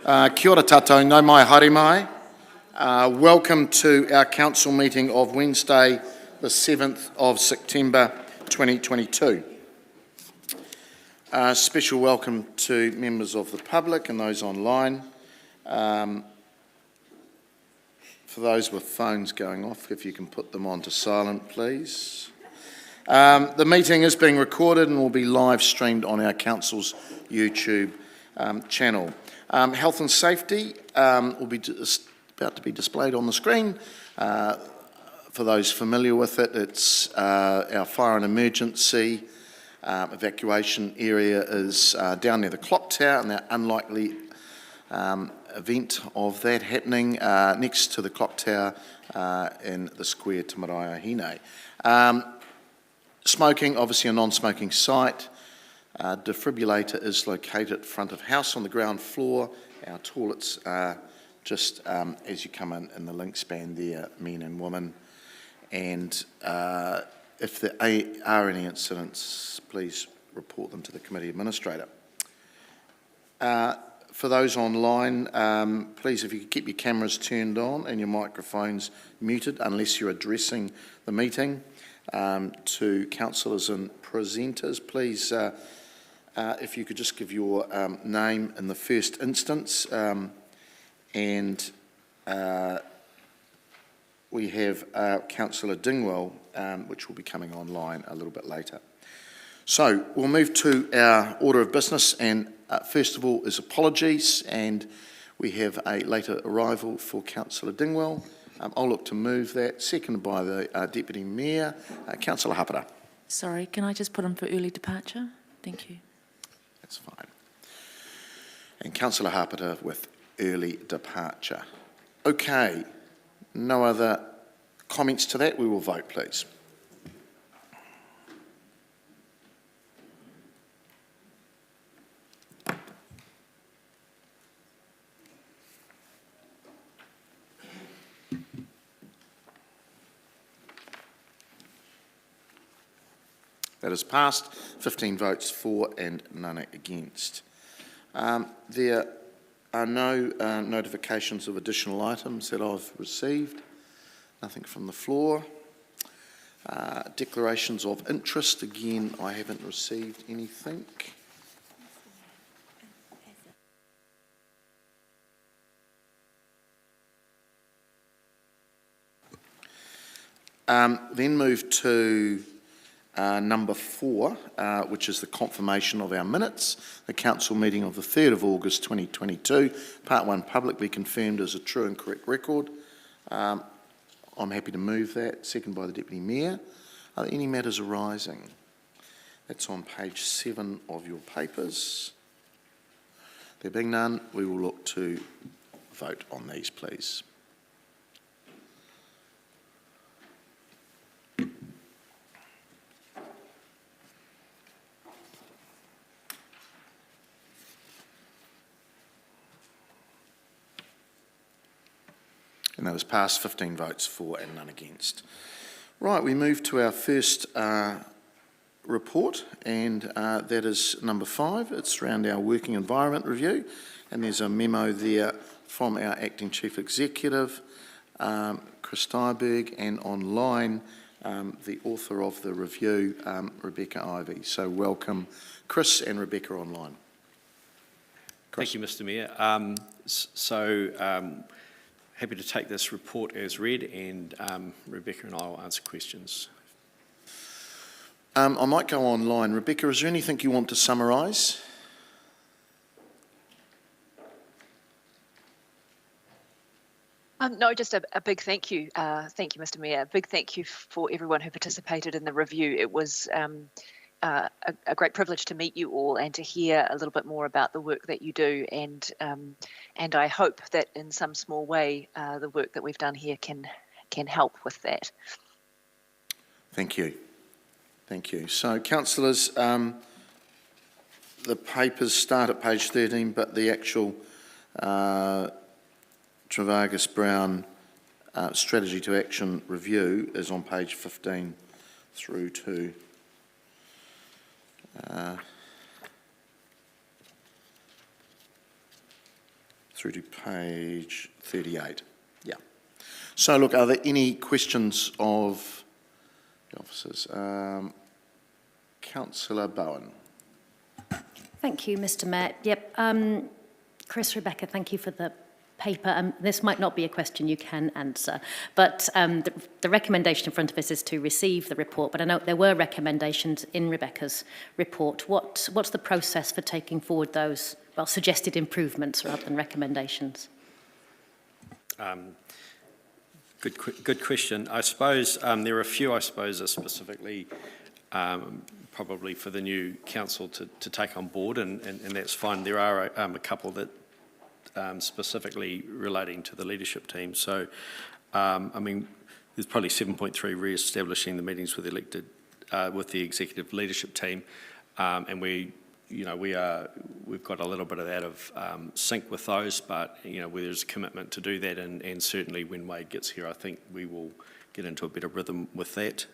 Kia ora tātou, nau mai haere mai. Welcome to our council meeting of Wednesday, the 7th of September 2022. Special welcome to members of the public and those online. For those with phones going off, if you can put them on to silent, please. The meeting is being recorded and will be live streamed on our council's YouTube channel. Health and safety will be about to be displayed on the screen. For those familiar with it, it's our fire and emergency evacuation area is down near the clock tower, and that unlikely event of that happening next to the clock tower in the square Te Marae Hine. Smoking, obviously a non-smoking site. Defibrillator is located at front of house on the ground floor. Our toilets are just as you come in the link span there, men and women. And if there are any incidents, please report them to the committee administrator. For those online, please, if you could keep your cameras turned on and your microphones muted unless you're addressing the meeting. To councillors and presenters, please, if you could just give your name in the first instance, and we have Councillor Dingwell, which will be coming online a little bit later. So we'll move to our order of business, and first of all is apologies, and we have a later arrival for Councillor Dingwell. I'll look to move that, seconded by the Deputy Mayor, Councillor Hapara. Sorry, can I just put him for early departure? Thank you. That's fine. And Councillor Hapara with early departure. Okay, no other comments to that. We will vote, please. That is passed, 15 votes for and none against. There are no notifications of additional items that I've received, nothing from the floor. Declarations of interest, again, I haven't received anything. Then move to number 4, which is the confirmation of our minutes. The council meeting of the 3rd of August 2022, part 1 publicly confirmed as a true and correct record. I'm happy to move that, second by the Deputy Mayor. Are there any matters arising? That's on page 7 of your papers. There being none, we will look to vote on these, please. And that was passed, 15 votes for and none against. Right, we move to our first report, and that is number 5. It's around our working environment review, and there's a memo there from our Acting Chief Executive, Chris Steyerberg, and online, the author of the review, Rebecca Ivey. So welcome, Chris and Rebecca online. Chris. Thank you, Mr Mayor. Happy to take this report as read, and Rebecca and I will answer questions. I might go online. Rebecca, is there anything you want to summarise? No, just a big thank you. Thank you, Mr Mayor. A big thank you for everyone who participated in the review. It was a great privilege to meet you all and to hear a little bit more about the work that you do, and I hope that in some small way the work that we've done here can help with that. Thank you. Thank you. So, councillors, the papers start at page 13, but the actual Travagis Brown Strategy to Action review is on page 15 through to through to page 38. Yeah. So look, are there any questions of the officers? Councillor Bowen. Thank you, Mr. Mayor. Yep. Chris, Rebecca, thank you for the paper. This might not be a question you can answer, but the recommendation in front of us is to receive the report, but I know there were recommendations in Rebecca's report. What's the process for taking forward those, well, suggested improvements rather than recommendations? Good question. I suppose there are a few, I suppose, are specifically probably for the new council to take on board, and that's fine. There are a couple that specifically relating to the leadership team. So, I mean, there's probably 7.3 re-establishing the meetings with elected, with the executive leadership team, and we've got a little bit of that of sync with those, but there's a commitment to do that, and certainly when Wade gets here, I think we will get into a better rhythm with that.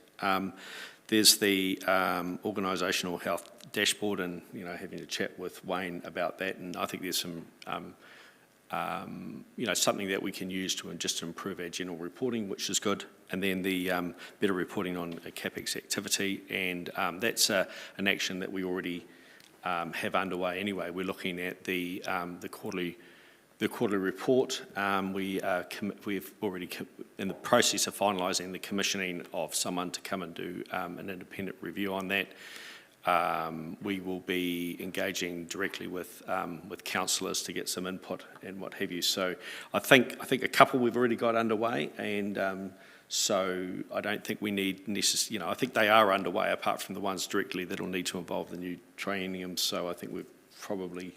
There's the organisational health dashboard, and having a chat with Wayne about that, and I think there's some something that we can use to just improve our general reporting, which is good. And then the better reporting on CapEx activity, and that's an action that we already have underway anyway. We're looking at the quarterly report. We've already in the process of finalising the commissioning of someone to come and do an independent review on that. We will be engaging directly with councillors to get some input and what have you. So I think a couple we've already got underway, and so I don't think we need necessarily. I think they are underway apart from the ones directly that will need to involve the new training. So I think we've probably.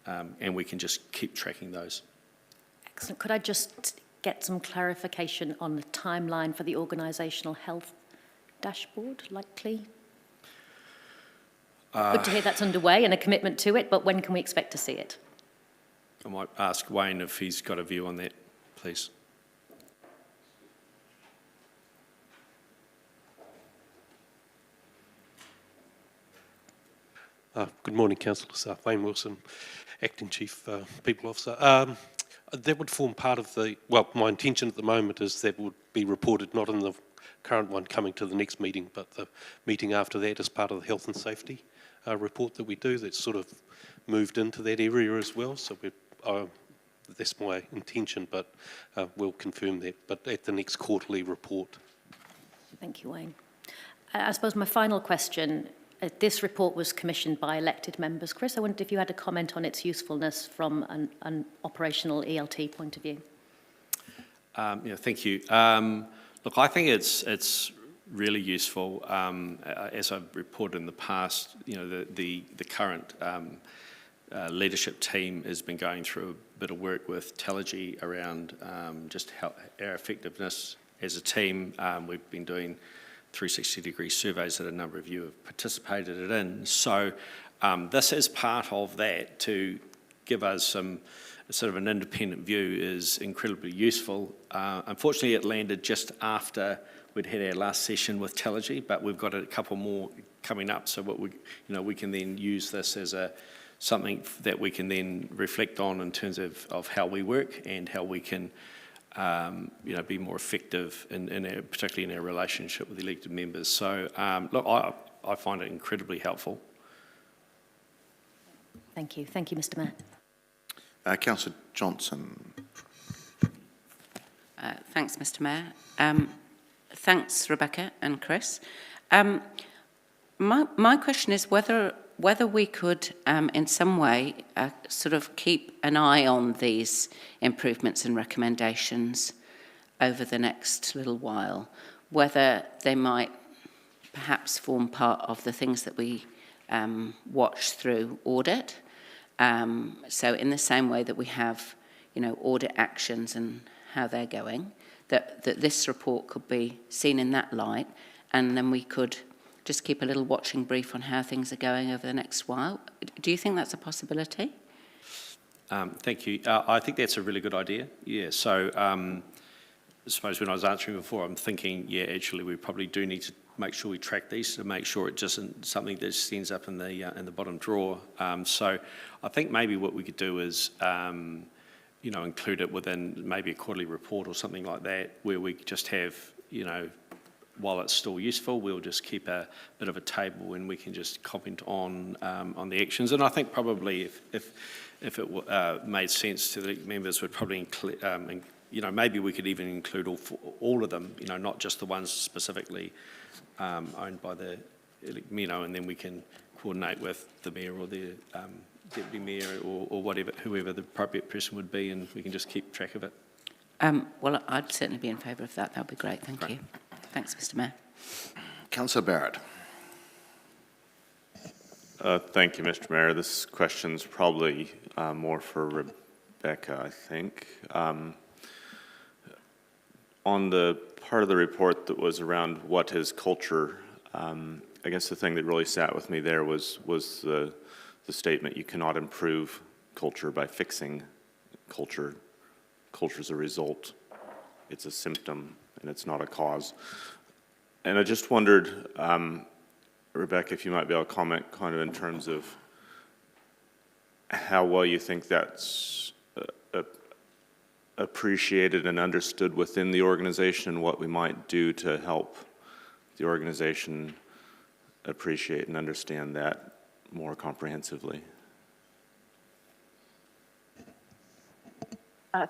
And we can just keep tracking those. Excellent. Could I just get some clarification on the timeline for the organisational health dashboard, likely? Good to hear that's underway and a commitment to it, but when can we expect to see it? I might ask Wayne if he's got a view on that, please. Good morning, Councillor. Wayne Wilson, Acting Chief People Officer. That would form part of my intention at the moment is that would be reported not in the current one coming to the next meeting, but the meeting after that as part of the health and safety report that we do. That's sort of moved into that area as well. So that's my intention, but we'll confirm that, but at the next quarterly report. Thank you, Wayne. I suppose my final question. This report was commissioned by elected members. Chris, I wondered if you had a comment on its usefulness from an operational ELT point of view. Thank you. Look, I think it's really useful. As I've reported in the past, the current leadership team has been going through a bit of work with Telergy around just how our effectiveness as a team. We've been doing 360-degree surveys that a number of you have participated in. So this is part of that to give us some sort of an independent view is incredibly useful. Unfortunately, it landed just after we'd had our last session with Telergy, but we've got a couple more coming up. So what we can then use this as something that we can then reflect on in terms of how we work and how we can be more effective, particularly in our relationship with elected members. So, look, I find it incredibly helpful. Thank you. Thank you, Mr. Mayor. Councillor Johnson. Thanks, Mr. Mayor. Thanks, Rebecca and Chris. My question is whether we could, in some way, sort of keep an eye on these improvements and recommendations over the next little while, whether they might perhaps form part of the things that we watch through audit. So in the same way that we have, audit actions and how they're going, that this report could be seen in that light, and then we could just keep a little watching brief on how things are going over the next while. Do you think that's a possibility? Thank you. I think that's a really good idea. Yeah. So I suppose when I was answering before, I'm thinking, actually, we probably do need to make sure we track these to make sure it just isn't something that just ends up in the bottom drawer. So I think maybe what we could do is include it within maybe a quarterly report or something like that, where we just have, while it's still useful, we'll just keep a bit of a table and we can just comment on the actions. And I think probably if it made sense to the members, would probably include, maybe we could even include all of them, not just the ones specifically owned by the, and then we can coordinate with the mayor or the deputy mayor or whatever, whoever the appropriate person would be, and we can just keep track of it. Well, I'd certainly be in favour of that. That would be great. Thank you. Thanks, Mr Mayor. Councillor Barrett. Thank you, Mr Mayor. This question's probably more for Rebecca, I think. On the part of the report that was around what is culture, I guess the thing that really sat with me there was the statement, you cannot improve culture by fixing culture. Culture's a result, it's a symptom, and it's not a cause. And I just wondered, Rebecca, if you might be able to comment kind of in terms of how well you think that's appreciated and understood within the organization, and what we might do to help the organization appreciate and understand that more comprehensively.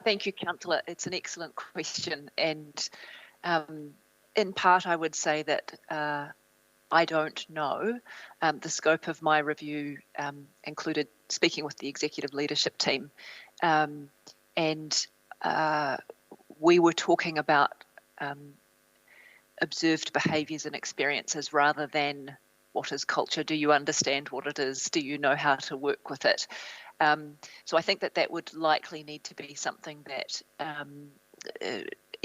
Thank you, Councillor. It's an excellent question, and in part I would say that I don't know. The scope of my review included speaking with the executive leadership team, and we were talking about observed behaviours and experiences rather than what is culture. Do you understand what it is? Do you know how to work with it? So I think that would likely need to be something that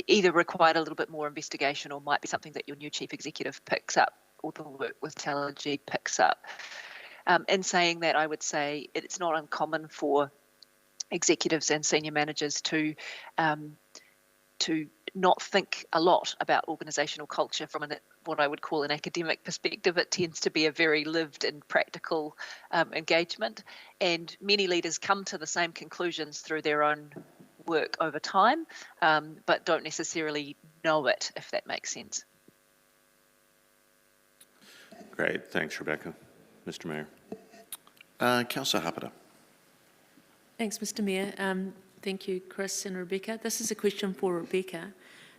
either required a little bit more investigation, or might be something that your new chief executive picks up, or the work with Talergy picks up. In saying that, I would say it's not uncommon for executives and senior managers to not think a lot about organisational culture from what I would call an academic perspective. It tends to be a very lived and practical engagement, and many leaders come to the same conclusions through their own work over time, but don't necessarily know it, if that makes sense. Great, thanks, Rebecca. Mr Mayor. Councillor Happer. Thanks, Mr Mayor. Thank you, Chris and Rebecca. This is a question for Rebecca.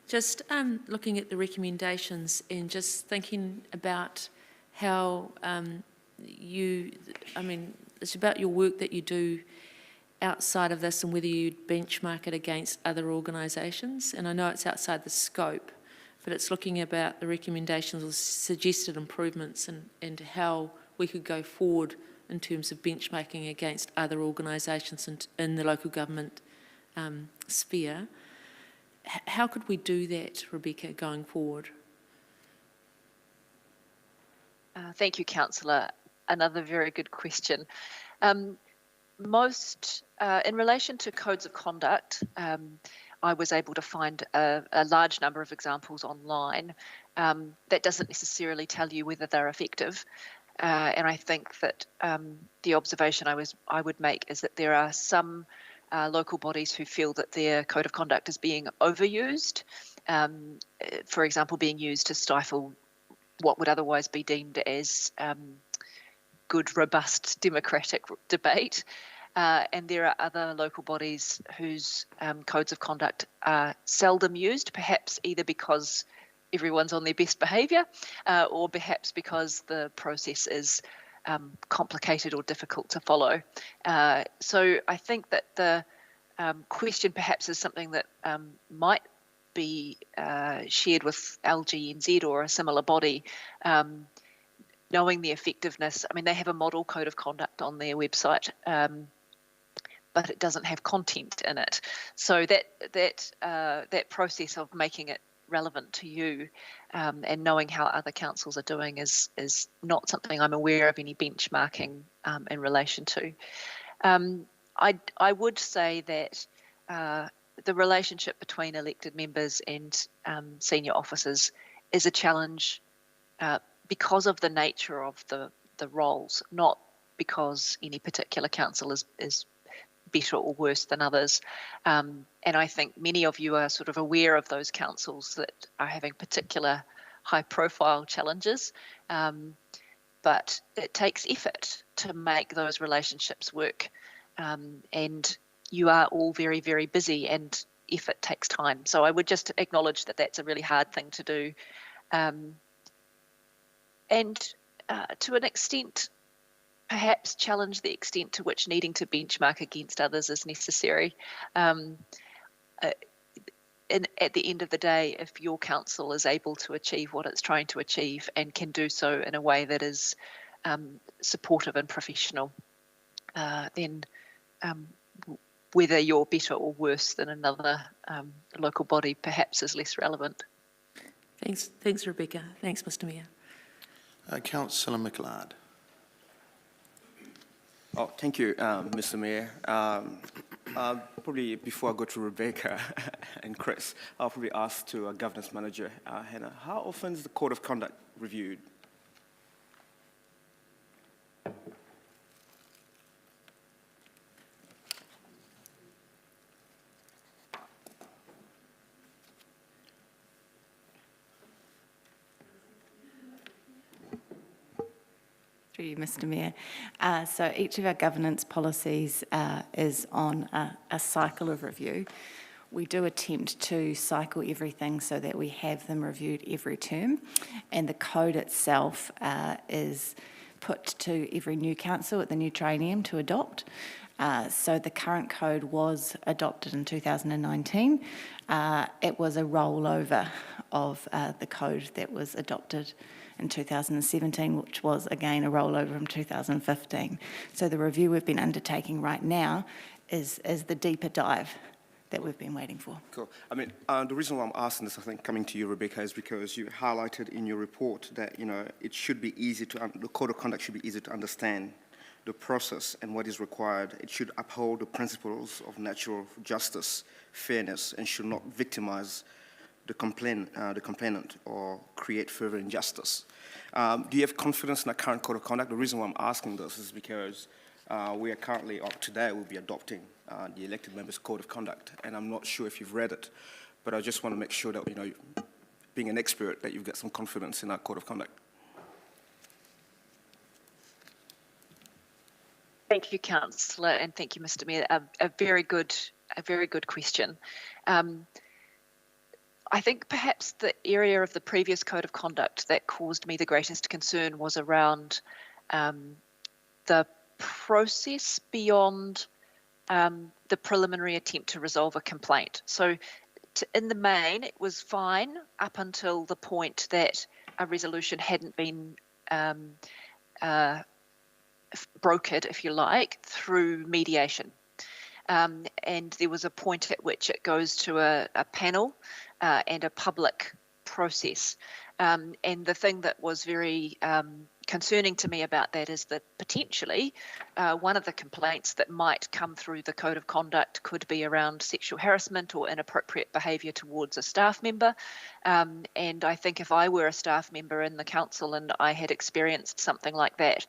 Just looking at the recommendations and just thinking about how it's about your work that you do outside of this and whether you benchmark it against other organisations. And I know it's outside the scope, but it's looking about the recommendations or suggested improvements and how we could go forward in terms of benchmarking against other organisations in the local government sphere. How could we do that, Rebecca, going forward? Thank you, Councillor. Another very good question. In relation to codes of conduct, I was able to find a large number of examples online. That doesn't necessarily tell you whether they're effective. And I think that the observation I would make is that there are some local bodies who feel that their code of conduct is being overused, for example, being used to stifle what would otherwise be deemed as good, robust democratic debate. And there are other local bodies whose codes of conduct are seldom used, perhaps either because everyone's on their best behaviour, or perhaps because the process is complicated or difficult to follow. So I think that the question perhaps is something that might be shared with LGNZ or a similar body, knowing the effectiveness. I mean, they have a model code of conduct on their website, but it doesn't have content in it. So that process of making it relevant to you and knowing how other councils are doing is not something I'm aware of any benchmarking in relation to. I would say that the relationship between elected members and senior officers is a challenge because of the nature of the roles, not because any particular council is better or worse than others. And I think many of you are sort of aware of those councils that are having particular high-profile challenges. But it takes effort to make those relationships work. And you are all very, very busy, and effort takes time. So I would just acknowledge that that's a really hard thing to do. And to an extent, perhaps challenge the extent to which needing to benchmark against others is necessary. At the end of the day, if your council is able to achieve what it's trying to achieve and can do so in a way that is supportive and professional, then whether you're better or worse than another local body perhaps is less relevant. Thanks, Rebecca. Thanks, Mr. Mayor. Councillor McLeod. Oh, thank you, Mr. Mayor. Probably before I go to Rebecca and Chris, I'll probably ask to our governance manager, Hannah, how often is the code of conduct reviewed? Through you, Mr. Mayor. So each of our governance policies is on a cycle of review. We do attempt to cycle everything so that we have them reviewed every term, and the code itself is put to every new council at the new triennium to adopt. So the current code was adopted in 2019. It was a rollover of the code that was adopted in 2017, which was again a rollover from 2015. So the review we've been undertaking right now is the deeper dive that we've been waiting for. Cool. I mean, the reason why I'm asking this, I think, coming to you, Rebecca, is because you highlighted in your report that, you know, it should be easy to, the code of conduct should be easy to understand the process and what is required. It should uphold the principles of natural justice, fairness, and should not victimize the complainant or create further injustice. Do you have confidence in the current code of conduct? The reason why I'm asking this is because we are currently, or today, we'll be adopting the elected members' code of conduct, and I'm not sure if you've read it, but I just want to make sure that, you know, being an expert, that you've got some confidence in our code of conduct. Thank you, Councillor, and thank you, Mr. Mayor. A very good question. I think perhaps the area of the previous code of conduct that caused me the greatest concern was around the process beyond the preliminary attempt to resolve a complaint. So in the main, it was fine up until the point that a resolution hadn't been brokered, if you like, through mediation. And there was a point at which it goes to a panel and a public process. And the thing that was very concerning to me about that is that potentially one of the complaints that might come through the code of conduct could be around sexual harassment or inappropriate behaviour towards a staff member. And I think if I were a staff member in the council and I had experienced something like that,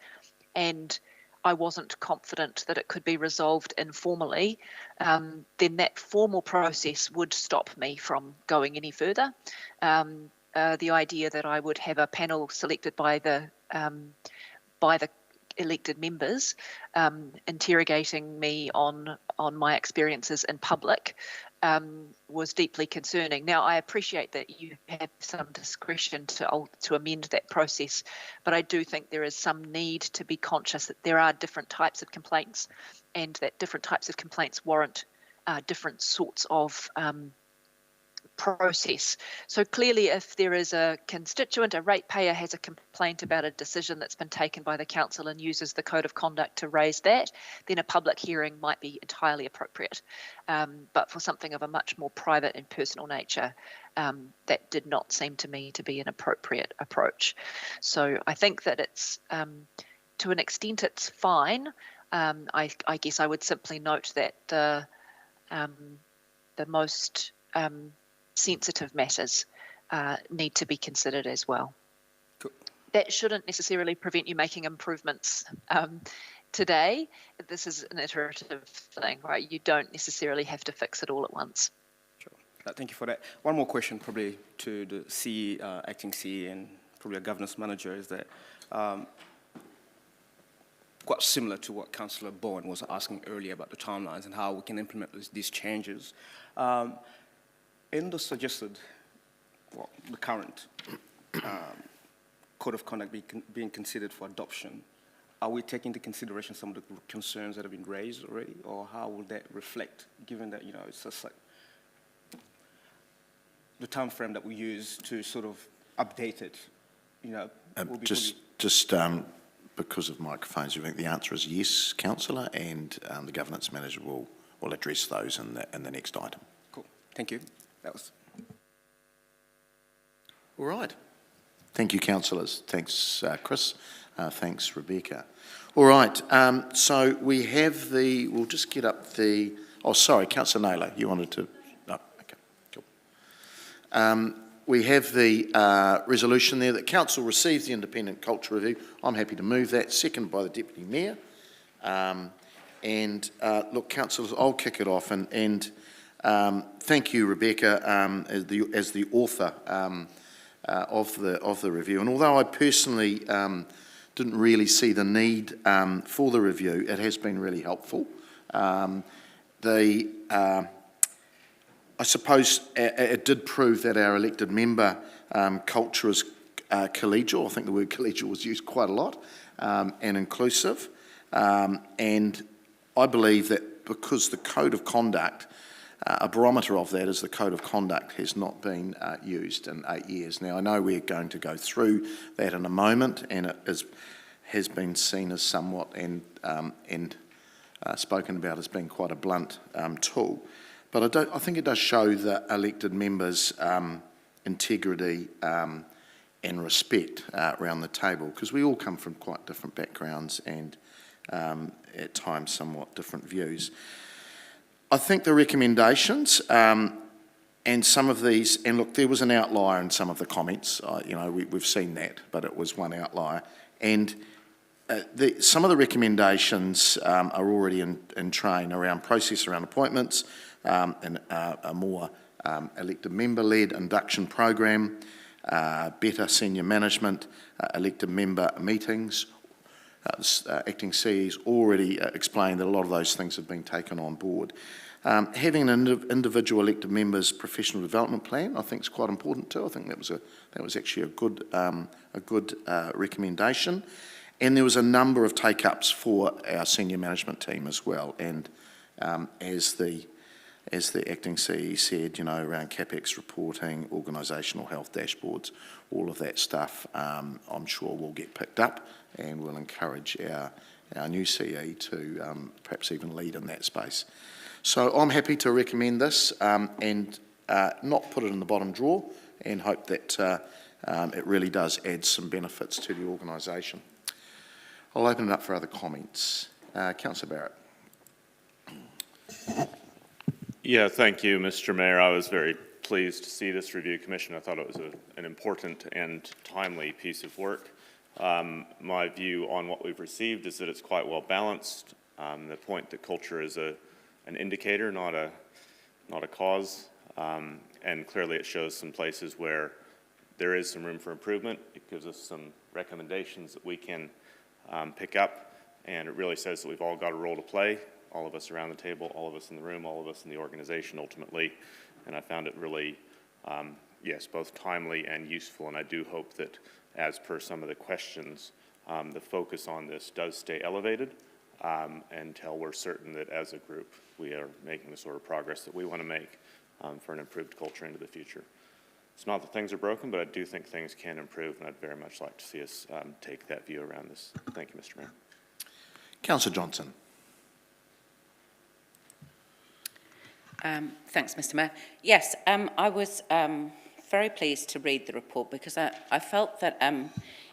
and I wasn't confident that it could be resolved informally, then that formal process would stop me from going any further. The idea that I would have a panel selected by the elected members interrogating me on my experiences in public was deeply concerning. Now, I appreciate that you have some discretion to amend that process, but I do think there is some need to be conscious that there are different types of complaints, and that different types of complaints warrant different sorts of process. So clearly, if there is a constituent, a ratepayer has a complaint about a decision that's been taken by the council and uses the code of conduct to raise that, then a public hearing might be entirely appropriate. But for something of a much more private and personal nature, that did not seem to me to be an appropriate approach. So I think that it's, to an extent, it's fine. I guess I would simply note that the most sensitive matters need to be considered as well. Cool. That shouldn't necessarily prevent you making improvements today. This is an iterative thing, right? You don't necessarily have to fix it all at once. Sure. Thank you for that. One more question probably to the CE, acting CE, and probably a governance manager is that quite similar to what Councillor Bowen was asking earlier about the timelines and how we can implement these changes. In the suggested, well, the current code of conduct being considered for adoption, are we taking into consideration some of the concerns that have been raised already, or how will that reflect, given that, you know, it's just like the time frame that we use to sort of update it, you know, will be because of microphones, I think the answer is yes, Councillor, and the governance manager will address those in the next item. Cool. Thank you. That was. All right. Thank you, councillors. Thanks, Chris. Thanks, Rebecca. All right. So we have we'll just get up oh, sorry, Councillor Naylor, you wanted to, no, okay, cool. We have the resolution there that Council receives the independent culture review. I'm happy to move that. Second by the Deputy Mayor. Look, councillors, I'll kick it off and thank you, Rebecca, as the author of the review. And although I personally didn't really see the need for the review, it has been really helpful. I suppose it did prove that our elected member culture is collegial. I think the word collegial was used quite a lot, and inclusive. And I believe that because the code of conduct, a barometer of that is the code of conduct has not been used in 8 years. Now, I know we're going to go through that in a moment, and it has been seen as somewhat and spoken about as being quite a blunt tool. But I think it does show the elected members' integrity and respect around the table, because we all come from quite different backgrounds and at times somewhat different views. I think the recommendations and some of these, and look, there was an outlier in some of the comments, you know, we've seen that, but it was one outlier. And some of the recommendations are already in train around process around appointments, and a more elected member-led induction program, better senior management, elected member meetings. Acting CE's already explained that a lot of those things have been taken on board. Having an individual elected member's professional development plan, I think, is quite important too. I think that was actually a good recommendation, and there was a number of take-ups for our senior management team as well. And as the acting CE said, you know, around CapEx reporting, organisational health dashboards, all of that stuff, I'm sure will get picked up, and we'll encourage our new CE to perhaps even lead in that space. So I'm happy to recommend this and not put it in the bottom drawer, and hope that it really does add some benefits to the organisation. I'll open it up for other comments. Councillor Barrett. Yeah, thank you, Mr. Mayor. I was very pleased to see this review commission. I thought it was an important and timely piece of work. My view on what we've received is that it's quite well balanced. The point that culture is an indicator, not a cause, and clearly it shows some places where there is some room for improvement. It gives us some recommendations that we can pick up, and it really says that we've all got a role to play. All of us around the table, all of us in the room, all of us in the organization ultimately, and I found it really, yes, both timely and useful, and I do hope that as per some of the questions, the focus on this does stay elevated until we're certain that as a group we are making the sort of progress that we want to make for an improved culture into the future. It's not that things are broken, but I do think things can improve, and I'd very much like to see us take that view around this. Thank you, Mr. Mayor. Councillor Johnson. Thanks, Mr. Mayor. Yes, I was very pleased to read the report because I felt that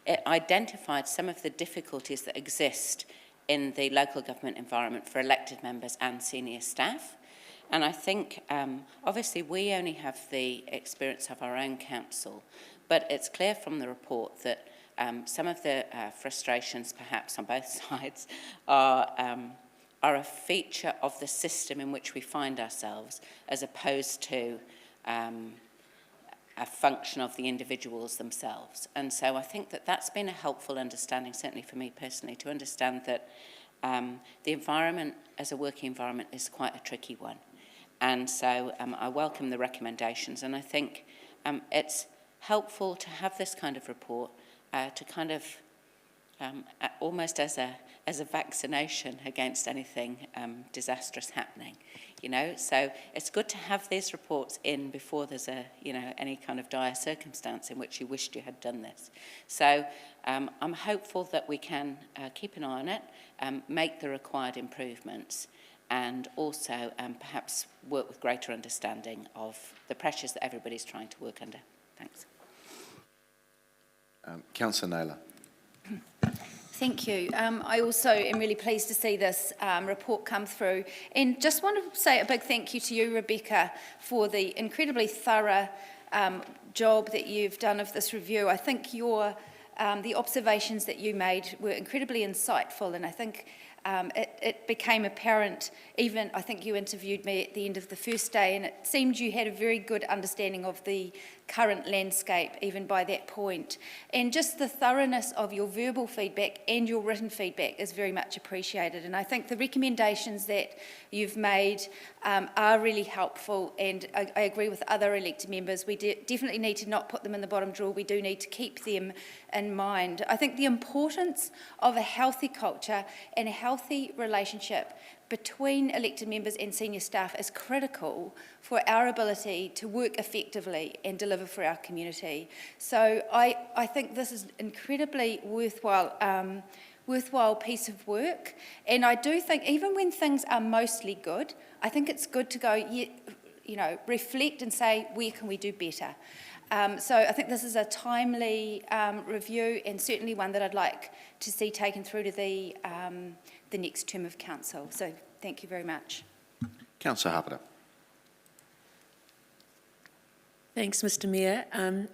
it identified some of the difficulties that exist in the local government environment for elected members and senior staff. And I think, obviously, we only have the experience of our own council, but it's clear from the report that some of the frustrations, perhaps on both sides, are a feature of the system in which we find ourselves, as opposed to a function of the individuals themselves. And so I think that that's been a helpful understanding, certainly for me personally, to understand that the environment as a working environment is quite a tricky one. And so I welcome the recommendations, and I think it's helpful to have this kind of report to kind of almost as a vaccination against anything disastrous happening, you know. So it's good to have these reports in before there's any kind of dire circumstance in which you wished you had done this. So I'm hopeful that we can keep an eye on it, make the required improvements, and also perhaps work with greater understanding of the pressures that everybody's trying to work under. Thanks. Councillor Naylor. Thank you. I also am really pleased to see this report come through, and just want to say a big thank you to you, Rebecca, for the incredibly thorough job that you've done of this review. I think the observations that you made were incredibly insightful, and I think it became apparent, even I think you interviewed me at the end of the first day, and it seemed you had a very good understanding of the current landscape even by that point. And just the thoroughness of your verbal feedback and your written feedback is very much appreciated. And I think the recommendations that you've made are really helpful, and I agree with other elected members. We definitely need to not put them in the bottom drawer. We do need to keep them in mind. I think the importance of a healthy culture and a healthy relationship between elected members and senior staff is critical for our ability to work effectively and deliver for our community. So I think this is incredibly worthwhile piece of work, and I do think even when things are mostly good, I think it's good to go, reflect and say, where can we do better? So I think this is a timely review, and certainly one that I'd like to see taken through to the next term of council. So thank you very much. Councillor Harper. Thanks, Mr Mayor.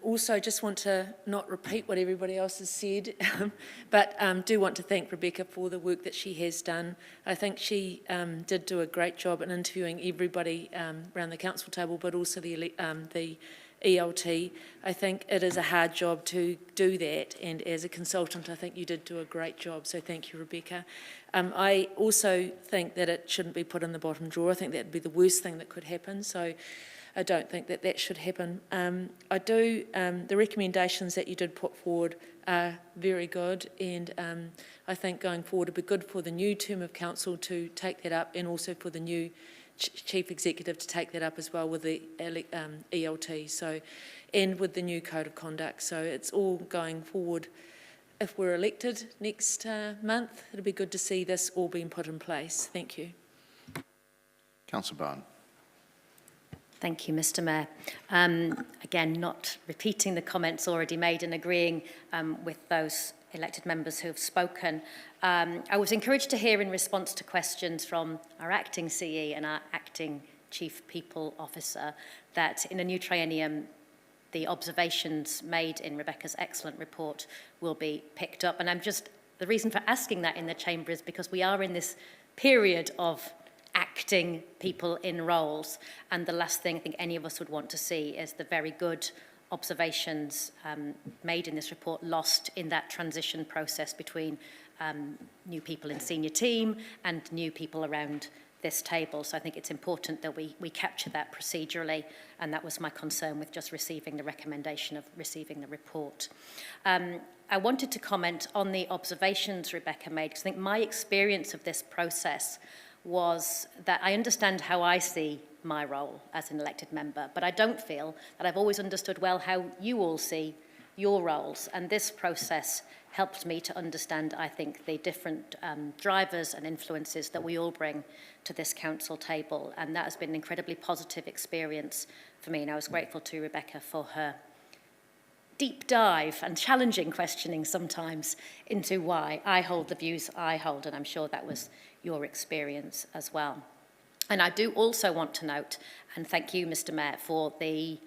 Also, just want to not repeat what everybody else has said, but do want to thank Rebecca for the work that she has done. I think she did do a great job in interviewing everybody around the council table, but also the ELT. I think it is a hard job to do that, and as a consultant I think you did do a great job, so thank you, Rebecca. I also think that it shouldn't be put in the bottom drawer. I think that would be the worst thing that could happen, so I don't think that that should happen. The recommendations that you did put forward are very good, and I think going forward it would be good for the new term of council to take that up, and also for the new Chief Executive to take that up as well with the ELT, so, and with the new Code of Conduct. So it's all going forward. If we're elected next month, it'll be good to see this all being put in place. Thank you. Councillor Bowen. Thank you, Mr Mayor. Again, not repeating the comments already made and agreeing with those elected members who have spoken. I was encouraged to hear in response to questions from our acting CE and our acting Chief People Officer that in a new triennium the observations made in Rebecca's excellent report will be picked up. And the reason for asking that in the chamber is because we are in this period of acting people in roles, and the last thing I think any of us would want to see is the very good observations made in this report lost in that transition process between new people in senior team and new people around this table. So I think it's important that we capture that procedurally, and that was my concern with just receiving the recommendation of receiving the report. I wanted to comment on the observations Rebecca made, because I think my experience of this process was that I understand how I see my role as an elected member, but I don't feel that I've always understood well how you all see your roles, and this process helped me to understand, I think, the different drivers and influences that we all bring to this council table, and that has been an incredibly positive experience for me, and I was grateful to Rebecca for her deep dive and challenging questioning sometimes into why I hold the views I hold, and I'm sure that was your experience as well. And I do also want to note, and thank you, Mr Mayor, for the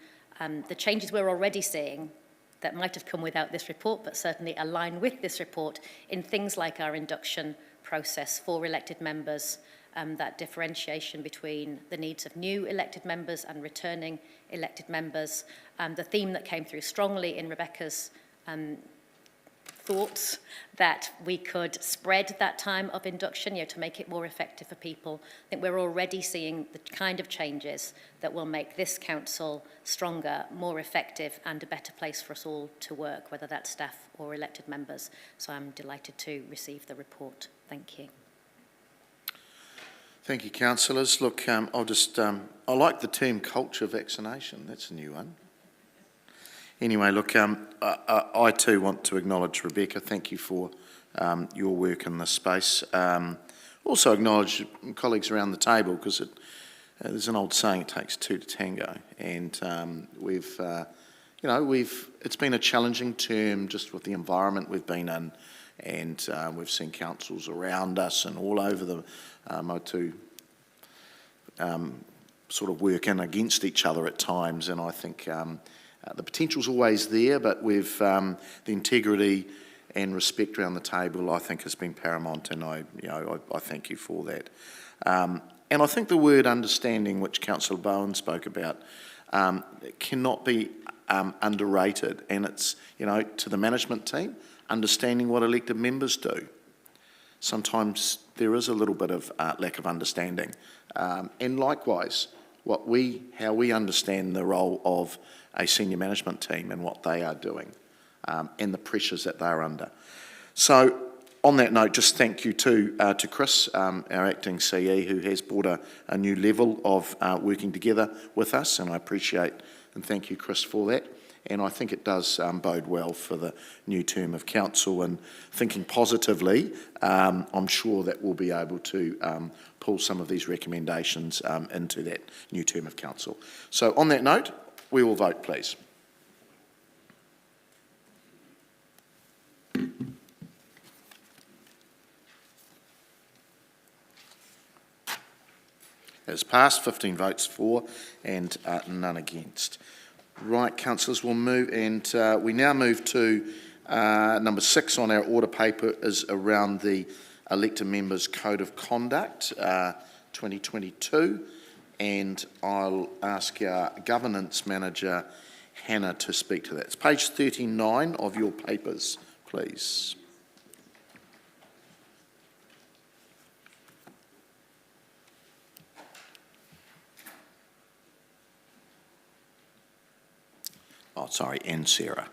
changes we're already seeing that might have come without this report, but certainly align with this report in things like our induction process for elected members, that differentiation between the needs of new elected members and returning elected members, the theme that came through strongly in Rebecca's thoughts that we could spread that time of induction, to make it more effective for people. I think we're already seeing the kind of changes that will make this council stronger, more effective, and a better place for us all to work, whether that's staff or elected members. So I'm delighted to receive the report. Thank you. Thank you, councillors. Look, I like the term culture vaccination. That's a new one. Anyway, look, I too want to acknowledge Rebecca. Thank you for your work in this space. Also acknowledge colleagues around the table, because there's an old saying, it takes two to tango. And it's been a challenging term just with the environment we've been in. And we've seen councils around us and all over the Motu sort of work in against each other at times. And I think the potential's always there, but we've the integrity and respect around the table, I think, has been paramount, and I thank you for that. And I think the word understanding, which Councillor Bowen spoke about, cannot be underrated. And it's, to the management team, understanding what elected members do. Sometimes there is a little bit of lack of understanding. And likewise, how we understand the role of a senior management team and what they are doing, and the pressures that they're under. So on that note, just thank you to Chris, our acting CE, who has brought a new level of working together with us, and I appreciate and thank you, Chris, for that. And I think it does bode well for the new term of council, and thinking positively, I'm sure that we'll be able to pull some of these recommendations into that new term of council. So on that note, we will vote, please. It's passed, 15 votes for and none against. Right, councillors, we'll move, and we now move to number 6 on our order paper, is around the elected members' Code of Conduct 2022, and I'll ask our governance manager, Hannah, to speak to that. It's page 39 of your papers, please. Oh, sorry, and Sarah.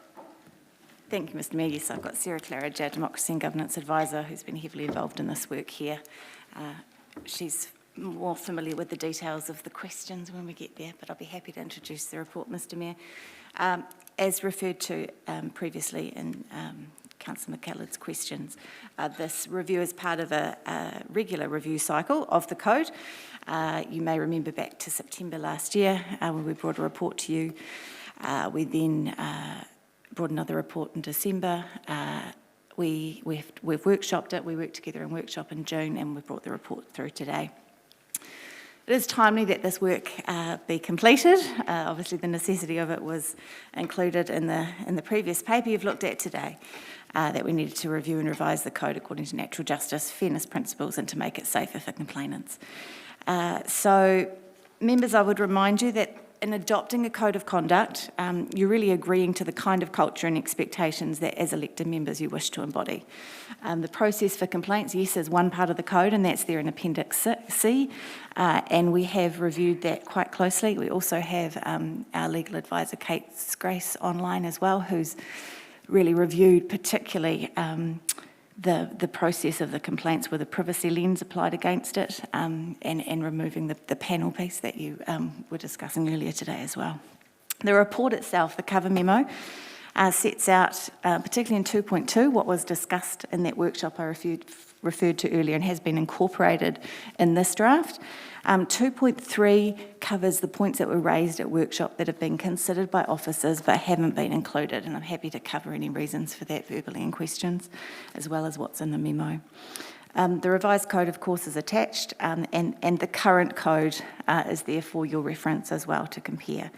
Thank you, Mr Mayor. Yes, I've got Sarah Claridge, our Democracy and Governance Advisor, who's been heavily involved in this work here. She's more familiar with the details of the questions when we get there, but I'll be happy to introduce the report, Mr Mayor. As referred to previously in Councillor McKellard's questions, this review is part of a regular review cycle of the code. You may remember back to September last year when we brought a report to you. We then brought another report in December. We've workshopped it. We worked together in workshop in June, and we brought the report through today. It is timely that this work be completed. Obviously, the necessity of it was included in the previous paper you've looked at today, that we needed to review and revise the code according to natural justice, fairness principles, and to make it safer for complainants. So, members, I would remind you that in adopting a code of conduct, you're really agreeing to the kind of culture and expectations that as elected members you wish to embody. The process for complaints, yes, is one part of the code, and that's there in Appendix C, and we have reviewed that quite closely. We also have our legal advisor, Kate Grace, online as well, who's really reviewed particularly the process of the complaints with a privacy lens applied against it, and removing the panel piece that you were discussing earlier today as well. The report itself, the cover memo, sets out, particularly in 2.2, what was discussed in that workshop I referred to earlier and has been incorporated in this draft. 2.3 covers the points that were raised at workshop that have been considered by officers but haven't been included, and I'm happy to cover any reasons for that verbally in questions, as well as what's in the memo. The revised code, of course, is attached, and the current code is there for your reference as well to compare.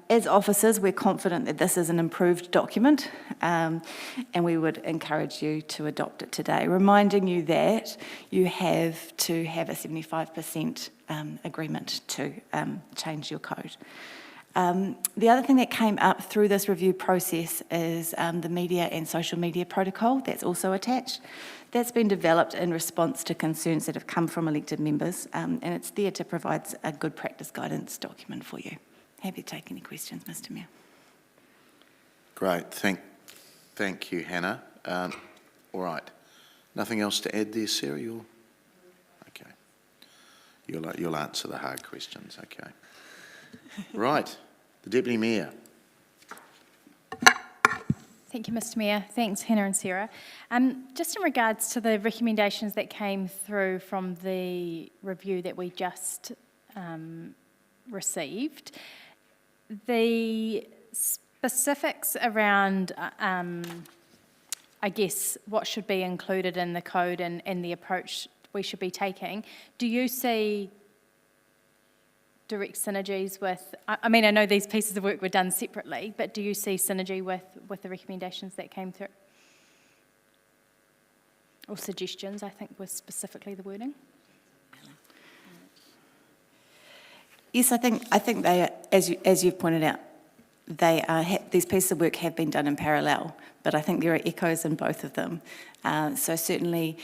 As officers, we're confident that this is an improved document, and we would encourage you to adopt it today, reminding you that you have to have a 75% agreement to change your code. The other thing that came up through this review process is the media and social media protocol that's also attached. That's been developed in response to concerns that have come from elected members, and it's there to provide a good practice guidance document for you. Happy to take any questions, Mr. Mayor. Great, thank you, Hannah. All right, nothing else to add there, Sarah? Okay. You'll answer the hard questions, okay. Right, the Deputy Mayor. Thank you, Mr. Mayor. Thanks, Hannah and Sarah. Just in regards to the recommendations that came through from the review that we just received, the specifics around, I guess, what should be included in the code and the approach we should be taking, do you see direct synergies with, I mean, I know these pieces of work were done separately, but do you see synergy with the recommendations that came through? Or suggestions, I think, was specifically the wording. Yes, I think they are, as you've pointed out, they are, these pieces of work have been done in parallel, but I think there are echoes in both of them. So certainly,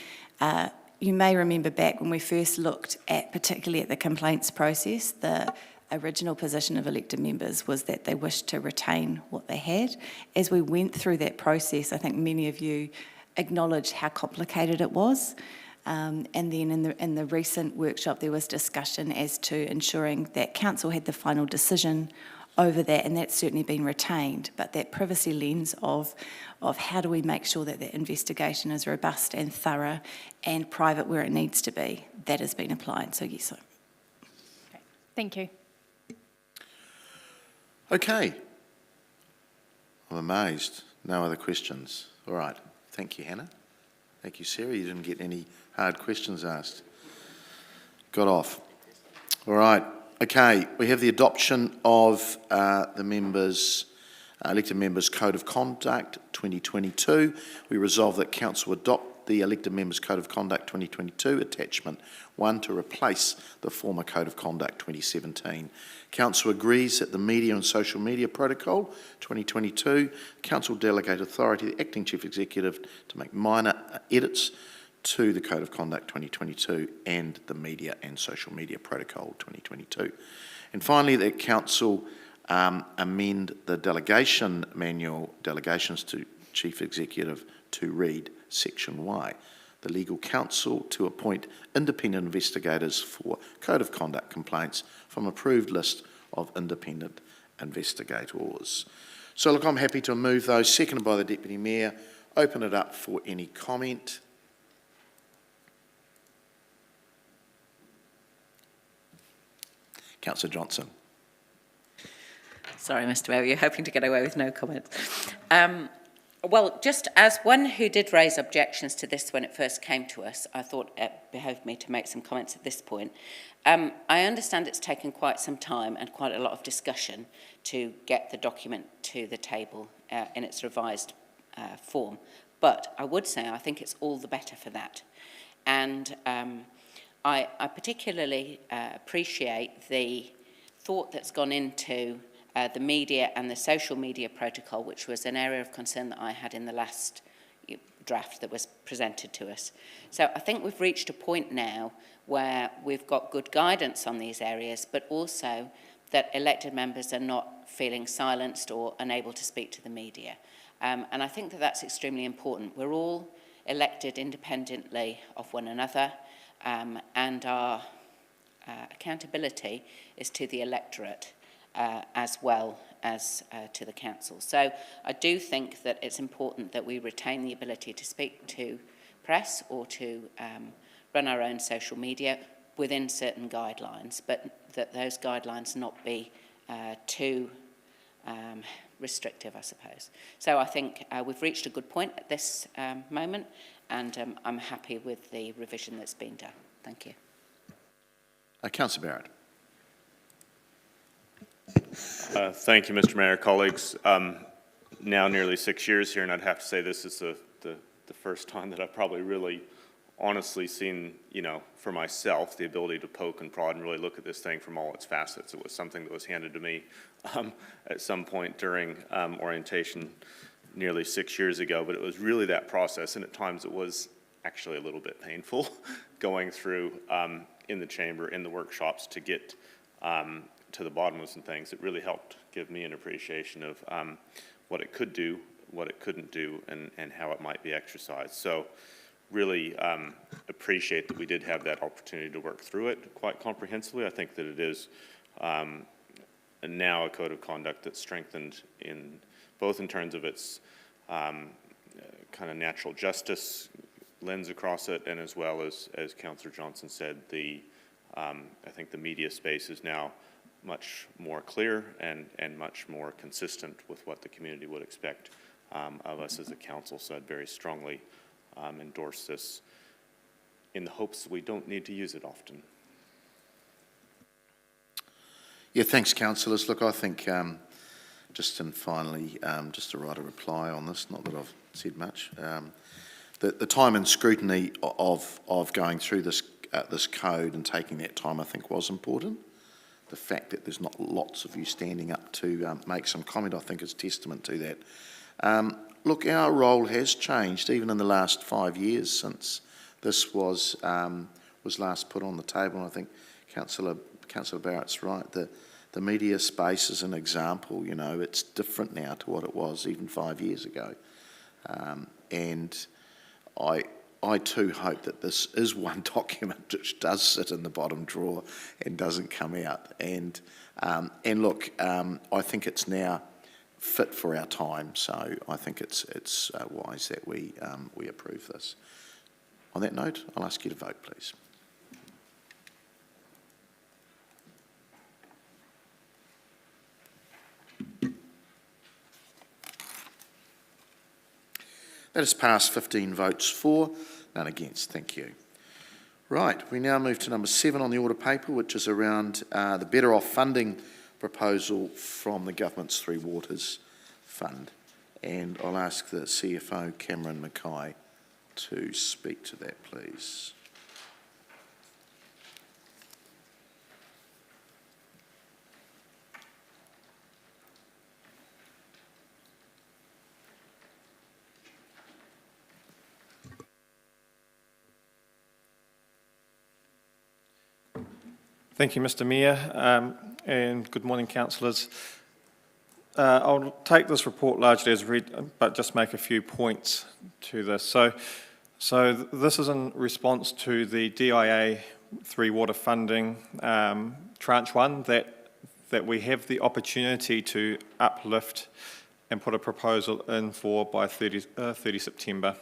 you may remember back when we first looked at, particularly at the complaints process, the original position of elected members was that they wished to retain what they had. As we went through that process, I think many of you acknowledged how complicated it was. And then in the recent workshop, there was discussion as to ensuring that council had the final decision over that, and that's certainly been retained. But that privacy lens of how do we make sure that the investigation is robust and thorough and private where it needs to be, that has been applied. So yes. Okay. Thank you. Okay. I'm amazed. No other questions. All right. Thank you, Hannah. Thank you, Sarah. You didn't get any hard questions asked. Got off. All right. Okay. We have the adoption of the members, elected members' Code of Conduct 2022. We resolve that Council adopt the Elected Members' Code of Conduct 2022, Attachment 1, to replace the former Code of Conduct 2017. Council agrees that the Media and Social Media Protocol 2022, Council delegate authority to the Acting Chief Executive to make minor edits to the Code of Conduct 2022 and the Media and Social Media Protocol 2022. And finally, that Council amend the delegation manual, delegations to Chief Executive, to read Section Y. The Legal Counsel to appoint independent investigators for Code of Conduct complaints from approved list of independent investigators. So look, I'm happy to move those, seconded by the Deputy Mayor. Open it up for any comment. Councillor Johnson. Sorry, Mr. Mayor, you're hoping to get away with no comments. Well, just as one who did raise objections to this when it first came to us, I thought it behoved me to make some comments at this point. I understand it's taken quite some time and quite a lot of discussion to get the document to the table in its revised form, but I would say I think it's all the better for that. And I particularly appreciate the thought that's gone into the media and the social media protocol, which was an area of concern that I had in the last draft that was presented to us. So I think we've reached a point now where we've got good guidance on these areas, but also that elected members are not feeling silenced or unable to speak to the media. And I think that that's extremely important. We're all elected independently of one another, and our accountability is to the electorate as well as to the council. So I do think that it's important that we retain the ability to speak to press or to run our own social media within certain guidelines, but that those guidelines not be too restrictive, I suppose. So I think we've reached a good point at this moment, and I'm happy with the revision that's been done. Thank you. Councillor Barrett. Thank you, Mr. Mayor, colleagues. Now nearly 6 years here, and I'd have to say this is the first time that I've probably really honestly seen, you know, for myself, the ability to poke and prod and really look at this thing from all its facets. It was something that was handed to me at some point during orientation nearly 6 years ago, but it was really that process, and at times it was actually a little bit painful going through in the chamber, in the workshops to get to the bottom of some things. It really helped give me an appreciation of what it could do, what it couldn't do, and how it might be exercised. So really appreciate that we did have that opportunity to work through it quite comprehensively. I think that it is now a code of conduct that's strengthened in both in terms of its kind of natural justice lens across it, and as well as Councillor Johnson said, I think the media space is now much more clear and much more consistent with what the community would expect of us as a council. So I'd very strongly endorse this in the hopes that we don't need to use it often. Yeah, thanks, councillors. Look, I think just to write a reply on this, not that I've said much, the time and scrutiny of going through this code and taking that time, I think, was important. The fact that there's not lots of you standing up to make some comment, I think, is testament to that. Look, our role has changed even in the last 5 years since this was last put on the table. And I think Councillor Barrett's right. The media space is an example. You know, it's different now to what it was even 5 years ago. And I too hope that this is one document which does sit in the bottom drawer and doesn't come out. And look, I think it's now fit for our time. So I think it's wise that we approve this. On that note, I'll ask you to vote, please. That has passed 15 votes for, none against. Thank you. Right, we now move to number 7 on the order paper, which is around the Better Off funding proposal from the Government's Three Waters Fund. And I'll ask the CFO, Cameron Mackay, to speak to that, please. Thank you, Mr Mayor, and good morning, councillors. I'll take this report largely as read, but just make a few points to this. So this is in response to the DIA Three Water funding tranche 1 that we have the opportunity to uplift and put a proposal in for by 30 September.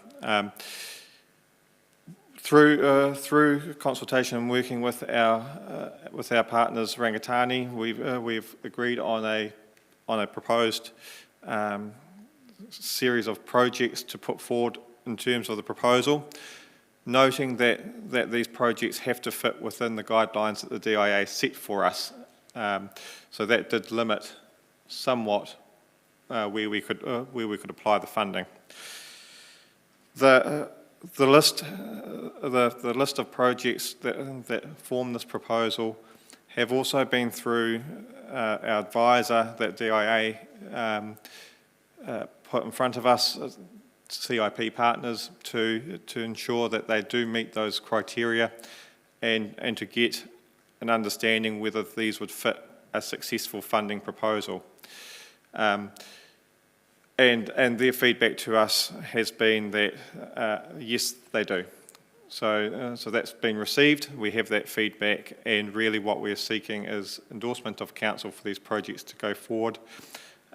Through consultation and working with our partners Rangatani, we've agreed on a proposed series of projects to put forward in terms of the proposal, noting that these projects have to fit within the guidelines that the DIA set for us. So that did limit somewhat where we could apply the funding. The list of projects that form this proposal have also been through our advisor that DIA put in front of us, CIP partners, to ensure that they do meet those criteria and to get an understanding whether these would fit a successful funding proposal. And their feedback to us has been that, yes, they do. So that's been received. We have that feedback, and really what we're seeking is endorsement of council for these projects to go forward.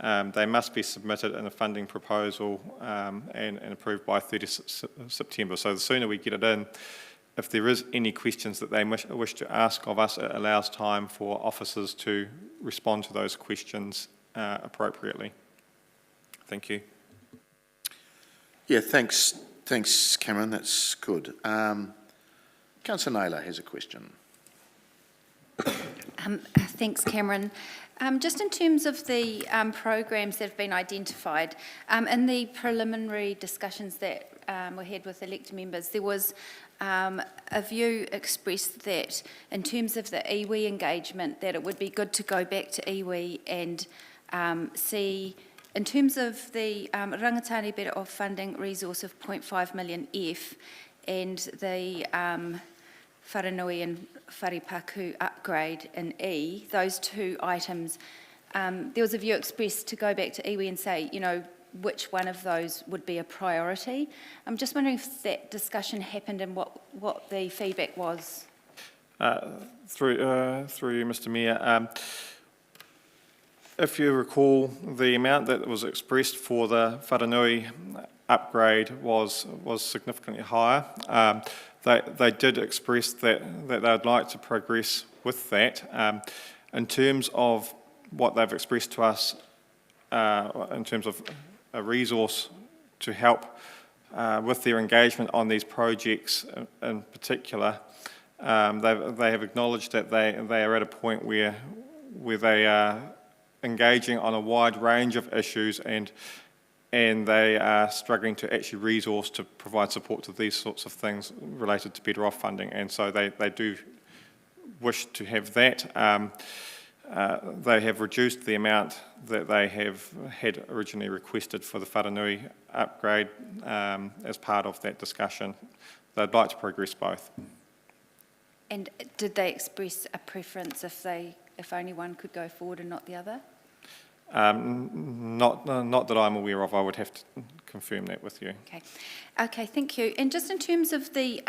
They must be submitted in a funding proposal and approved by 30 September. So the sooner we get it in, if there is any questions that they wish to ask of us, it allows time for officers to respond to those questions appropriately. Thank you. Yeah, thanks, Cameron. That's good. Councillor Naylor has a question. Thanks, Cameron. Just in terms of the programs that have been identified, in the preliminary discussions that were had with elected members, there was a view expressed that in terms of the iwi engagement, that it would be good to go back to iwi and see, in terms of the Rangatahi Better Off funding resource of 0.5 million F and the Wharenui and Wharepaku upgrade in E, those two items, there was a view expressed to go back to iwi and say, you know, which one of those would be a priority. I'm just wondering if that discussion happened and what the feedback was. Through you, Mr. Mayor, if you recall, the amount that was expressed for the Wharenui upgrade was significantly higher. They did express that they'd like to progress with that. In terms of what they've expressed to us, in terms of a resource to help with their engagement on these projects in particular, they have acknowledged that they are at a point where they are engaging on a wide range of issues and they are struggling to actually resource to provide support to these sorts of things related to Better Off funding, and so they do wish to have that. They have reduced the amount that they have had originally requested for the Wharenui upgrade as part of that discussion. They'd like to progress both. And did they express a preference if only one could go forward and not the other? Not that I'm aware of. I would have to confirm that with you. Okay, thank you. And just in terms of the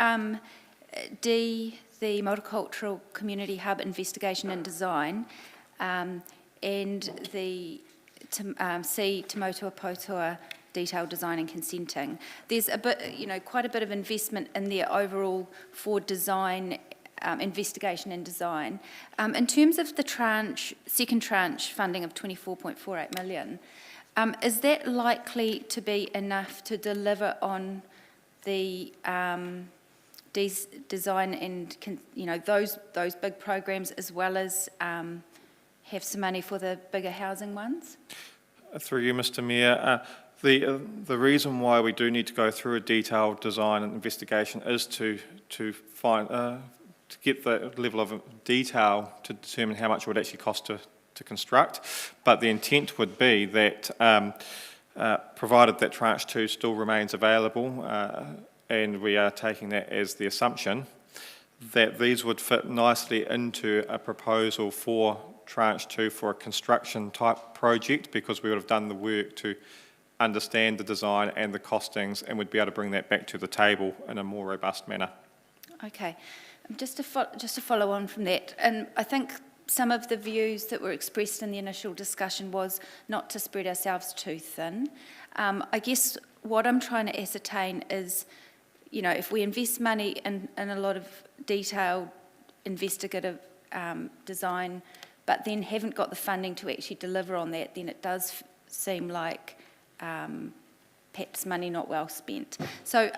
the Multicultural Community Hub Investigation and Design, and the C, Te Motuapotua Detailed Design and Consenting, there's a bit, quite a bit of investment in there overall for design, investigation and design. In terms of the second tranche funding of 24.48 million, is that likely to be enough to deliver on the design and those big programs, as well as have some money for the bigger housing ones? Through you, Mr. Mayor, the reason why we do need to go through a detailed design and investigation is to find to get the level of detail to determine how much it would actually cost to construct. But the intent would be that, provided that tranche 2 still remains available, and we are taking that as the assumption, that these would fit nicely into a proposal for tranche 2 for a construction type project, because we would have done the work to understand the design and the costings, and we'd be able to bring that back to the table in a more robust manner. Okay, just to follow on from that, and I think some of the views that were expressed in the initial discussion was not to spread ourselves too thin. I guess what I'm trying to ascertain is, if we invest money in a lot of detailed investigative design, but then haven't got the funding to actually deliver on that, then it does seem like perhaps money not well spent. So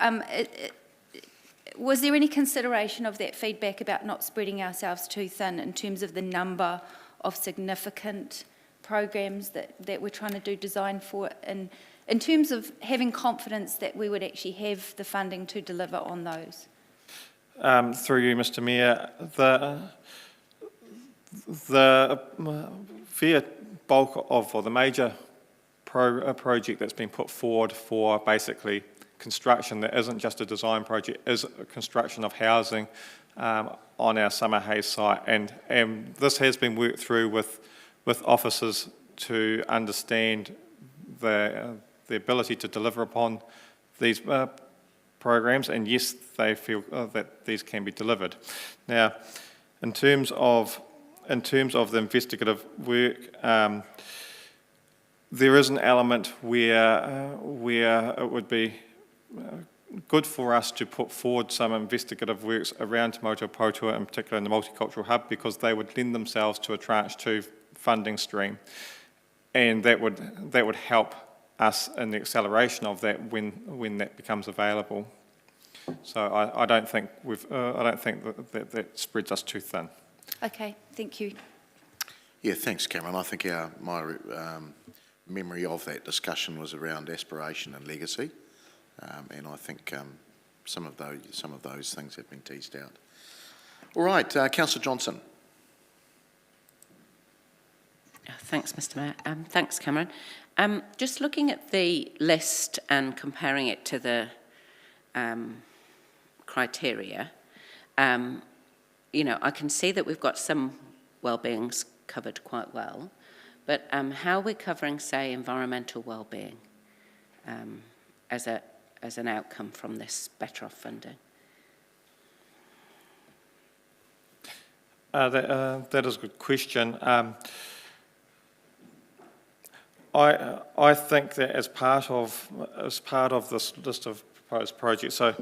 was there any consideration of that feedback about not spreading ourselves too thin in terms of the number of significant programs that we're trying to do design for, and in terms of having confidence that we would actually have the funding to deliver on those? Through you, Mr. Mayor, the fair bulk of, or the major project that's been put forward for basically construction that isn't just a design project is a construction of housing on our Summerhays site, and this has been worked through with officers to understand the ability to deliver upon these programs, and yes, they feel that these can be delivered. Now, in terms of the investigative work, there is an element where it would be good for us to put forward some investigative works around Te Motuapotua, in particular in the Multicultural Hub, because they would lend themselves to a tranche 2 funding stream, and that would help us in the acceleration of that when that becomes available. So I don't think that spreads us too thin. Okay, thank you. Yeah, thanks, Cameron. I think my memory of that discussion was around aspiration and legacy, and I think some of those things have been teased out. All right, Councillor Johnson. Thanks, Mr Mayor. Thanks, Cameron. Just looking at the list and comparing it to the criteria, you know, I can see that we've got some wellbeings covered quite well, but how are we covering, say, environmental wellbeing as an outcome from this Better Off funding? That is a good question. I think that as part of this list of proposed projects, so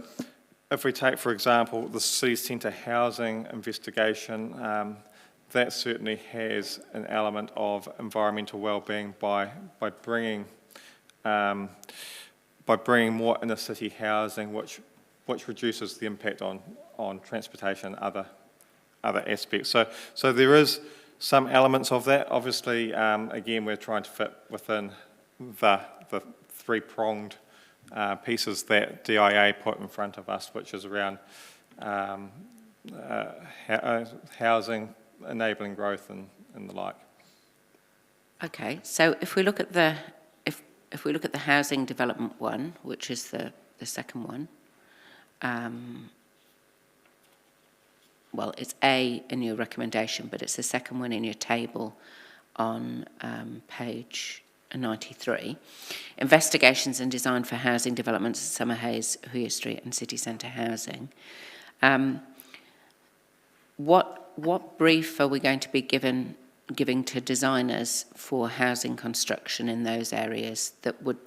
if we take, for example, the city centre housing investigation, that certainly has an element of environmental wellbeing by bringing more inner city housing, which reduces the impact on transportation and other aspects. So there is some elements of that. Obviously, again, we're trying to fit within the three-pronged pieces that DIA put in front of us, which is around housing, enabling growth, and the like. Okay, so if we look at the if we look at the housing development one, which is the second one, well, it's A in your recommendation, but it's the second one in your table on page 93. Investigations and design for housing developments at Summerhays, Huia Street and City Centre housing. What brief are we going to be giving to designers for housing construction in those areas that would,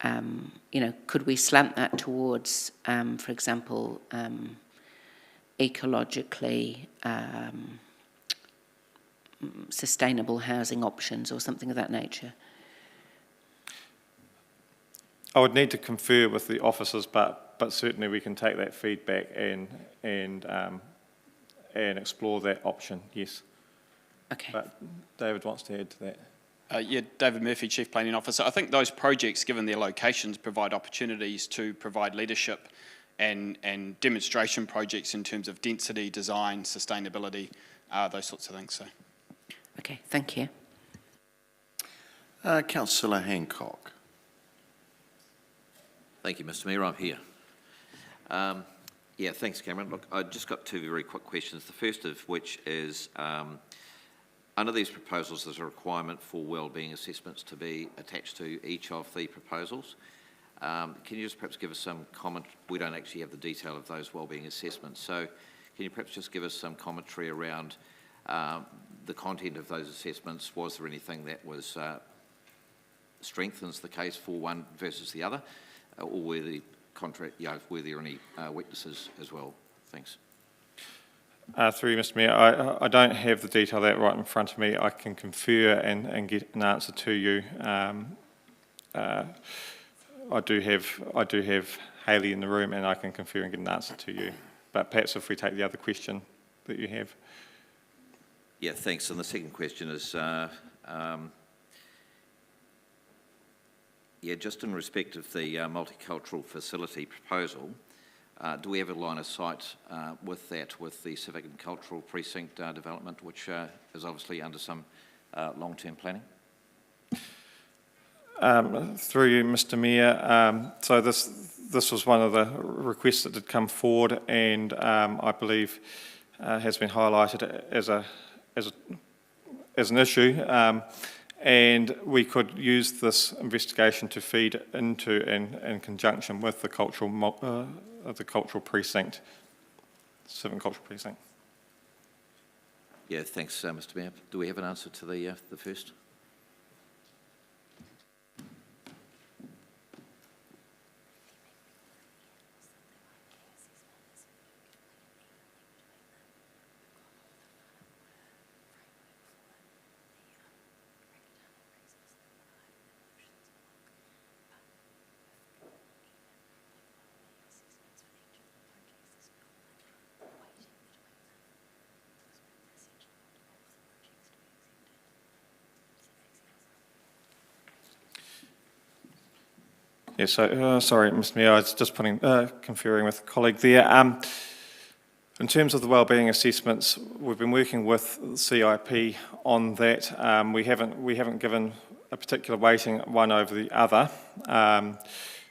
you know, could we slant that towards, for example, ecologically sustainable housing options or something of that nature? I would need to confer with the officers, but certainly we can take that feedback and explore that option. Yes. Okay. But David wants to add to that. Yeah, David Murphy, Chief Planning Officer. I think those projects, given their locations, provide opportunities to provide leadership and demonstration projects in terms of density, design, sustainability, those sorts of things. So. Okay, thank you. Councillor Hancock. Thank you, Mr Mayor. I'm here. Yeah, thanks, Cameron. Look, I just got two very quick questions. The first of which is, under these proposals, there's a requirement for wellbeing assessments to be attached to each of the proposals. Can you just perhaps give us some comment? We don't actually have the detail of those wellbeing assessments, so can you perhaps just give us some commentary around the content of those assessments? Was there anything that was strengthens the case for one versus the other, or were the were there any weaknesses as well? Thanks. Through you, Mr Mayor, I don't have the detail of that right in front of me. I can confer and get an answer to you. I do have Hayley in the room, and I can confer and get an answer to you. But perhaps if we take the other question that you have. Yeah, thanks. And the second question is, yeah, just in respect of the multicultural facility proposal, do we have a line of sight with the civic and cultural precinct development, which is obviously under some long-term planning? Through you, Mr Mayor, so this was one of the requests that did come forward, and I believe has been highlighted as an issue, and we could use this investigation to feed into and in conjunction with the cultural precinct, civic and cultural precinct. Yeah, thanks, Mr Mayor. Do we have an answer to the first? Yeah, so, sorry, Mr Mayor, I was just conferring with a colleague there. In terms of the wellbeing assessments, we've been working with CIP on that. We haven't given a particular weighting one over the other.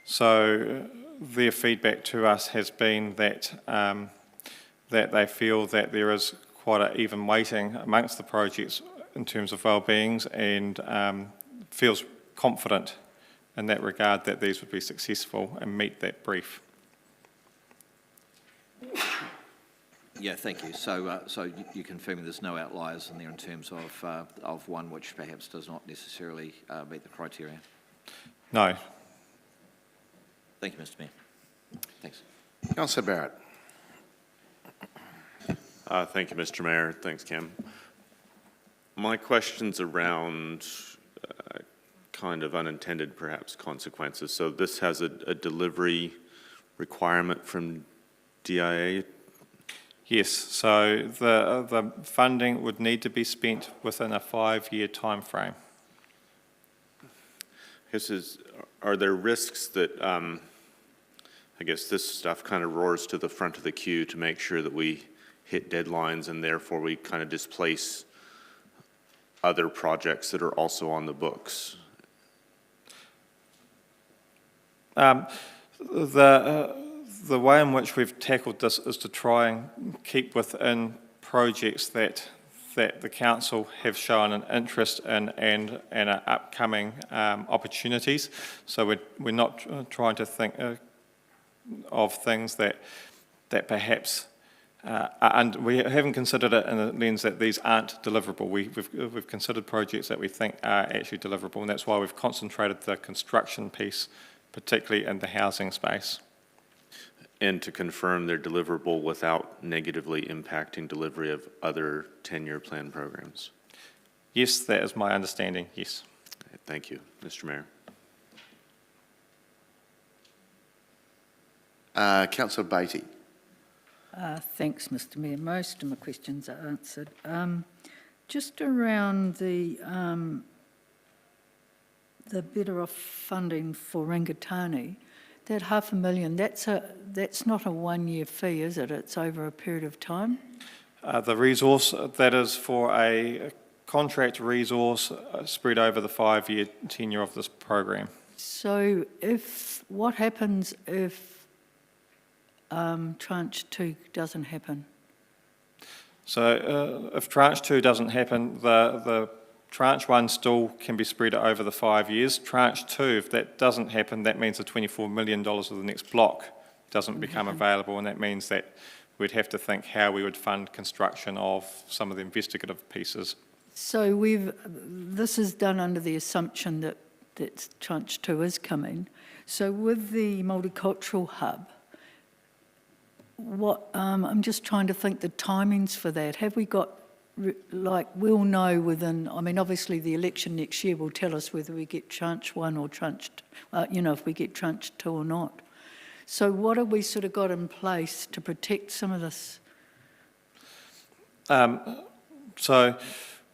So their feedback to us has been that that they feel that there is quite an even weighting amongst the projects in terms of wellbeings, and feels confident in that regard that these would be successful and meet that brief. Yeah, thank you. So, you're confirming there's no outliers in there in terms of one which perhaps does not necessarily meet the criteria? No. Thank you, Mr Mayor. Thanks. Councillor Barrett. Thank you, Mr Mayor. Thanks, Cam. My question's around kind of unintended, perhaps, consequences. So this has a delivery requirement from DIA? Yes, so the funding would need to be spent within a 5-year time frame. Are there risks that, I guess this stuff kind of roars to the front of the queue to make sure that we hit deadlines, and therefore we kind of displace other projects that are also on the books? The way in which we've tackled this is to try and keep within projects that the council have shown an interest in and are upcoming opportunities. So we're not trying to think of things that perhaps and we haven't considered it in the lens that these aren't deliverable. We've considered projects that we think are actually deliverable, and that's why we've concentrated the construction piece, particularly in the housing space. And to confirm they're deliverable without negatively impacting delivery of other 10-year plan programs? Yes, that is my understanding, yes. Thank you, Mr Mayor. Councillor Beattie. Thanks, Mr Mayor. Most of my questions are answered. Just around the better off funding for Rangatani, that $500,000, that's not a 1-year fee, is it? It's over a period of time? The resource, that is for a contract resource spread over the 5-year tenure of this program. So what happens if tranche 2 doesn't happen? So if tranche 2 doesn't happen, the tranche 1 still can be spread over the 5 years. Tranche 2, if that doesn't happen, that means the $24 million of the next block doesn't become available, and that means that we'd have to think how we would fund construction of some of the investigative pieces. So this is done under the assumption that tranche 2 is coming. So with the multicultural hub, I'm just trying to think the timings for that. Have we got, we'll know within, obviously the election next year will tell us whether we get tranche 1 or tranche, if we get tranche 2 or not. So what have we sort of got in place to protect some of this? So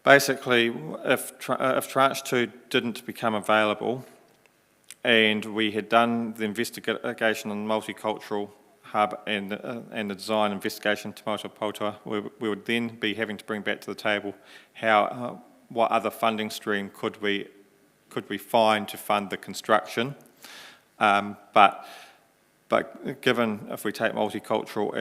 basically, if tranche 2 didn't become available and we had done the investigation on multicultural hub and the design investigation to Mautapotua, we would then be having to bring back to the table what other funding stream could we find to fund the construction. But given, if we take multicultural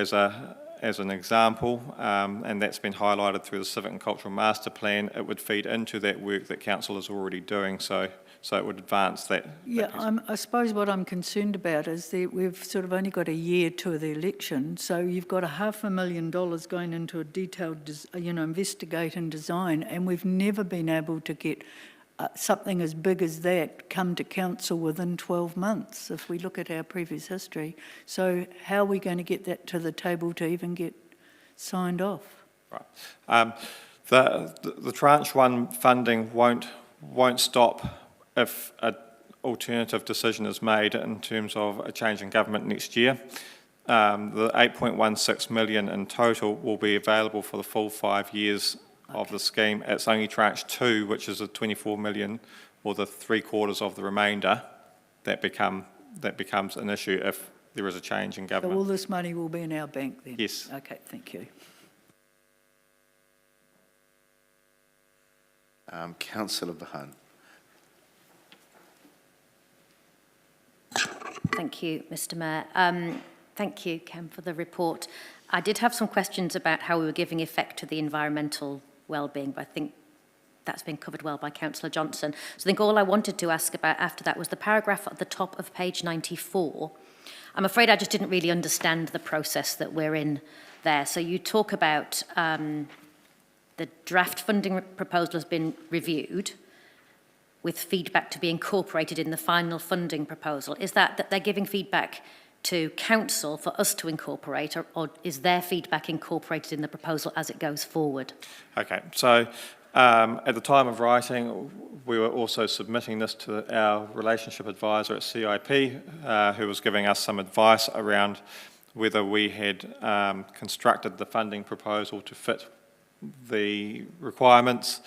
as an example, and that's been highlighted through the Civic and Cultural Master Plan, it would feed into that work that Council is already doing, so it would advance that. Yeah, I suppose what I'm concerned about is that we've sort of only got a year to the election, so you've got $500,000 going into a detailed, investigate and design, and we've never been able to get something as big as that come to council within 12 months, if we look at our previous history. So how are we going to get that to the table to even get signed off? Right. The tranche 1 funding won't stop if an alternative decision is made in terms of a change in government next year. The $8.16 million in total will be available for the full 5 years of the scheme. It's only tranche 2, which is a $24 million, or the 3/4 of the remainder, that become that becomes an issue if there is a change in So all government. this money will be in our bank then? Yes. Okay, thank you. Councillor Bahan. Thank you, Mr Mayor. Thank you, Ken, for the report. I did have some questions about how we were giving effect to the environmental well-being, but I think that's been covered well by Councillor Johnson. So I think all I wanted to ask about after that was the paragraph at the top of page 94. I'm afraid I just didn't really understand the process that we're in there. So you talk about the draft funding proposal has been reviewed with feedback to be incorporated in the final funding proposal. Is that they're giving feedback to council for us to incorporate, or is their feedback incorporated in the proposal as it goes forward? Okay, so at the time of writing, we were also submitting this to our relationship advisor at CIP, who was giving us some advice around whether we had constructed the funding proposal to fit the requirements.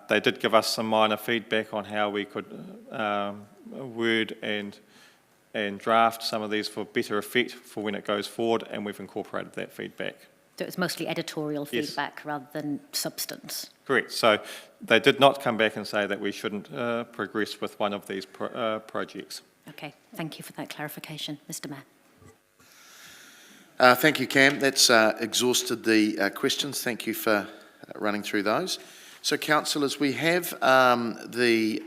They did give us some minor feedback on how we could word and draft some of these for better effect for when it goes forward, and we've incorporated that feedback. So it's mostly editorial Yes. feedback rather than substance. Correct. So they did not come back and say that we shouldn't progress with one of these projects. Okay, thank you for that clarification, Mr Mayor. Thank you, Cam. That's exhausted the questions. Thank you for running through those. So, councillors, we have the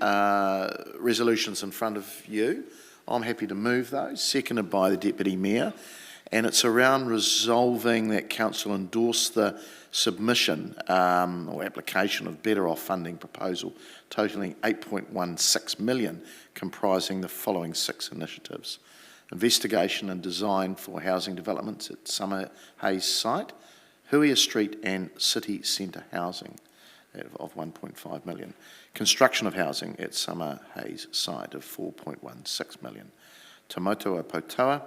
resolutions in front of you. I'm happy to move those, seconded by the Deputy Mayor. And it's around resolving that council endorse the submission or application of Better Off funding proposal totalling 8.16 million, comprising the following 6 initiatives. Investigation and design for housing developments at Summer Hayes site, Huia Street and City Centre housing of 1.5 million. Construction of housing at Summer Hayes site of 4.16 million. Te Motua Potoa,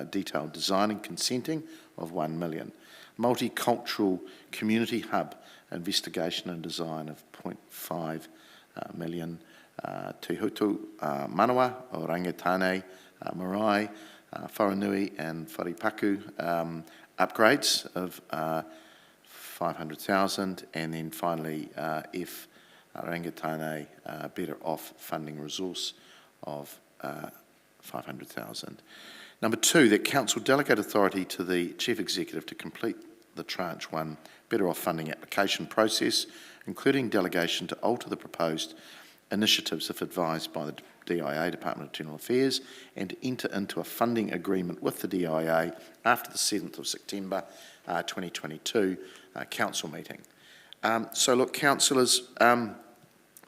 detailed design and consenting of 1 million. Multicultural community hub, investigation and design of 0.5 million. Te Hutu Manawa o Rangitāne Marae, Wharenui and Wharepaku upgrades of 500,000, and then finally F Rangitāne Better Off funding resource of 500,000. Number 2, that council delegate authority to the Chief Executive to complete the Tranche 1 Better Off funding application process, including delegation to alter the proposed initiatives if advised by the DIA, Department of Internal Affairs, and to enter into a funding agreement with the DIA after the 7th of September 2022 council meeting. So look, councillors,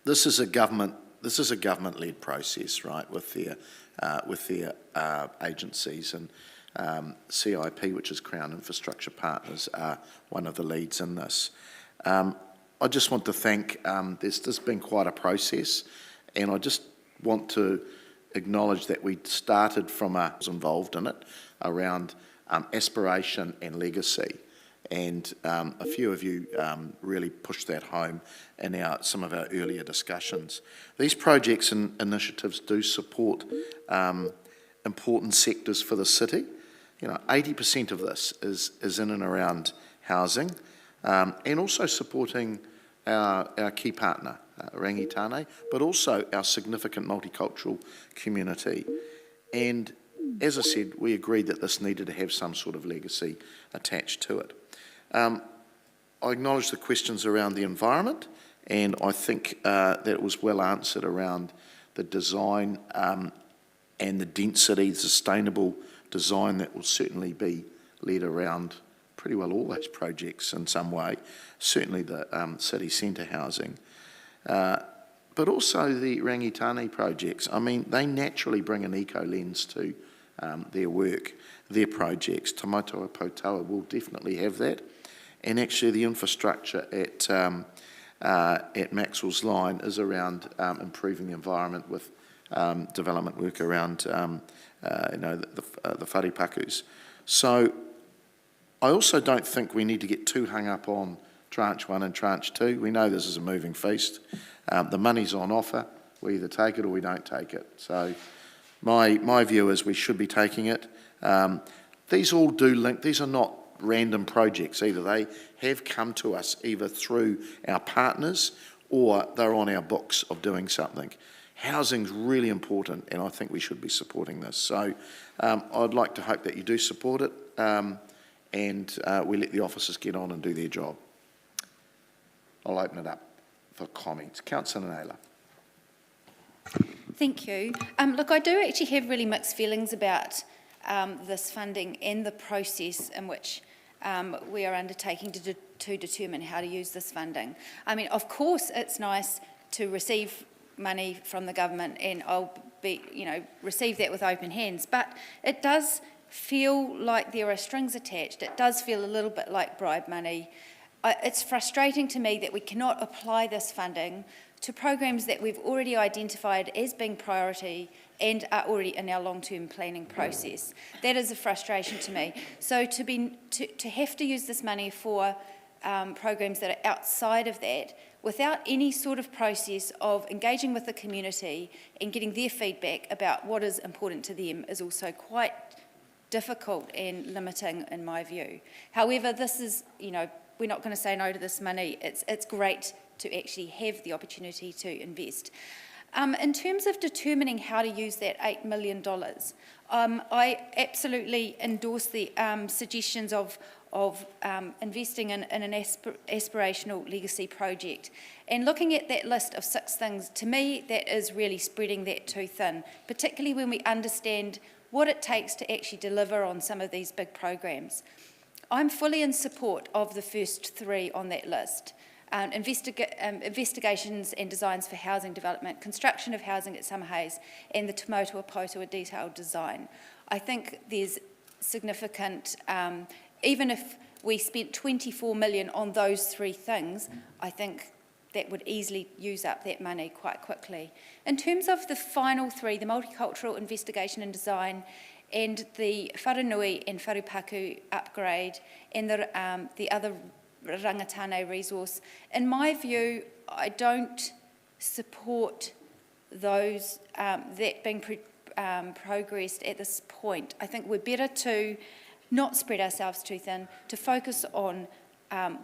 this is a government-led process, right, with their agencies, and CIP, which is Crown Infrastructure Partners, are one of the leads in this. I just want to thank, there's been quite a process, and I just want to acknowledge that we started from was involved in it around aspiration and legacy, and a few of you really pushed that home in some of our earlier discussions. These projects and initiatives do support important sectors for the city. 80% of this is in and around housing, and also supporting our key partner, Rangitāne, but also our significant multicultural community. And as I said, we agreed that this needed to have some sort of legacy attached to it. I acknowledge the questions around the environment, and I think that it was well answered around the design and the density, the sustainable design that will certainly be led around pretty well all those projects in some way, certainly the city centre housing. But also the Rangitāne projects. I mean, they naturally bring an eco lens to their work, their projects. Te Motua Potoa will definitely have that. And actually the infrastructure at Maxwell's Line is around improving the environment with development work around the wharepakus. So I also don't think we need to get too hung up on Tranche 1 and Tranche 2. We know this is a moving feast. The money's on offer. We either take it or we don't take it. So My view is we should be taking it. These all do link, these are not random projects either. They have come to us either through our partners or they're on our books of doing something. Housing's really important, and I think we should be supporting this. So I'd like to hope that you do support it, and we let the officers get on and do their job. I'll open it up for comments. Councillor Naylor. Thank you. Look, I do actually have really mixed feelings about this funding and the process in which we are undertaking to determine how to use this funding. I mean, of course, it's nice to receive money from the government, and I'll receive that with open hands, but it does feel like there are strings attached. It does feel a little bit like bribe money. It's frustrating to me that we cannot apply this funding to programs that we've already identified as being priority and are already in our long-term planning process. That is a frustration to me. So to have to use this money for programs that are outside of that, without any sort of process of engaging with the community and getting their feedback about what is important to them, is also quite difficult and limiting in my view. However, this is, we're not going to say no to this money. It's great to actually have the opportunity to invest. In terms of determining how to use that $8 million, I absolutely endorse the suggestions of investing in an aspirational legacy project. And looking at that list of 6 things, to me, that is really spreading that too thin, particularly when we understand what it takes to actually deliver on some of these big programs. I'm fully in support of the first 3 on that list. Investigations and designs for housing development, construction of housing at Summerhays, and the Te Motu-a-Potua detailed design. I think there's significant, even if we spent 24 million on those 3 things, I think that would easily use up that money quite quickly. In terms of the final 3, the multicultural investigation and design, and the Wharenui and Wharupaku upgrade, and the other Rangatane resource, in my view, I don't support those that being progressed at this point. I think we're better to not spread ourselves too thin, to focus on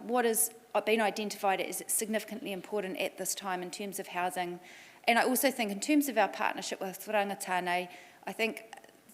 what has been identified as significantly important at this time in terms of housing. And I also think in terms of our partnership with Rangatane, I think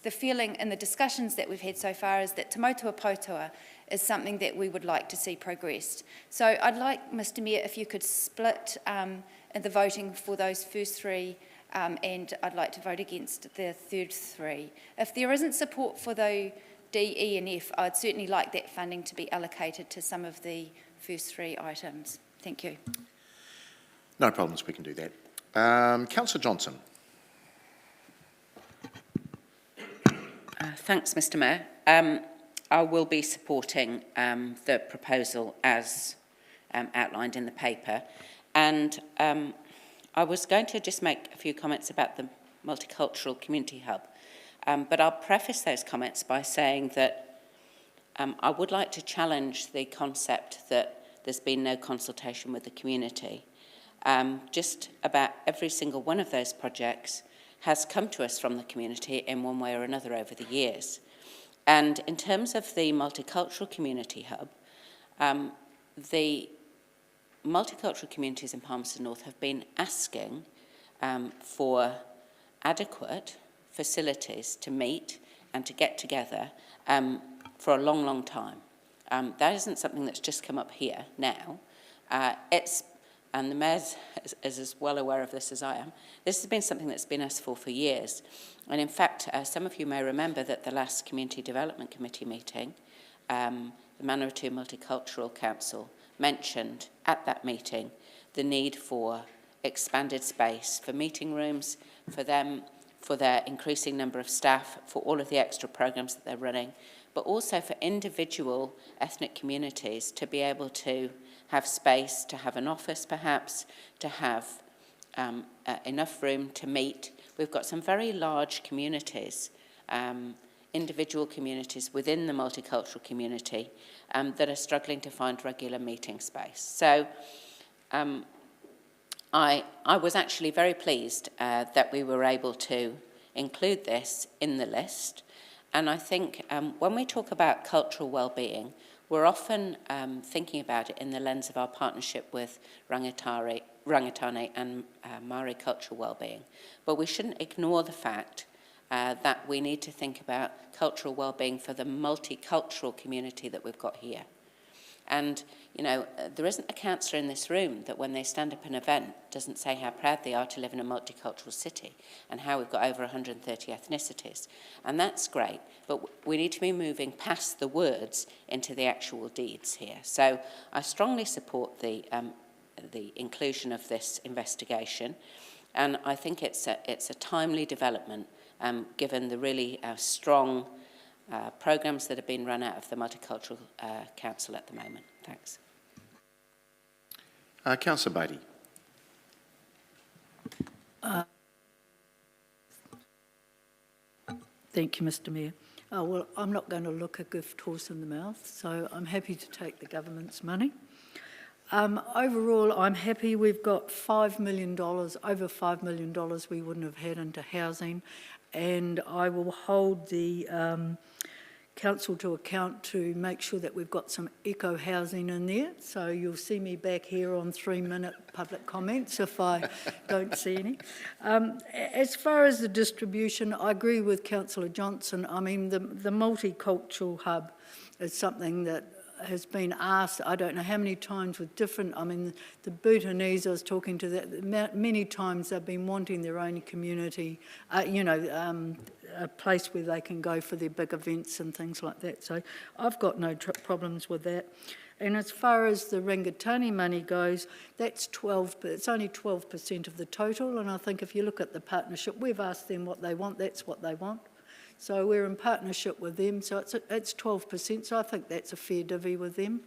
the feeling in the discussions that we've had so far is that Te Motu-a-Potua is something that we would like to see progressed. So I'd like, Mr Mayor, if you could split the voting for those first 3, and I'd like to vote against the third 3. If there isn't support for the D, E and F, I'd certainly like that funding to be allocated to some of the first 3 items. Thank you. No problems, we can do that. Councillor Johnson. Thanks, Mr Mayor. I will be supporting the proposal as outlined in the paper. And I was going to just make a few comments about the Multicultural Community Hub. But I'll preface those comments by saying that I would like to challenge the concept that there's been no consultation with the community. Just about every single one of those projects has come to us from the community in one way or another over the years. And in terms of the Multicultural Community Hub, the multicultural communities in Palmerston North have been asking for adequate facilities to meet and to get together for a long, long time. That isn't something that's just come up here now. And the Mayor is as well aware of this as I am. This has been something that's been asked for years. And in fact, some of you may remember that the last Community Development Committee meeting, the Manawatu Multicultural Council mentioned at that meeting the need for expanded space, for meeting rooms, for them, for their increasing number of staff, for all of the extra programs that they're running, but also for individual ethnic communities to be able to have space, to have an office perhaps, to have enough room to meet. We've got some very large communities, individual communities within the multicultural community that are struggling to find regular meeting space. So I was actually very pleased that we were able to include this in the list. And I think when we talk about cultural well-being, we're often thinking about it in the lens of our partnership with Rangitane and Māori cultural well-being. But we shouldn't ignore the fact that we need to think about cultural well-being for the multicultural community that we've got here. And, you know, there isn't a councillor in this room that when they stand up an event doesn't say how proud they are to live in a multicultural city and how we've got over 130 ethnicities. And that's great, but we need to be moving past the words into the actual deeds here. So I strongly support the inclusion of this investigation, and I think it's a timely development given the really strong programmes that have been run out of the Multicultural Council at the moment. Thanks. Councillor Beattie. Thank you, Mr Mayor. Well, I'm not going to look a gift horse in the mouth, so I'm happy to take the government's money. Overall, I'm happy we've got $5 million, over $5 million we wouldn't have had into housing, and I will hold the council to account to make sure that we've got some eco-housing in there. So you'll see me back here on 3-minute public comments if I don't see any. As far as the distribution, I agree with Councillor Johnson. I mean, the multicultural hub is something that has been asked, I don't know how many times with different, I mean, the Bhutanese, I was talking to that, many times they've been wanting their own community, a place where they can go for their big events and things like that. So I've got no problems with that. And as far as the Rangitane money goes, that's it's only 12% of the total. And I think if you look at the partnership, we've asked them what they want, that's what they want. So we're in partnership with them, so it's 12%, so I think that's a fair divvy with them.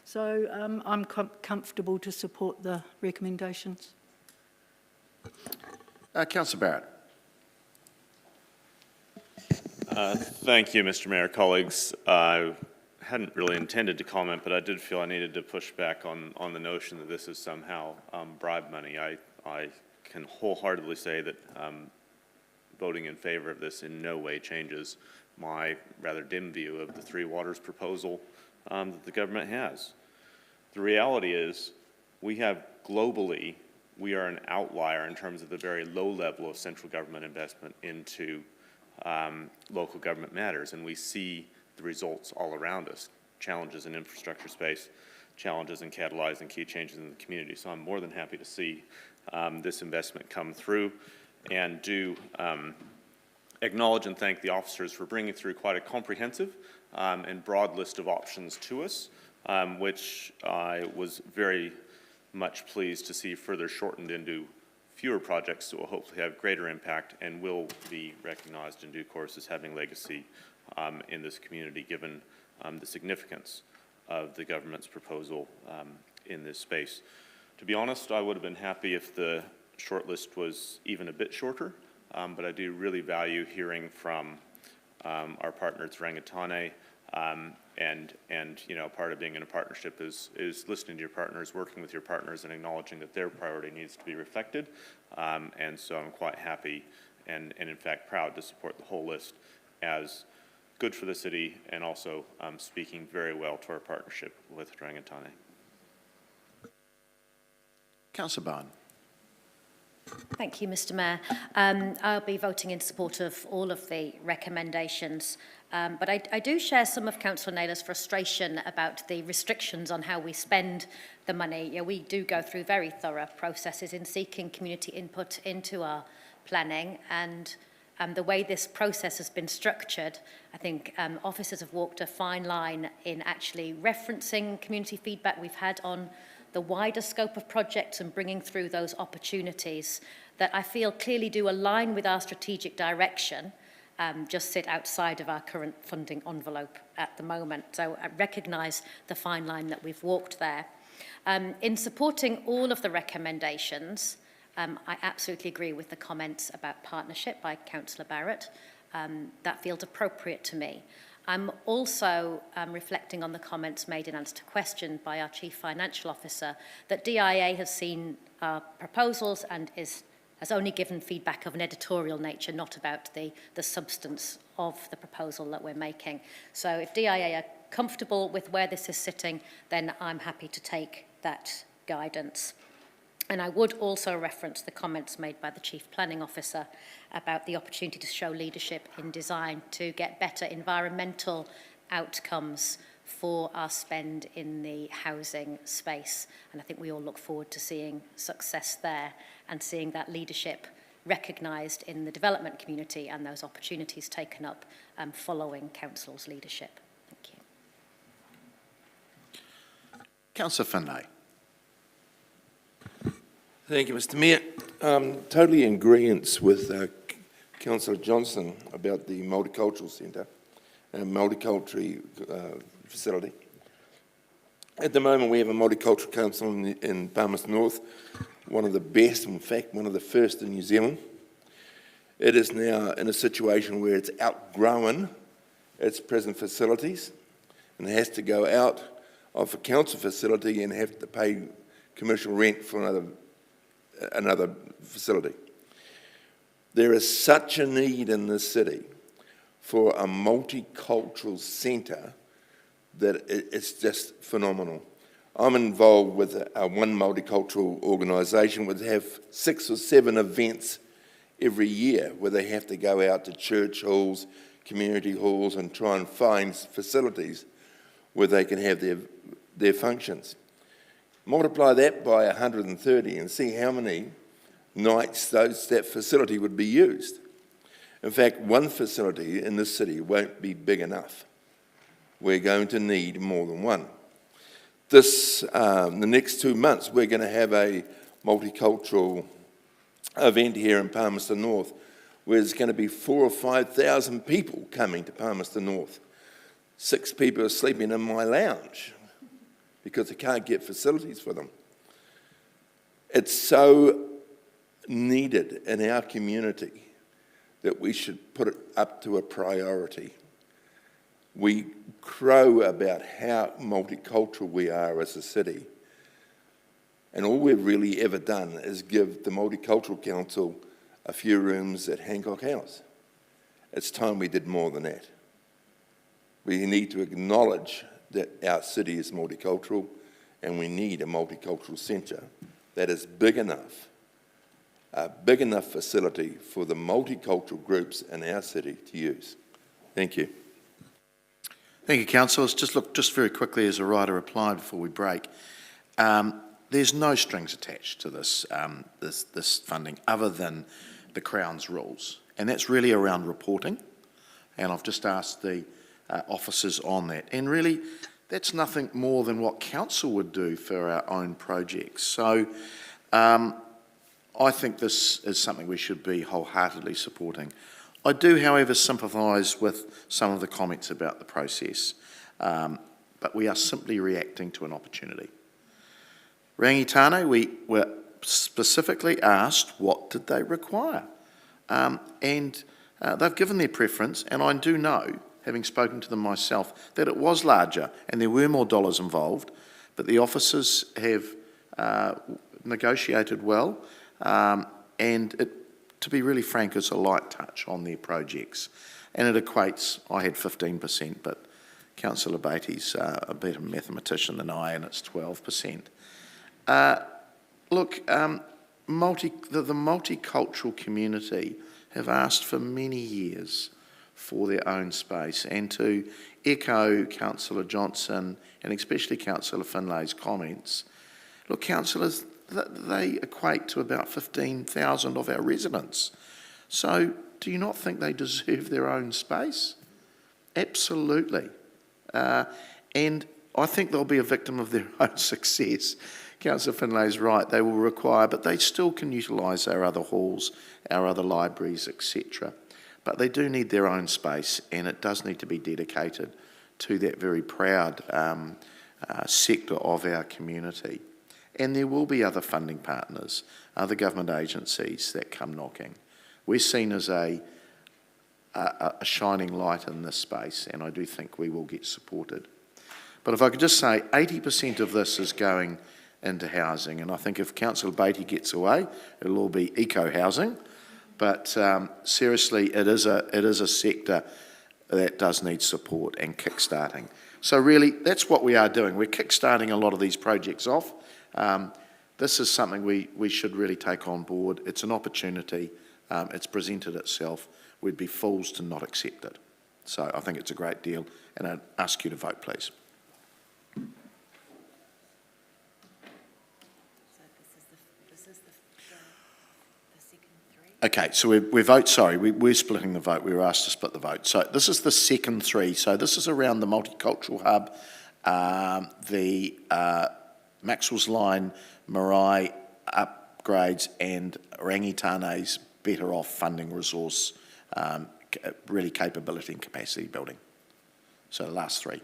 So I'm comfortable to support the recommendations. Councillor Barrett. Thank you, Mr Mayor. Colleagues, I hadn't really intended to comment, but I did feel I needed to push back on the notion that this is somehow bribe money. I can wholeheartedly say that voting in favour of this in no way changes my rather dim view of the Three Waters proposal that the government has. The reality is we have globally, we are an outlier in terms of the very low level of central government investment into local government matters, and we see the results all around us. Challenges in infrastructure space, challenges in catalyzing key changes in the community. So I'm more than happy to see this investment come through, and do acknowledge and thank the officers for bringing through quite a comprehensive and broad list of options to us, which I was very much pleased to see further shortened into fewer projects that will hopefully have greater impact and will be recognized in due course as having legacy in this community, given the significance of the government's proposal in this space. To be honest, I would have been happy if the shortlist was even a bit shorter, but I do really value hearing from our partner at Rangitane, and you know, part of being in a partnership is listening to your partners, working with your partners, and acknowledging that their priority needs to be reflected. And so I'm quite happy and in fact proud to support the whole list as good for the city, and also speaking very well to our partnership with Rangitane. Councillor Barn. Thank you, Mr Mayor. I'll be voting in support of all of the recommendations, but I do share some of Councillor Naylor's frustration about the restrictions on how we spend the money. You know, we do go through very thorough processes in seeking community input into our planning, and the way this process has been structured, I think officers have walked a fine line in actually referencing community feedback we've had on the wider scope of projects and bringing through those opportunities that I feel clearly do align with our strategic direction, just sit outside of our current funding envelope at the moment. So I recognise the fine line that we've walked there. In supporting all of the recommendations, I absolutely agree with the comments about partnership by Councillor Barrett. That feels appropriate to me. I'm also reflecting on the comments made in answer to question by our Chief Financial Officer that DIA has seen our proposals and is has only given feedback of an editorial nature, not about the substance of the proposal that we're making. So if DIA are comfortable with where this is sitting, then I'm happy to take that guidance. And I would also reference the comments made by the Chief Planning Officer about the opportunity to show leadership in design to get better environmental outcomes for our spend in the housing space. And I think we all look forward to seeing success there and seeing that leadership recognised in the development community and those opportunities taken up following Council's leadership. Thank you. Councillor Finlay. Thank you, Mr. Mayor. Totally in agreement with Councillor Johnson about the Multicultural Centre and multicultural facility. At the moment, we have a multicultural council in Palmerston North, one of the best, in fact, one of the first in New Zealand. It is now in a situation where it's outgrown its present facilities and has to go out of a council facility and have to pay commercial rent for another facility. There is such a need in this city for a multicultural centre that it's just phenomenal. I'm involved with one multicultural organisation which have 6 or 7 events every year where they have to go out to church halls, community halls and try and find facilities where they can have their functions. Multiply that by 130 and see how many nights that facility would be used. In fact, one facility in this city won't be big enough. We're going to need more than one. The next 2 months, we're going to have a multicultural event here in Palmerston North where there's going to be 4,000 or 5,000 people coming to Palmerston North. 6 people are sleeping in my lounge because they can't get facilities for them. It's so needed in our community that we should put it up to a priority. We crow about how multicultural we are as a city, and all we've really ever done is give the Multicultural Council a few rooms at Hancock House. It's time we did more than that. We need to acknowledge that our city is multicultural and we need a multicultural centre that is big enough, a big enough facility for the multicultural groups in our city to use. Thank you. Thank you, councillors. Just very quickly as a writer reply before we break. There's no strings attached to this funding other than the Crown's rules, and that's really around reporting. And I've just asked the officers on that, and really that's nothing more than what council would do for our own projects. So I think this is something we should be wholeheartedly supporting. I do, however, sympathise with some of the comments about the process, but we are simply reacting to an opportunity. Rangitane, we were specifically asked what did they require, and they've given their preference, and I do know, having spoken to them myself, that it was larger and there were more dollars involved, but the officers have negotiated well, and it, to be really frank, is a light touch on their projects. And it equates, I had 15%, but Councillor Beattie's a better mathematician than I, and it's 12%. Look, the multicultural community have asked for many years for their own space, and to echo Councillor Johnson and especially Councillor Finlay's comments, look, councillors, they equate to about 15,000 of our residents. So do you not think they deserve their own space? Absolutely. And I think they'll be a victim of their own success. Councillor Finlay's right, they will require, but they still can utilise our other halls, our other libraries, etc. But they do need their own space, and it does need to be dedicated to that very proud sector of our community. And there will be other funding partners, other government agencies that come knocking. We're seen as a shining light in this space, and I do think we will get supported. But if I could just say, 80% of this is going into housing. And I think if Councillor Beattie gets away, it'll all be eco-housing. But seriously, it is a sector that does need support and kick-starting. So really, that's what we are doing. We're kick-starting a lot of these projects off. This is something we should really take on board. It's an opportunity. It's presented itself. We'd be fools to not accept it. So I think it's a great deal, and I'd ask you to vote, please. Okay, so we're splitting the vote. We were asked to split the vote. So this is the second three. So this is around the multicultural hub, the Maxwell's Line, Marae upgrades, and Rangitane's better off funding resource, really capability and capacity building. So the last three.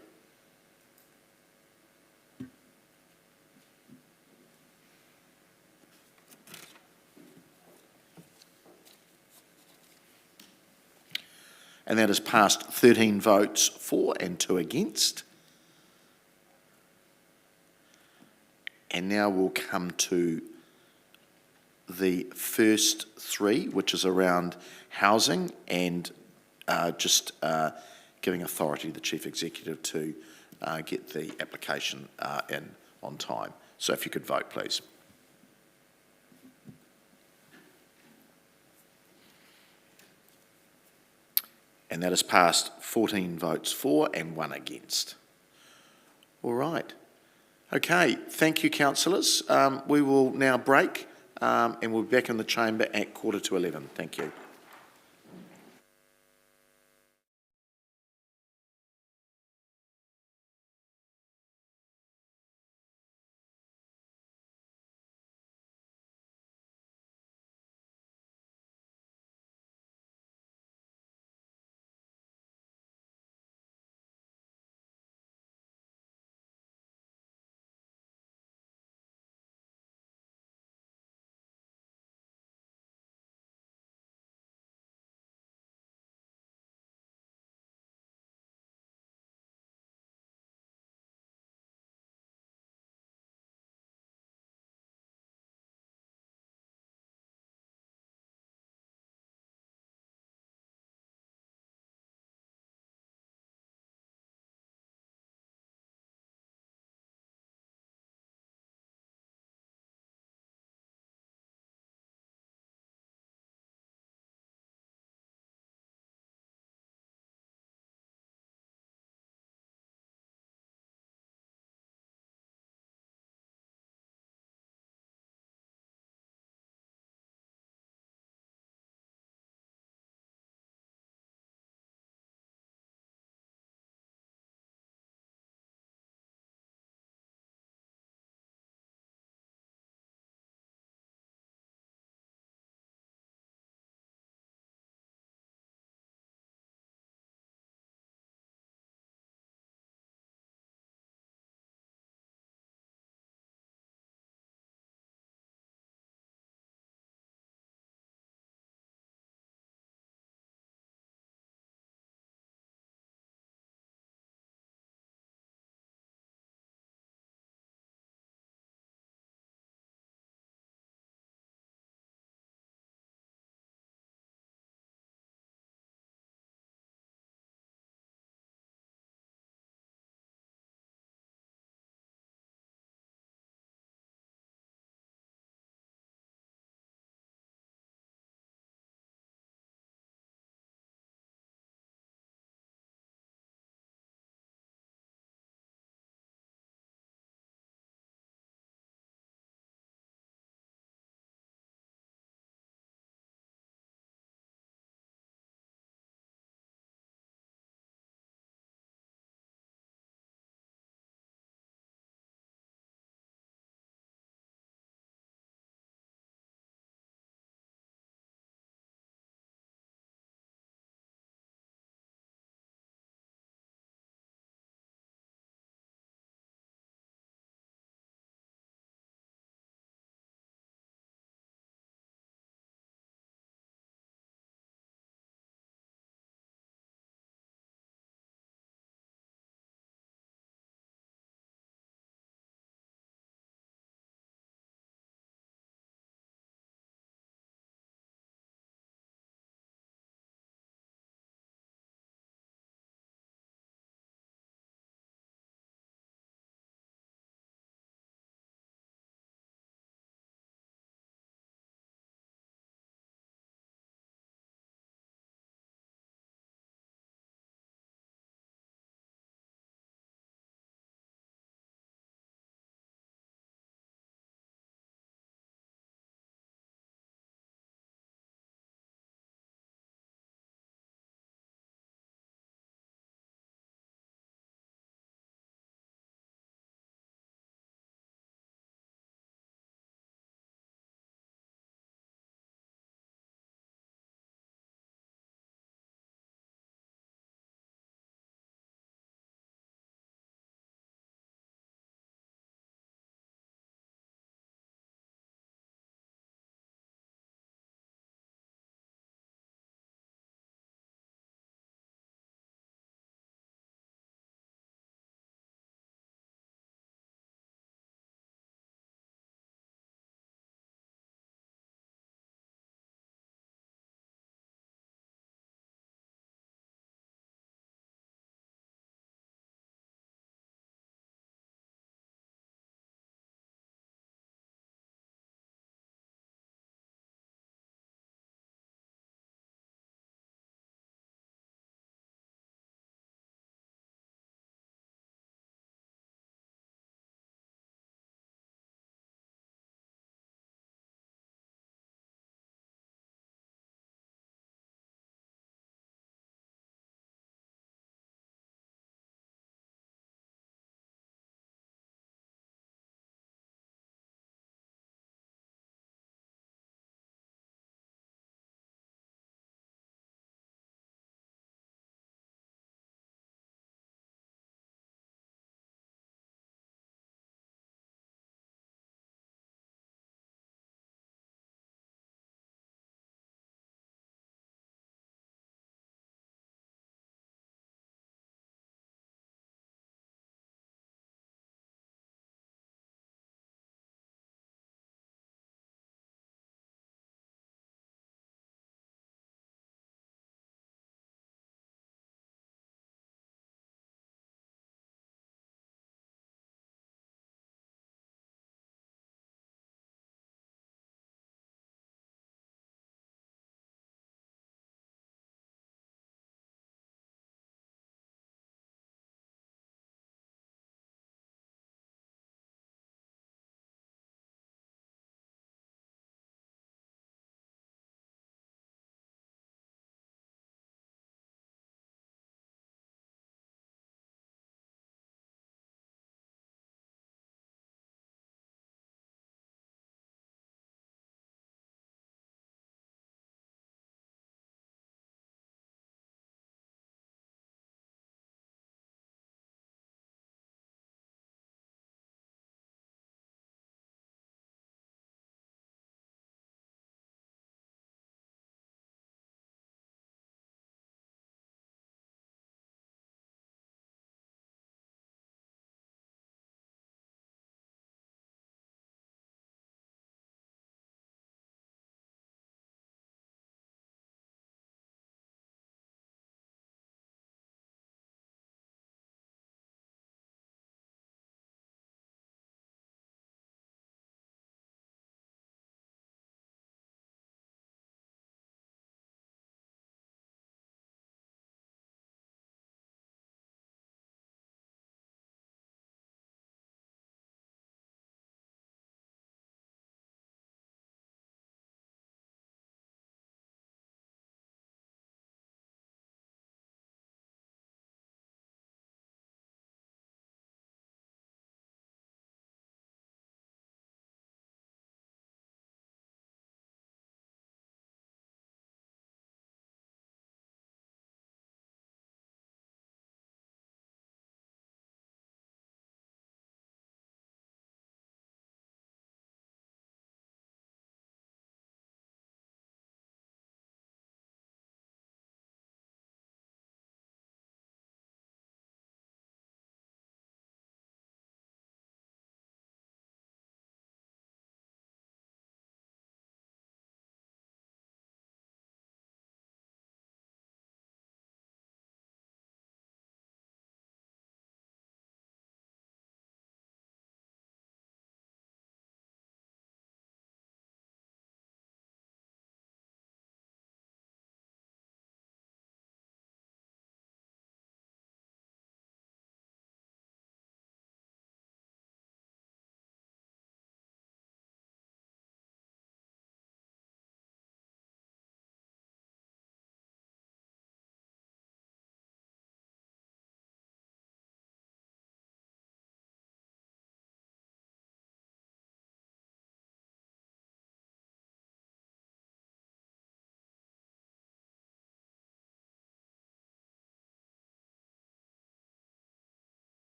And that has passed 13 votes for and 2 against. And now we'll come to the first three, which is around housing and just giving authority to the Chief Executive to get the application in on time. So if you could vote, please. And that has passed 14 votes for and 1 against. All right. Okay, thank you, councillors. We will now break and we'll be back in the chamber at 11:15. Thank you.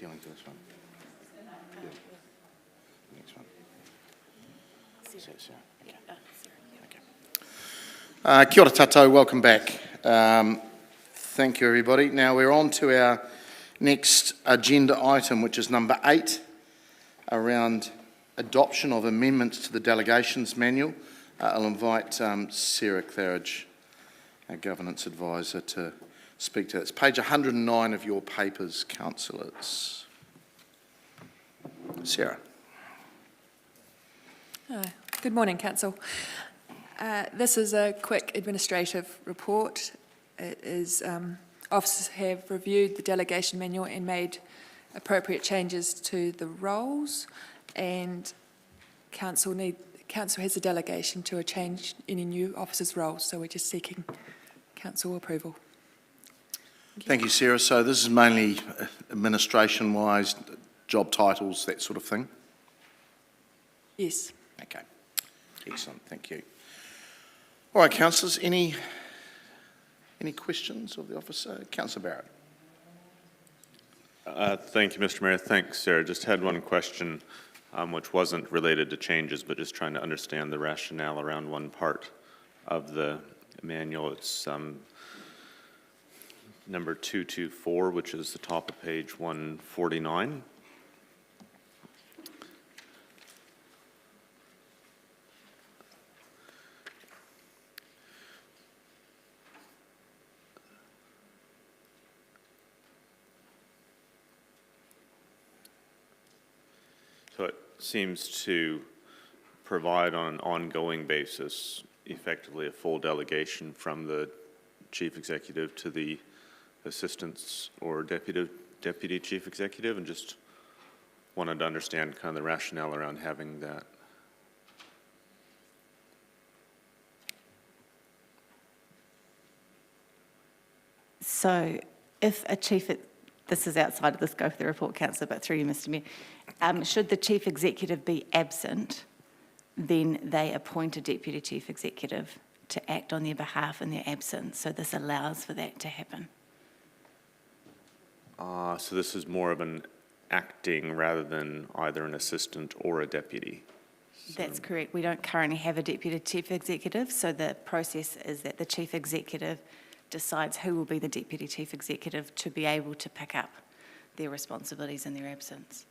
dealing with this one. Yeah. Next one. Sarah. Okay. Kia ora tātou, welcome back. Thank you, everybody. Now we're on to our next agenda item, which is number 8, around adoption of amendments to the delegations manual. I'll invite Sarah Claridge, our governance advisor, to speak to that. It's page 109 of your papers, councillors. Sarah. Good morning, Council. This is a quick administrative report. It is, officers have reviewed the delegation manual and made appropriate changes to the roles, and Council has a delegation to a change any new officers' roles, so we're just seeking Council approval. Thank you, Sarah. So this is mainly administration-wise, job titles, that sort of thing? Yes. Okay. Excellent. Thank you. All right, councillors, any questions of the officer? Councillor Barrett. Thank you, Mr. Mayor. Thanks, Sarah. Just had one question, which wasn't related to changes, but just trying to understand the rationale around one part of the manual. It's number 224, which is the top of page 149. So it seems to provide on an ongoing basis effectively a full delegation from the chief executive to the assistants or deputy chief executive, and just wanted to understand kind of the rationale around having that. So if a chief, this is outside of the scope of the report, Councillor, but through you, Mr. Mayor, should the chief executive be absent, then they appoint a deputy chief executive to act on their behalf in their absence. So this allows for that to happen. So this is more of an acting rather than either an assistant or a deputy. That's correct. We don't currently have a deputy chief executive, so the process is that the chief executive decides who will be the deputy chief executive to be able to pick up their responsibilities in their absence.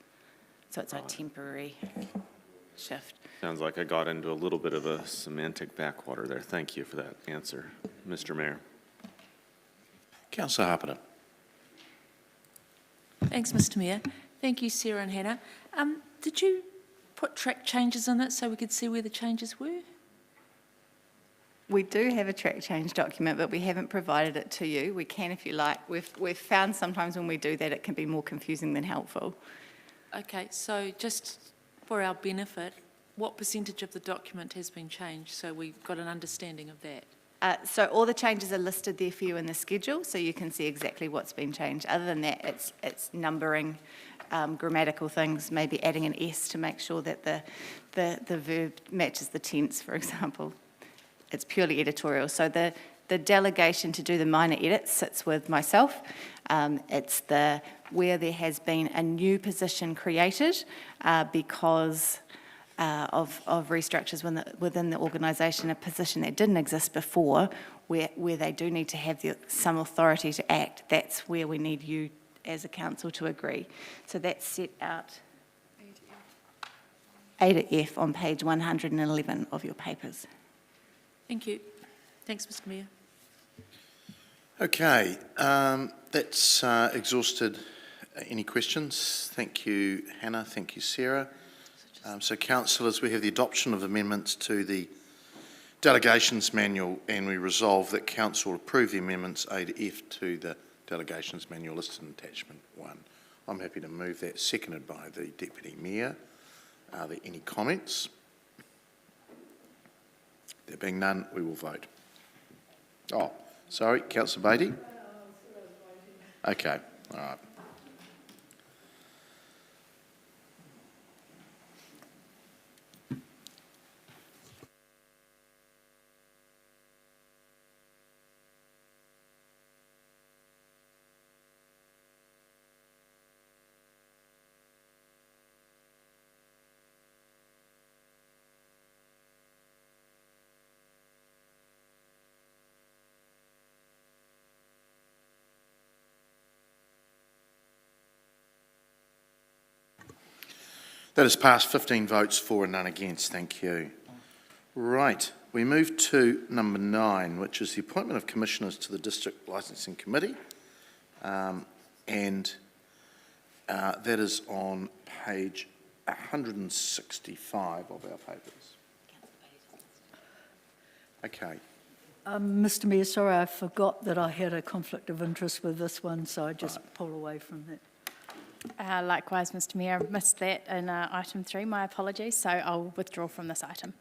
So it's a temporary shift. Sounds like I got into a little bit of a semantic backwater there. Thank you for that answer, Mr. Mayor. Councillor Harpenden. Thanks, Mr. Mayor. Thank you, Sarah and Hannah. Did you put track changes in it so we could see where the changes were? We do have a track change document, but we haven't provided it to you. We can if you like. We've found sometimes when we do that it can be more confusing than helpful. Okay, so just for our benefit, what percentage of the document has been changed so we've got an understanding of that? So all the changes are listed there for you in the schedule, so you can see exactly what's been changed. Other than that, it's numbering, grammatical things, maybe adding an S to make sure that the verb matches the tense, for example. It's purely editorial. So the delegation to do the minor edits sits with myself. It's where there has been a new position created because of restructures within the organisation, a position that didn't exist before, where they do need to have some authority to act. That's where we need you as a council to agree. So that's set out A to F on page 111 of your papers. Thank you. Thanks, Mr. Mayor. Okay, that's exhausted any questions. Thank you, Hannah. Thank you, Sarah. So, councillors, we have the adoption of amendments to the delegations manual, and we resolve that council approve the amendments A to F to the delegations manual listed in attachment 1. I'm happy to move that, seconded by the Deputy Mayor. Are there any comments? There being none, we will vote. Oh, sorry, Councillor Beattie? Okay, all right. That has passed 15 votes for and none against. Thank you. Right, we move to number 9, which is the appointment of commissioners to the District Licensing Committee. That is on page 165 of our papers. Okay. Mr Mayor, sorry, I forgot that I had a conflict of interest with this one, so I just pull away from that. Likewise, Mr Mayor, I missed that in item 3, my apologies, so I'll withdraw from this item.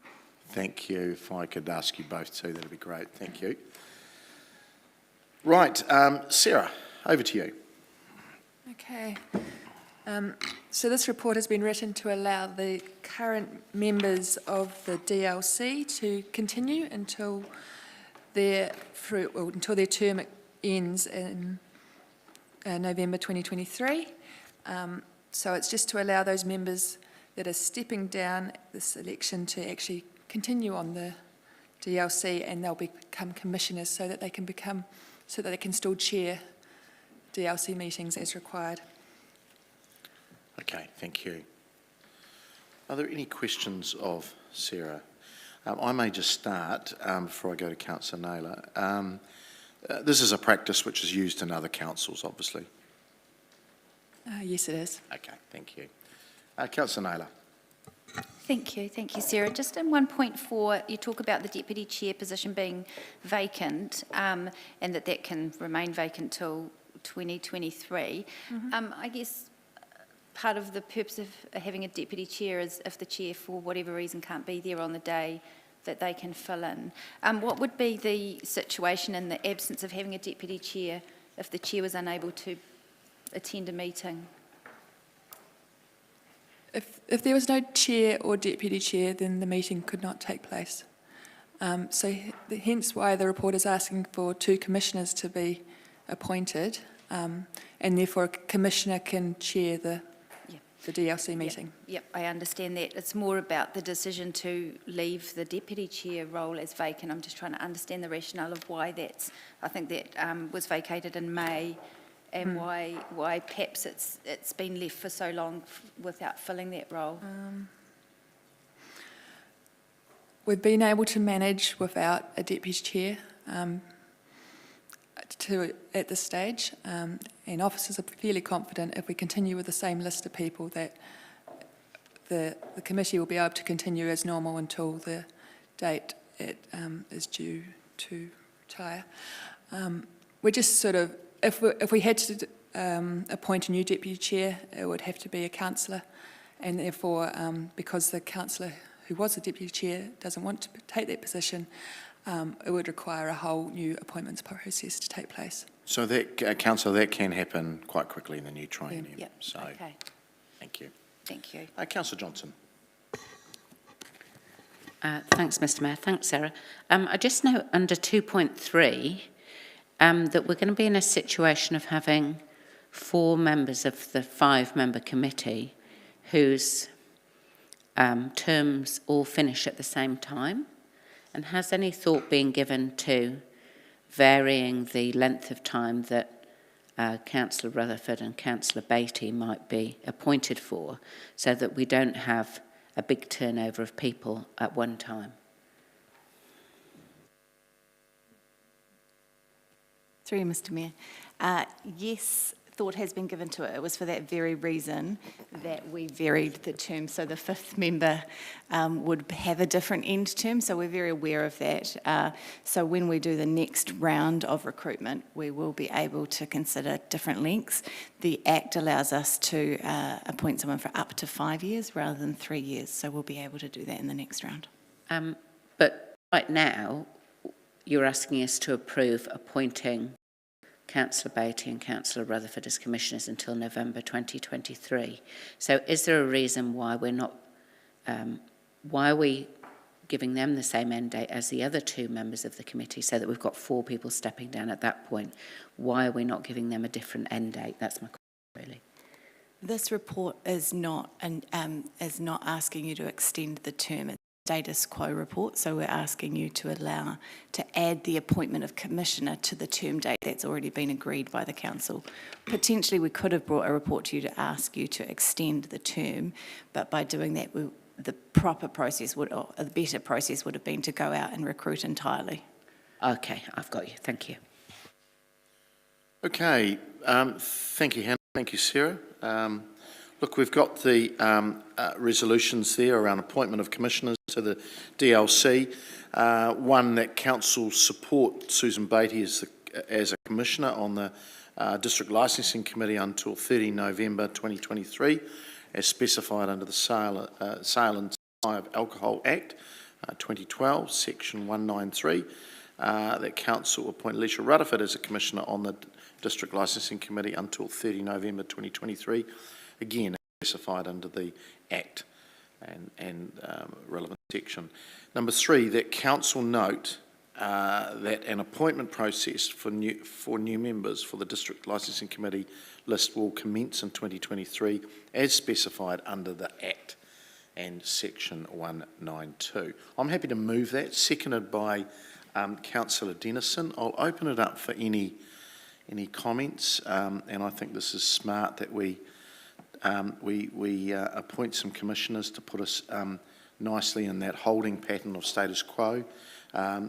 Thank you. If I could ask you both too, that'd be great. Thank you. Right, Sarah, over to you. Okay. So this report has been written to allow the current members of the DLC to continue until their term ends in November 2023. So it's just to allow those members that are stepping down this election to actually continue on the DLC, and they'll become commissioners so that they can still chair DLC meetings as required. Okay, thank you. Are there any questions of Sarah? I may just start before I go to Councillor Naylor. This is a practice which is used in other councils, obviously. Yes, it is. Okay, thank you. Councillor Naylor. Thank you, Sarah. Just in 1.4, you talk about the deputy chair position being vacant, and that can remain vacant till 2023. I guess part of the purpose of having a deputy chair is if the chair, for whatever reason, can't be there on the day, that they can fill in. What would be the situation in the absence of having a deputy chair if the chair was unable to attend a meeting? If there was no chair or deputy chair, then the meeting could not take place. So hence why the report is asking for 2 commissioners to be appointed, and therefore a commissioner can chair the DLC meeting. Yep, I understand that. It's more about the decision to leave the deputy chair role as vacant. I'm just trying to understand the rationale of why I think that was vacated in May, and why perhaps it's been left for so long without filling that role. We've been able to manage without a deputy chair at this stage, and officers are fairly confident if we continue with the same list of people that the committee will be able to continue as normal until the date it is due to retire. We're just sort of, if we had to appoint a new deputy chair, it would have to be a councillor, and therefore, because the councillor who was the deputy chair doesn't want to take that position, it would require a whole new appointments process to take place. So that, Councillor, that can happen quite quickly in the new triennium. Yep. So, Okay. thank you. Thank you. Councillor Johnson. Thanks, Mr Mayor. Thanks, Sarah. I just know under 2.3 that we're going to be in a situation of having 4 members of the 5-member committee whose terms all finish at the same time. And has any thought been given to varying the length of time that Councillor Rutherford and Councillor Beattie might be appointed for, so that we don't have a big turnover of people at one time? Through you, Mr Mayor. Yes, thought has been given to it. It was for that very reason that we varied the term. So the 5th member would have a different end term, so we're very aware of that. So when we do the next round of recruitment, we will be able to consider different lengths. The Act allows us to appoint someone for up to 5 years rather than 3 years, so we'll be able to do that in the next round. But right now, you're asking us to approve appointing Councillor Beattie and Councillor Rutherford as commissioners until November 2023. So is there a reason why we're not, why are we giving them the same end date as the other 2 members of the committee, so that we've got 4 people stepping down at that point? Why are we not giving them a different end date? That's my question, really. This report is not asking you to extend the term. status quo report, so we're asking you to add the appointment of commissioner to the term date that's already been agreed by the council. Potentially we could have brought a report to you to ask you to extend the term, but by doing that the proper process or the better process would have been to go out and recruit entirely. Okay, I've got you. Thank you. Okay, thank you, Hannah. Thank you, Sarah. Look, we've got the resolutions there around appointment of commissioners to the DLC. One that council support Susan Beattie as a commissioner on the District Licensing Committee until 30 November 2023, as specified under the Sale and Supply of Alcohol Act 2012, Section 193. That council appoint Alicia Rutherford as a commissioner on the District Licensing Committee until 30 November 2023. Again, specified under the Act and relevant section. Number 3, that council note that an appointment process for new members for the District Licensing Committee list will commence in 2023 as specified under the Act and Section 192. I'm happy to move that, seconded by Councillor Dennison. I'll open it up for any comments, and I think this is smart that we appoint some commissioners to put us nicely in that holding pattern of status quo.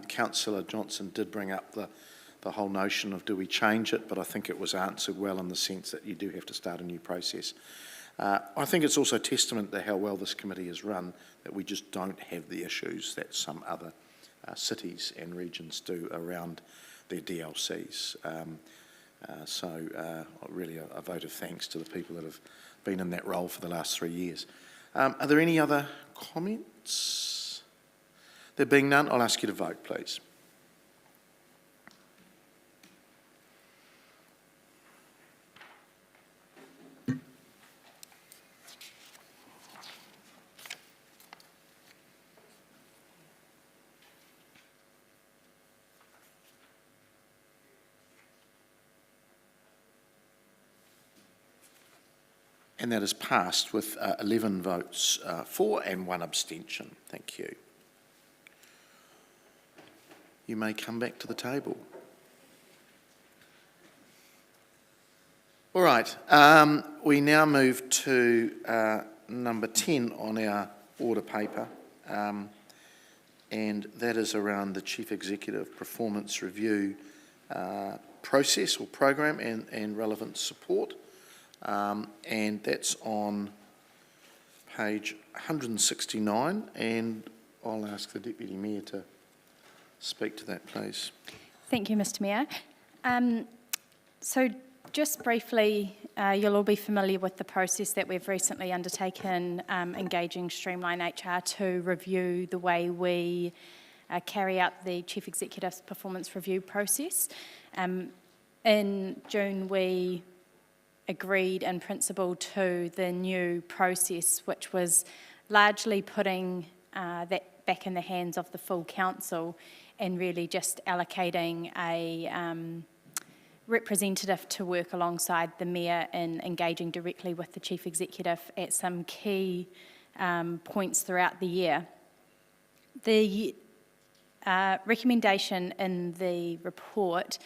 Councillor Johnson did bring up the whole notion of do we change it, but I think it was answered well in the sense that you do have to start a new process. I think it's also testament to how well this committee is run that we just don't have the issues that some other cities and regions do around their DLCs. So really a vote of thanks to the people that have been in that role for the last 3 years. Are there any other comments? There being none, I'll ask you to vote, please. And that is passed with 11 votes for and 1 abstention. Thank you. You may come back to the table. All right, we now move to number 10 on our order paper, and that is around the Chief Executive Performance Review process or program and relevant support. And that's on page 169, and I'll ask the Deputy Mayor to speak to that, please. Thank you, Mr Mayor. So just briefly, you'll all be familiar with the process that we've recently undertaken, engaging Streamline HR to review the way we carry out the Chief Executive's performance review process. In June, we agreed in principle to the new process, which was largely putting that back in the hands of the full council and really just allocating a representative to work alongside the Mayor in engaging directly with the Chief Executive at some key points throughout the year. The recommendation in the report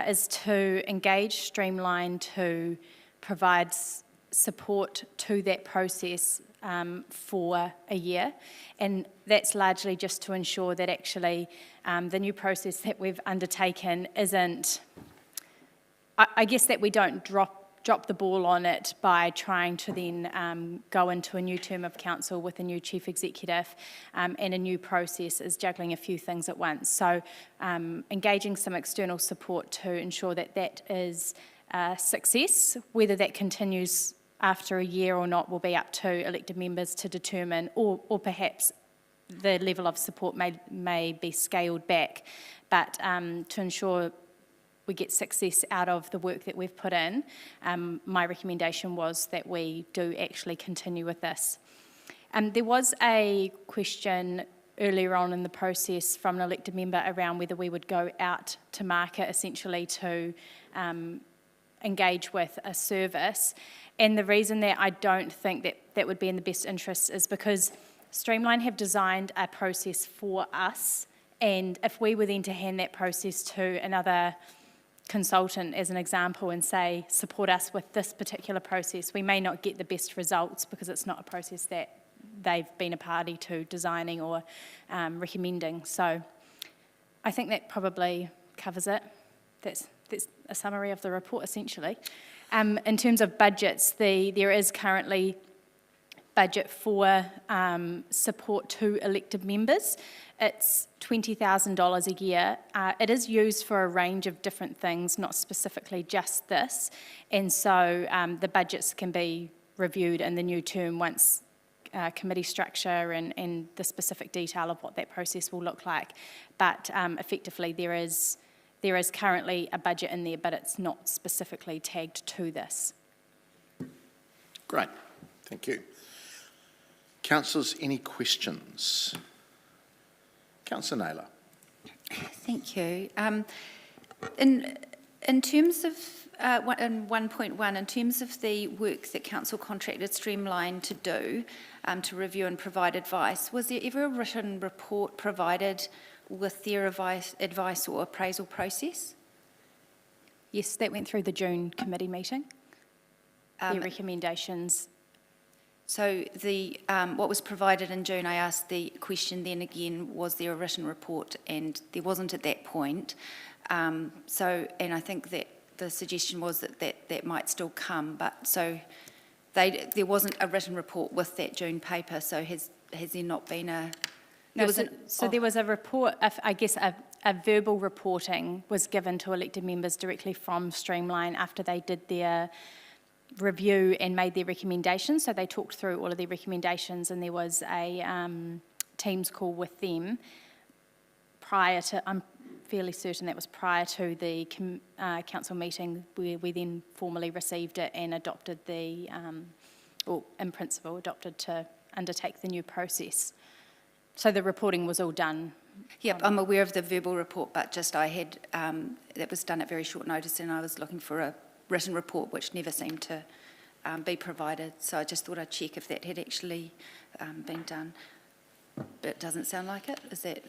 is to engage Streamline to provide support to that process for a year, and that's largely just to ensure that actually the new process that we've undertaken isn't, I guess that we don't drop the ball on it by trying to then go into a new term of council with a new Chief Executive and a new process is juggling a few things at once. So engaging some external support to ensure that that is a success. Whether that continues after a year or not will be up to elected members to determine, or perhaps the level of support may be scaled back. But to ensure we get success out of the work that we've put in, my recommendation was that we do actually continue with this. There was a question earlier on in the process from an elected member around whether we would go out to market essentially to engage with a service. And the reason that I don't think that that would be in the best interest is because Streamline have designed a process for us, and if we were then to hand that process to another consultant, as an example, and say, support us with this particular process, we may not get the best results because it's not a process that they've been a party to designing or recommending. So I think that probably covers it. That's a summary of the report, essentially. In terms of budgets, there is currently budget for support to elected members. It's $20,000 a year. It is used for a range of different things, not specifically just this. And so the budgets can be reviewed in the new term once committee structure and the specific detail of what that process will look like. But effectively, there is currently a budget in there, but it's not specifically tagged to this. Great, thank you. Councillors, any questions? Councillor Naylor. Thank you. In terms of, in 1.1, in terms of the work that Council contracted Streamline to do, to review and provide advice, was there ever a written report provided with their advice or appraisal process? Yes, that went through the June committee meeting, their recommendations. So what was provided in June, I asked the question then again, was there a written report? And there wasn't at that point. And I think that the suggestion was that might still come, but so there wasn't a written report with that June paper, so has there not been a... No, there was a report, I guess a verbal reporting was given to elected members directly from Streamline after they did their review and made their recommendations. So they talked through all of their recommendations, and there was a Teams call with them prior to, I'm fairly certain that was prior to the council meeting, where we then formally received it and adopted or in principle adopted to undertake the new process. So the reporting was all done. Yep, I'm aware of the verbal report, but just I had, that was done at very short notice, and I was looking for a written report which never seemed to be provided. So I just thought I'd check if that had actually been done. But it doesn't sound like it. Is that...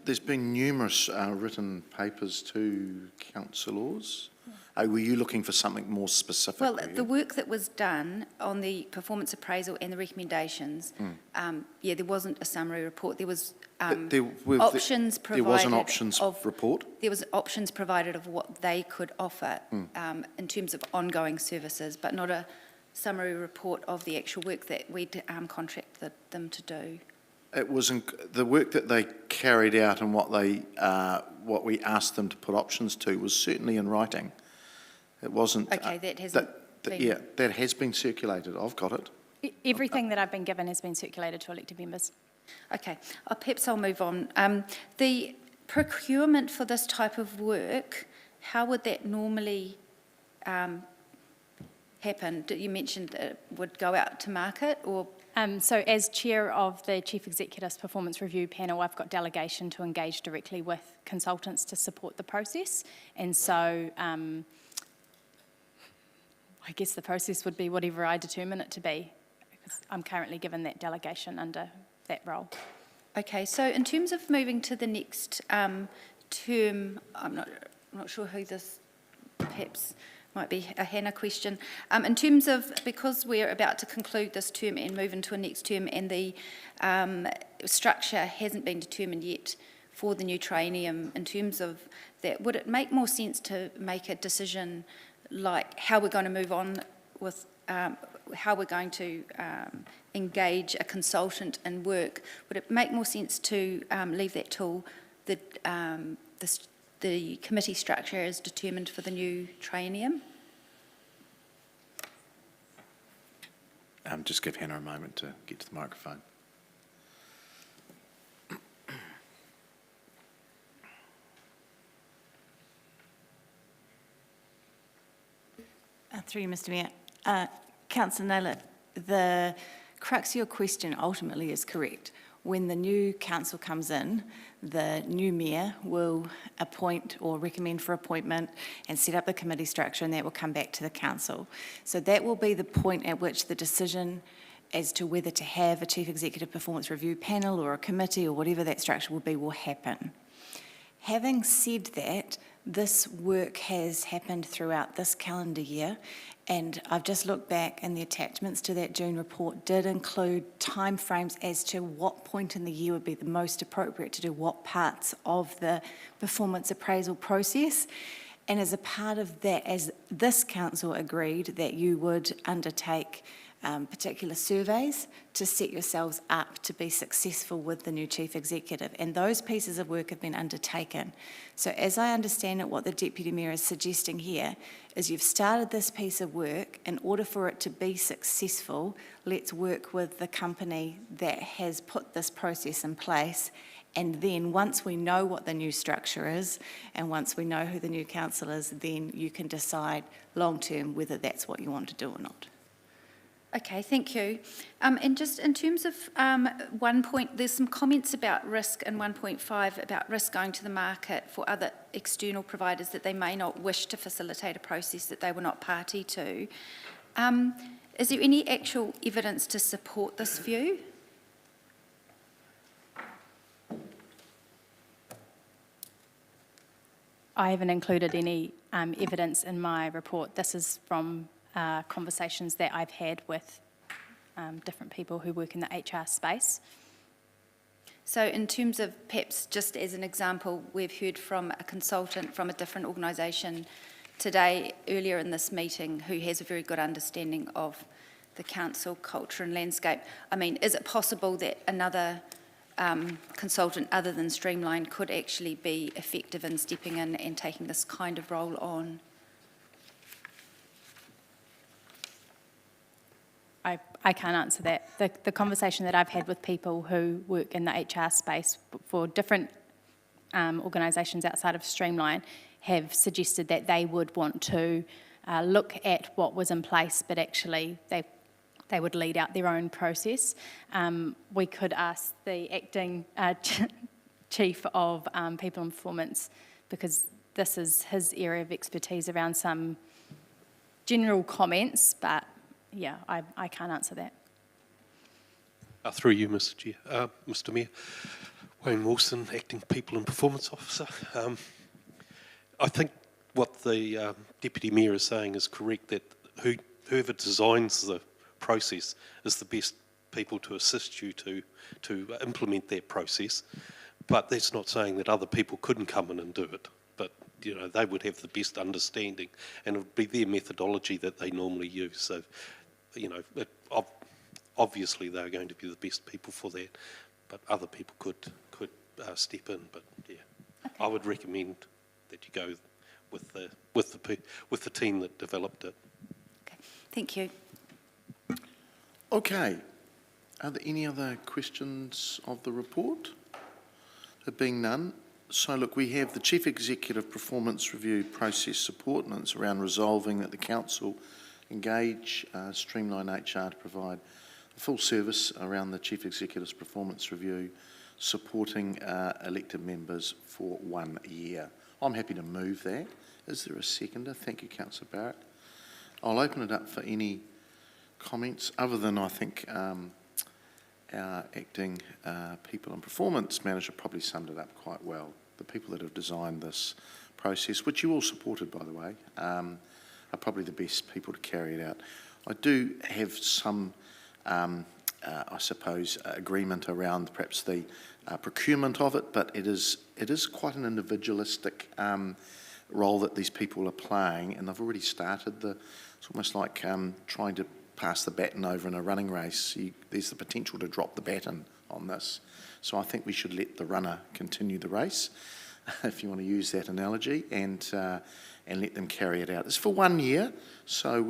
There's been numerous written papers to councillors. Were you looking for something more specific? Well, the work that was done on the performance appraisal and the recommendations, there wasn't a summary report. There was options provided. There was an options report? There was options provided of what they could offer in terms of ongoing services, but not a summary report of the actual work that we'd contracted them to do. It wasn't the work that they carried out, and what we asked them to put options to was certainly in writing. It wasn't. Okay, that hasn't been... Yeah, that has been circulated. I've got it. Everything that I've been given has been circulated to elected members. Okay, perhaps I'll move on. The procurement for this type of work, how would that normally happen? You mentioned that it would go out to market, or... So as chair of the Chief Executive's Performance Review Panel, I've got delegation to engage directly with consultants to support the process. And so I guess the process would be whatever I determine it to be, because I'm currently given that delegation under that role. Okay, so in terms of moving to the next term, I'm not sure who this perhaps might be a Hannah question. In terms of, because we're about to conclude this term and move into a next term, and the structure hasn't been determined yet for the new traineum, in terms of that, would it make more sense to make a decision like how we're going to move on with how we're going to engage a consultant in work? Would it make more sense to leave that till the committee structure is determined for the new traineum? Just give Hannah a moment to get to the microphone. Through you, Mr Mayor. Councillor Naylor, the crux of your question ultimately is correct. When the new council comes in, the new mayor will appoint or recommend for appointment and set up the committee structure, and that will come back to the council. So that will be the point at which the decision as to whether to have a Chief Executive Performance Review panel or a committee or whatever that structure will be will happen. Having said that, this work has happened throughout this calendar year, and I've just looked back and the attachments to that June report did include timeframes as to what point in the year would be the most appropriate to do what parts of the performance appraisal process. And as a part of that, as this council agreed that you would undertake particular surveys to set yourselves up to be successful with the new Chief Executive. And those pieces of work have been undertaken. So as I understand it, what the Deputy Mayor is suggesting here is you've started this piece of work. In order for it to be successful, let's work with the company that has put this process in place. And then once we know what the new structure is, and once we know who the new council is, then you can decide long-term whether that's what you want to do or not. Okay, thank you. And just in terms of 1 point, there's some comments about risk in 1.5 about risk going to the market for other external providers that they may not wish to facilitate a process that they were not party to. Is there any actual evidence to support this view? I haven't included any evidence in my report. This is from conversations that I've had with different people who work in the HR space. So in terms of, perhaps just as an example, we've heard from a consultant from a different organisation today, earlier in this meeting, who has a very good understanding of the council culture and landscape. I mean, is it possible that another consultant other than Streamline could actually be effective in stepping in and taking this kind of role on? I can't answer that. The conversation that I've had with people who work in the HR space for different organisations outside of Streamline have suggested that they would want to look at what was in place, but actually they would lead out their own process. We could ask the acting chief of people and performance, because this is his area of expertise, around some general comments, but yeah, I can't answer that. Through you, Mr. Chair. Mr. Mayor, Wayne Wilson, Acting People and Performance Officer. I think what the Deputy Mayor is saying is correct, that whoever designs the process is the best people to assist you to implement that process. But that's not saying that other people couldn't come in and do it. But you know, they would have the best understanding, and it would be their methodology that they normally use. So, you know, obviously they're going to be the best people for that, but other people could step in. But yeah, okay. I would recommend that you go with the team that developed it. Okay, thank you. Okay, are there any other questions of the report? There being none. So look, we have the Chief Executive Performance Review process support, and it's around resolving that the Council engage Streamline HR to provide a full service around the Chief Executive's Performance Review, supporting elected members for 1 year. I'm happy to move that. Is there a seconder? Thank you, Councillor Barrett. I'll open it up for any comments, other than I think our acting people and performance manager probably summed it up quite well. The people that have designed this process, which you all supported, by the way, are probably the best people to carry it out. I do have some, I suppose, agreement around perhaps the procurement of it, but it is quite an individualistic role that these people are playing, and they've already started it's almost like trying to pass the baton over in a running race. There's the potential to drop the baton on this. So I think we should let the runner continue the race, if you want to use that analogy, and let them carry it out. It's for 1 year, so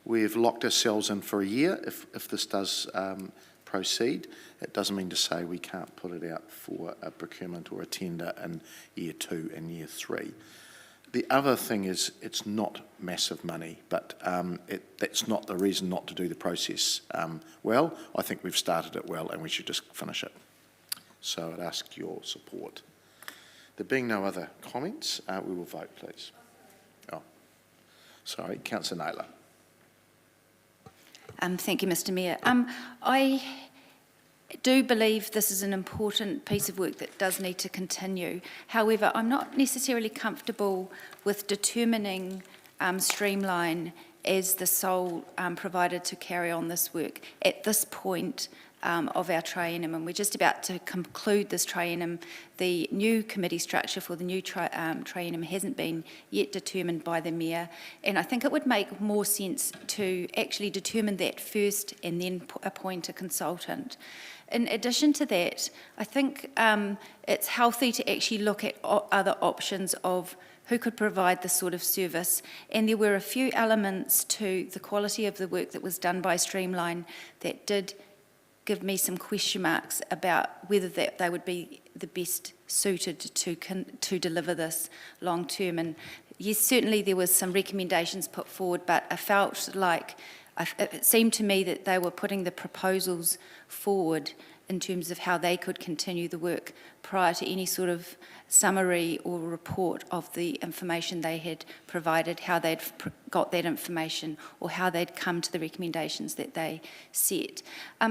we've locked ourselves in for a year. If this does proceed, it doesn't mean to say we can't put it out for a procurement or a tender in year 2 and year 3. The other thing is, it's not massive money, but that's not the reason not to do the process well. I think we've started it well, and we should just finish it. So I'd ask your support. There being no other comments, we will vote, please. Oh, sorry, Councillor Naylor. Thank you, Mr Mayor. I do believe this is an important piece of work that does need to continue. However, I'm not necessarily comfortable with determining Streamline as the sole provider to carry on this work at this point of our triennium, and we're just about to conclude this triennium. The new committee structure for the new triennium hasn't been yet determined by the Mayor, and I think it would make more sense to actually determine that first and then appoint a consultant. In addition to that, I think it's healthy to actually look at other options of who could provide this sort of service, and there were a few elements to the quality of the work that was done by Streamline that did give me some question marks about whether they would be the best suited to deliver this long term. And yes, certainly there was some recommendations put forward, but I felt like it seemed to me that they were putting the proposals forward in terms of how they could continue the work prior to any sort of summary or report of the information they had provided, how they'd got that information, or how they'd come to the recommendations that they set.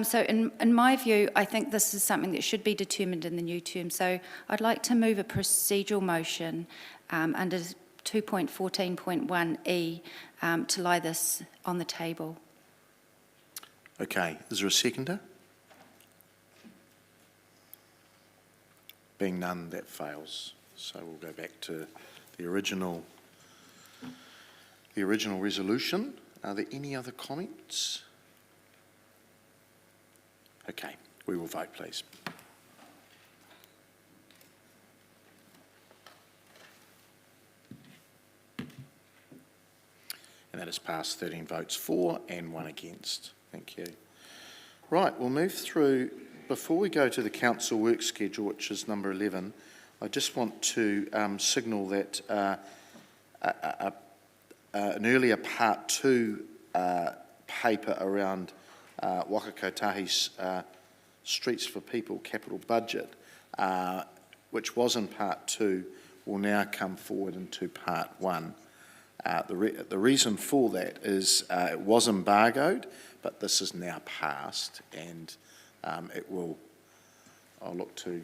So in my view, I think this is something that should be determined in the new term. So I'd like to move a procedural motion under 2.14.1E to lie this on the table. Okay, is there a seconder? Being none, that fails. So we'll go back to the original resolution. Are there any other comments? Okay, we will vote, please. And that is passed, 13 votes for and 1 against. Thank you. Right, we'll move through. Before we go to the council work schedule, which is number 11, I just want to signal that an earlier part 2 paper around Waka Kotahi's Streets for People capital budget, which was in part 2, will now come forward into part 1. The reason for that is it was embargoed, but this is now passed, and it will, I'll look to,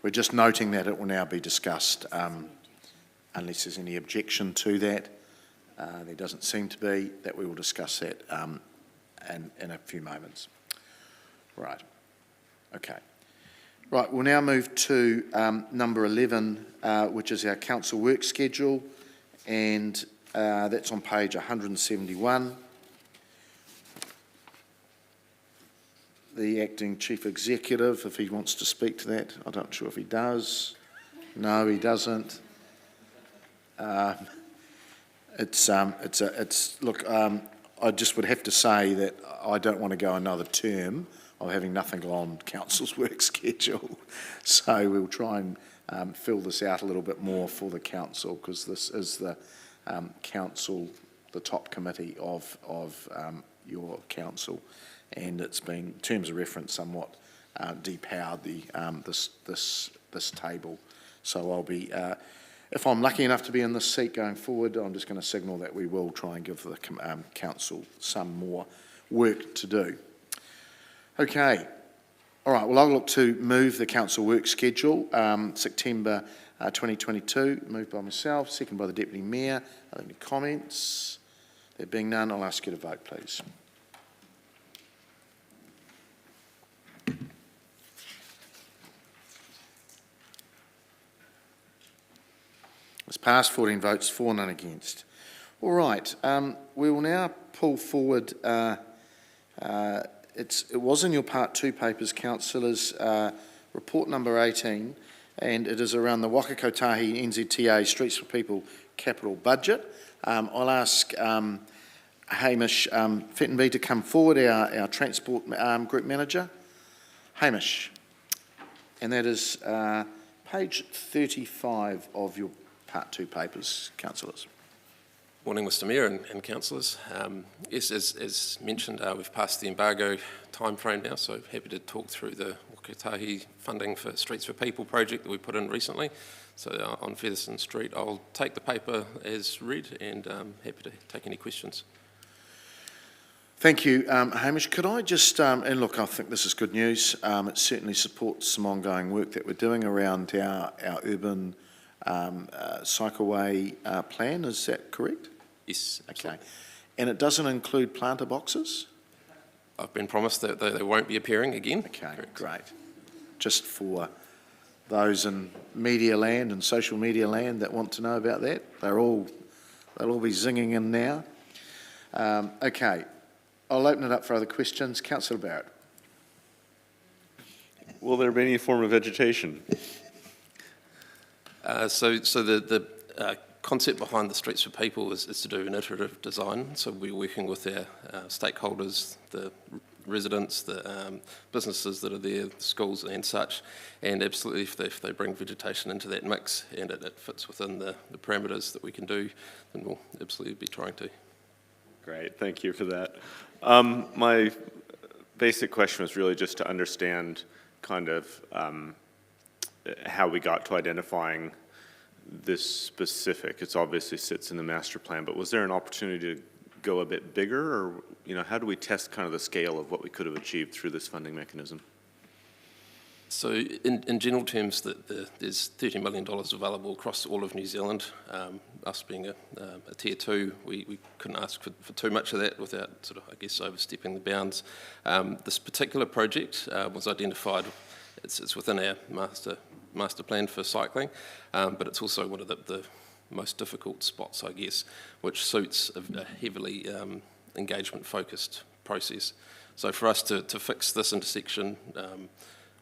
we're just noting that it will now be discussed, unless there's any objection to that. There doesn't seem to be, that we will discuss that in a few moments. Right, okay. Right, we'll now move to number 11, which is our council work schedule, and that's on page 171. The acting chief executive, if he wants to speak to that. I'm not sure if he does. No, he doesn't. Look, I just would have to say that I don't want to go another term of having nothing on council's work schedule. So we'll try and fill this out a little bit more for the council, because this is the council, the top committee of your council. And it's been, in terms of reference, somewhat depowered this table. So I'll be, if I'm lucky enough to be in this seat going forward, I'm just going to signal that we will try and give the council some more work to do. Okay. All right. Well, I'll look to move the council work schedule, September 2022, moved by myself, second by the Deputy Mayor. Are there any comments? There being none, I'll ask you to vote, please. It's passed, 14 votes for, none against. All right, we will now pull forward, it was in your part 2 papers, councillors, report number 18, and it is around the Waka Kotahi NZTA Streets for People capital budget. I'll ask Hamish Fettenby to come forward, our transport group manager. Hamish, and that is page 35 of your Part 2 papers, councillors. Morning, Mr Mayor and councillors. Yes, as mentioned, we've passed the embargo timeframe now, so happy to talk through the Wakatahi funding for Streets for People project that we put in recently. So on Featherston Street, I'll take the paper as read and happy to take any questions. Thank you, Hamish. Could I just, and look, I think this is good news. It certainly supports some ongoing work that we're doing around our urban cycleway plan. Is that correct? Yes. Okay. And it doesn't include planter boxes? I've been promised that they won't be appearing again. Okay, correct. Great. Just for those in media land and social media land that want to know about that, they'll all be zinging in now. Okay. I'll open it up for other questions. Councillor Barrett. Will there be any form of vegetation? So the concept behind the Streets for People is to do an iterative design. So we're working with our stakeholders, the residents, the businesses that are there, the schools and such, and absolutely if they bring vegetation into that mix and it fits within the parameters that we can do, then we'll absolutely be trying to. Great, thank you for that. My basic question was really just to understand kind of how we got to identifying this specific. It obviously sits in the master plan, but was there an opportunity to go a bit bigger, or how do we test kind of the scale of what we could have achieved through this funding mechanism? So in general terms, there's $30 million available across all of New Zealand. Us being a tier 2, we couldn't ask for too much of that without sort of, I guess, overstepping the bounds. This particular project was identified, it's within our master plan for cycling, but it's also one of the most difficult spots, I guess, which suits a heavily engagement-focused process. So for us to fix this intersection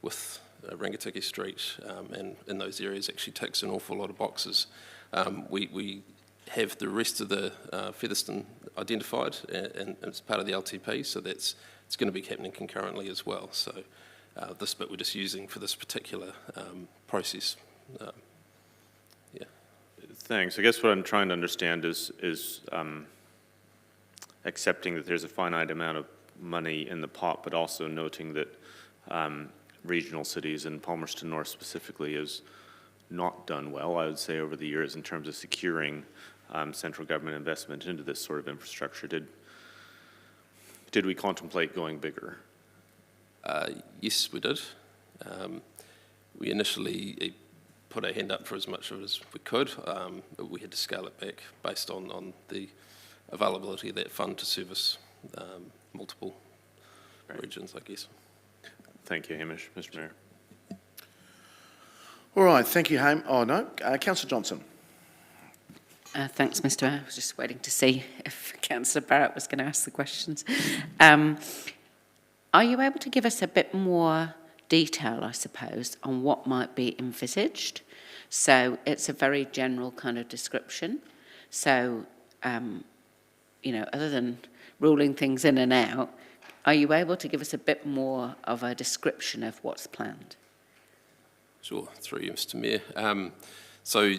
with Rangatiki Street and in those areas actually ticks an awful lot of boxes. We have the rest of the Featherston identified and it's part of the LTP, so it's going to be happening concurrently as well. So this bit we're just using for this particular process. Yeah. Thanks. I guess what I'm trying to understand is accepting that there's a finite amount of money in the pot, but also noting that regional cities and Palmerston North specifically has not done well, I would say, over the years in terms of securing central government investment into this sort of infrastructure. Did we contemplate going bigger? Yes, we did. We initially put our hand up for as much of it as we could, but we had to scale it back based on the availability of that fund to service multiple regions, I guess. Thank you, Hamish. Mr Mayor. All right, thank you, Hamish. Oh, no. Councillor Johnson. Thanks, Mr Mayor. I was just waiting to see if Councillor Barrett was going to ask the questions. Are you able to give us a bit more detail, I suppose, on what might be envisaged? So it's a very general kind of description. So, other than ruling things in and out, are you able to give us a bit more of a description of what's planned? Sure, through you, Mr Mayor. So,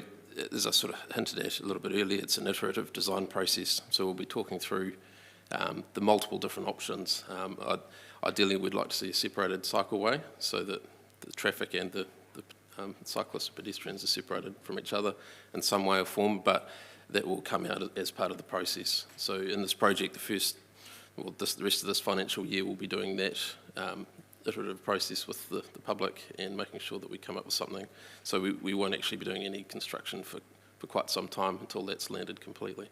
as I sort of hinted at a little bit earlier, it's an iterative design process. So we'll be talking through the multiple different options. Ideally, we'd like to see a separated cycleway so that the traffic and the cyclists and pedestrians are separated from each other in some way or form, but that will come out as part of the process. So in this project, the rest of this financial year, we'll be doing that iterative process with the public and making sure that we come up with something. So we won't actually be doing any construction for quite some time until that's landed completely.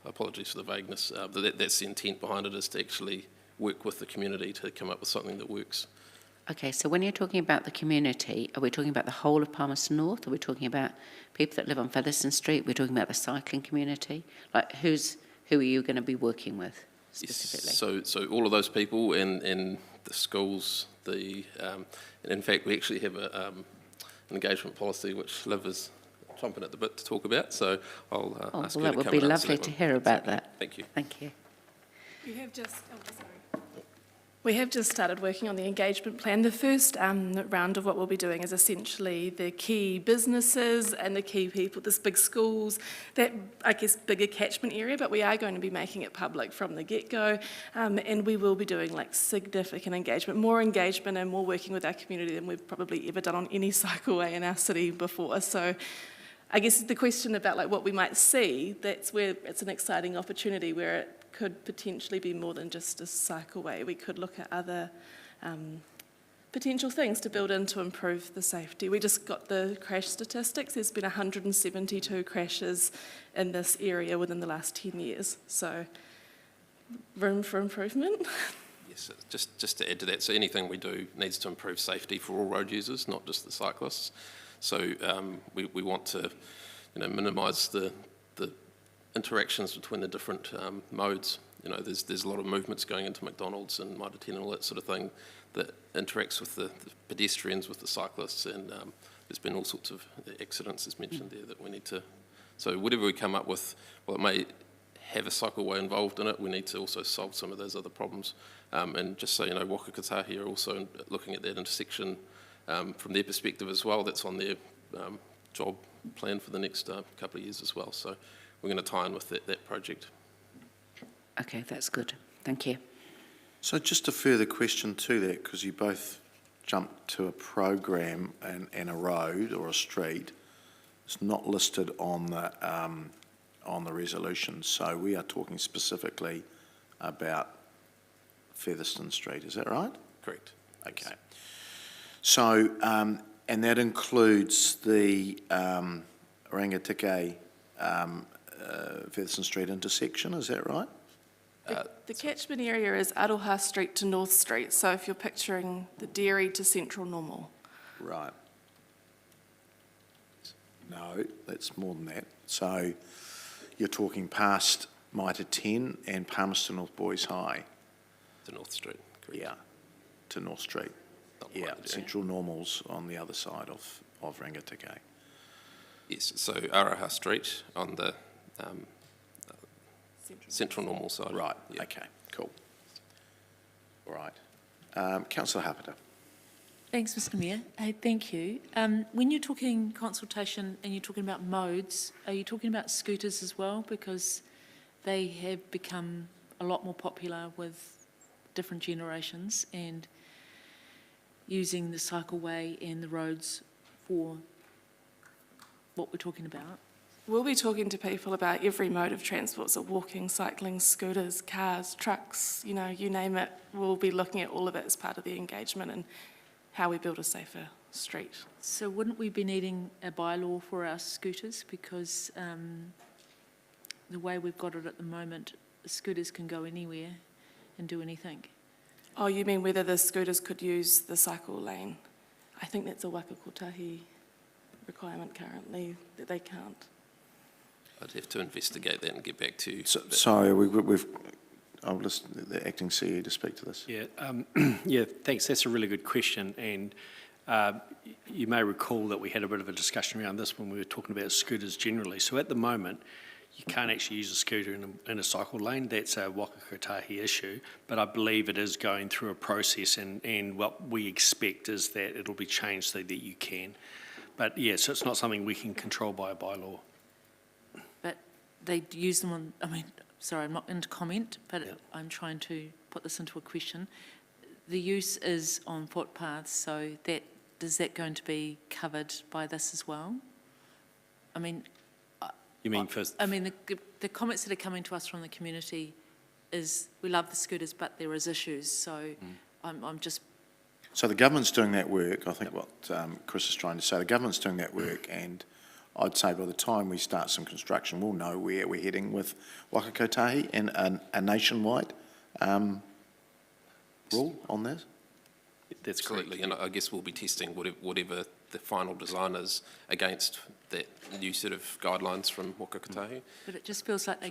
Apologies for the vagueness, but that's the intent behind it, is to actually work with the community to come up with something that works. Okay, so when you're talking about the community, are we talking about the whole of Palmerston North? Are we talking about people that live on Featherston Street? We're talking about the cycling community? Like, who are you going to be working with specifically? Yes, so all of those people and the schools, and in fact we actually have an engagement policy which Liv is chomping at the bit to talk about, so I'll ask her to come and answer that one. That would be lovely to hear about that. Thank you. Thank you. You have just, We have just started working on the engagement plan. The first round of what we'll be doing is essentially the key businesses and the key people, this big schools, that, I guess, bigger catchment area, but we are going to be making it public from the get-go, and we will be doing like significant engagement, more engagement and more working with our community than we've probably ever done on any cycleway in our city before. So I guess the question about like what we might see, that's where it's an exciting opportunity where it could potentially be more than just a cycleway. We could look at other potential things to build in to improve the safety. We just got the crash statistics. There's been 172 crashes in this area within the last 10 years. So room for improvement. Yes, just to add to that, so anything we do needs to improve safety for all road users, not just the cyclists. So we want to, minimise the interactions between the different modes. There's a lot of movements going into McDonald's and Mitre 10 and all that sort of thing that interacts with the pedestrians, with the cyclists, and there's been all sorts of accidents, as mentioned there, that we need to... So whatever we come up with, well, it may have a cycleway involved in it, we need to also solve some of those other problems. And just so you know, Waka Kotahi are also looking at that intersection from their perspective as well. That's on their job plan for the next couple of years as well. So we're going to tie in with that project. Okay, that's good. Thank you. So just a further question to that, because you both jumped to a program and a road or a street. It's not listed on the resolution. So we are talking specifically about Featherston Street. Is that right? Correct. Okay. So, and that includes the Rangitikei Featherston Street intersection, is that right? The catchment area is Aroha Street to North Street, so if you're picturing the dairy to Central Normal. Right. No, that's more than that. So you're talking past Mitre 10 and Palmerston North Boys High. To North Street, correct. Yeah, to North Street. Yeah, Central Normal's on the other side of Rangitikei. Yes, so Aroha Street on the Central Normal side. Right, yeah. Okay, cool. All right. Councillor Hapeta. Thanks, Mr Mayor. Thank you. When you're talking consultation and you're talking about modes, are you talking about scooters as well? Because they have become a lot more popular with different generations and using the cycleway and the roads for what we're talking about. We'll be talking to people about every mode of transport, so walking, cycling, scooters, cars, trucks, you name it. We'll be looking at all of it as part of the engagement and how we build a safer street. So wouldn't we be needing a bylaw for our scooters? Because the way we've got it at the moment, scooters can go anywhere and do anything. Oh, you mean whether the scooters could use the cycle lane? I think that's a Waka Kotahi requirement currently, that they can't. I'd have to investigate that and get back to you. Sorry, I'll listen the acting CEO to speak to this. Yeah, yeah, thanks. That's a really good question. And you may recall that we had a bit of a discussion around this when we were talking about scooters generally. So at the moment, you can't actually use a scooter in a cycle lane. That's a Waka Kotahi issue. But I believe it is going through a process, and what we expect is that it'll be changed so that you can. But yeah, so it's not something we can control by a bylaw. But they use them on, sorry, I'm not into comment, but I'm trying to put this into a question. The use is on footpaths, so is that going to be covered by this as well? You mean first? The comments that are coming to us from the community is we love the scooters, but there is issues. So I'm just... So the government's doing that work. I think what Chris is trying to say, the government's doing that work, and I'd say by the time we start some construction, we'll know where we're heading with Waka Kotahi and a nationwide rule on this. That's correctly, and I guess we'll be testing whatever the final design is against that new set of guidelines from Waka Kotahi. But it just feels like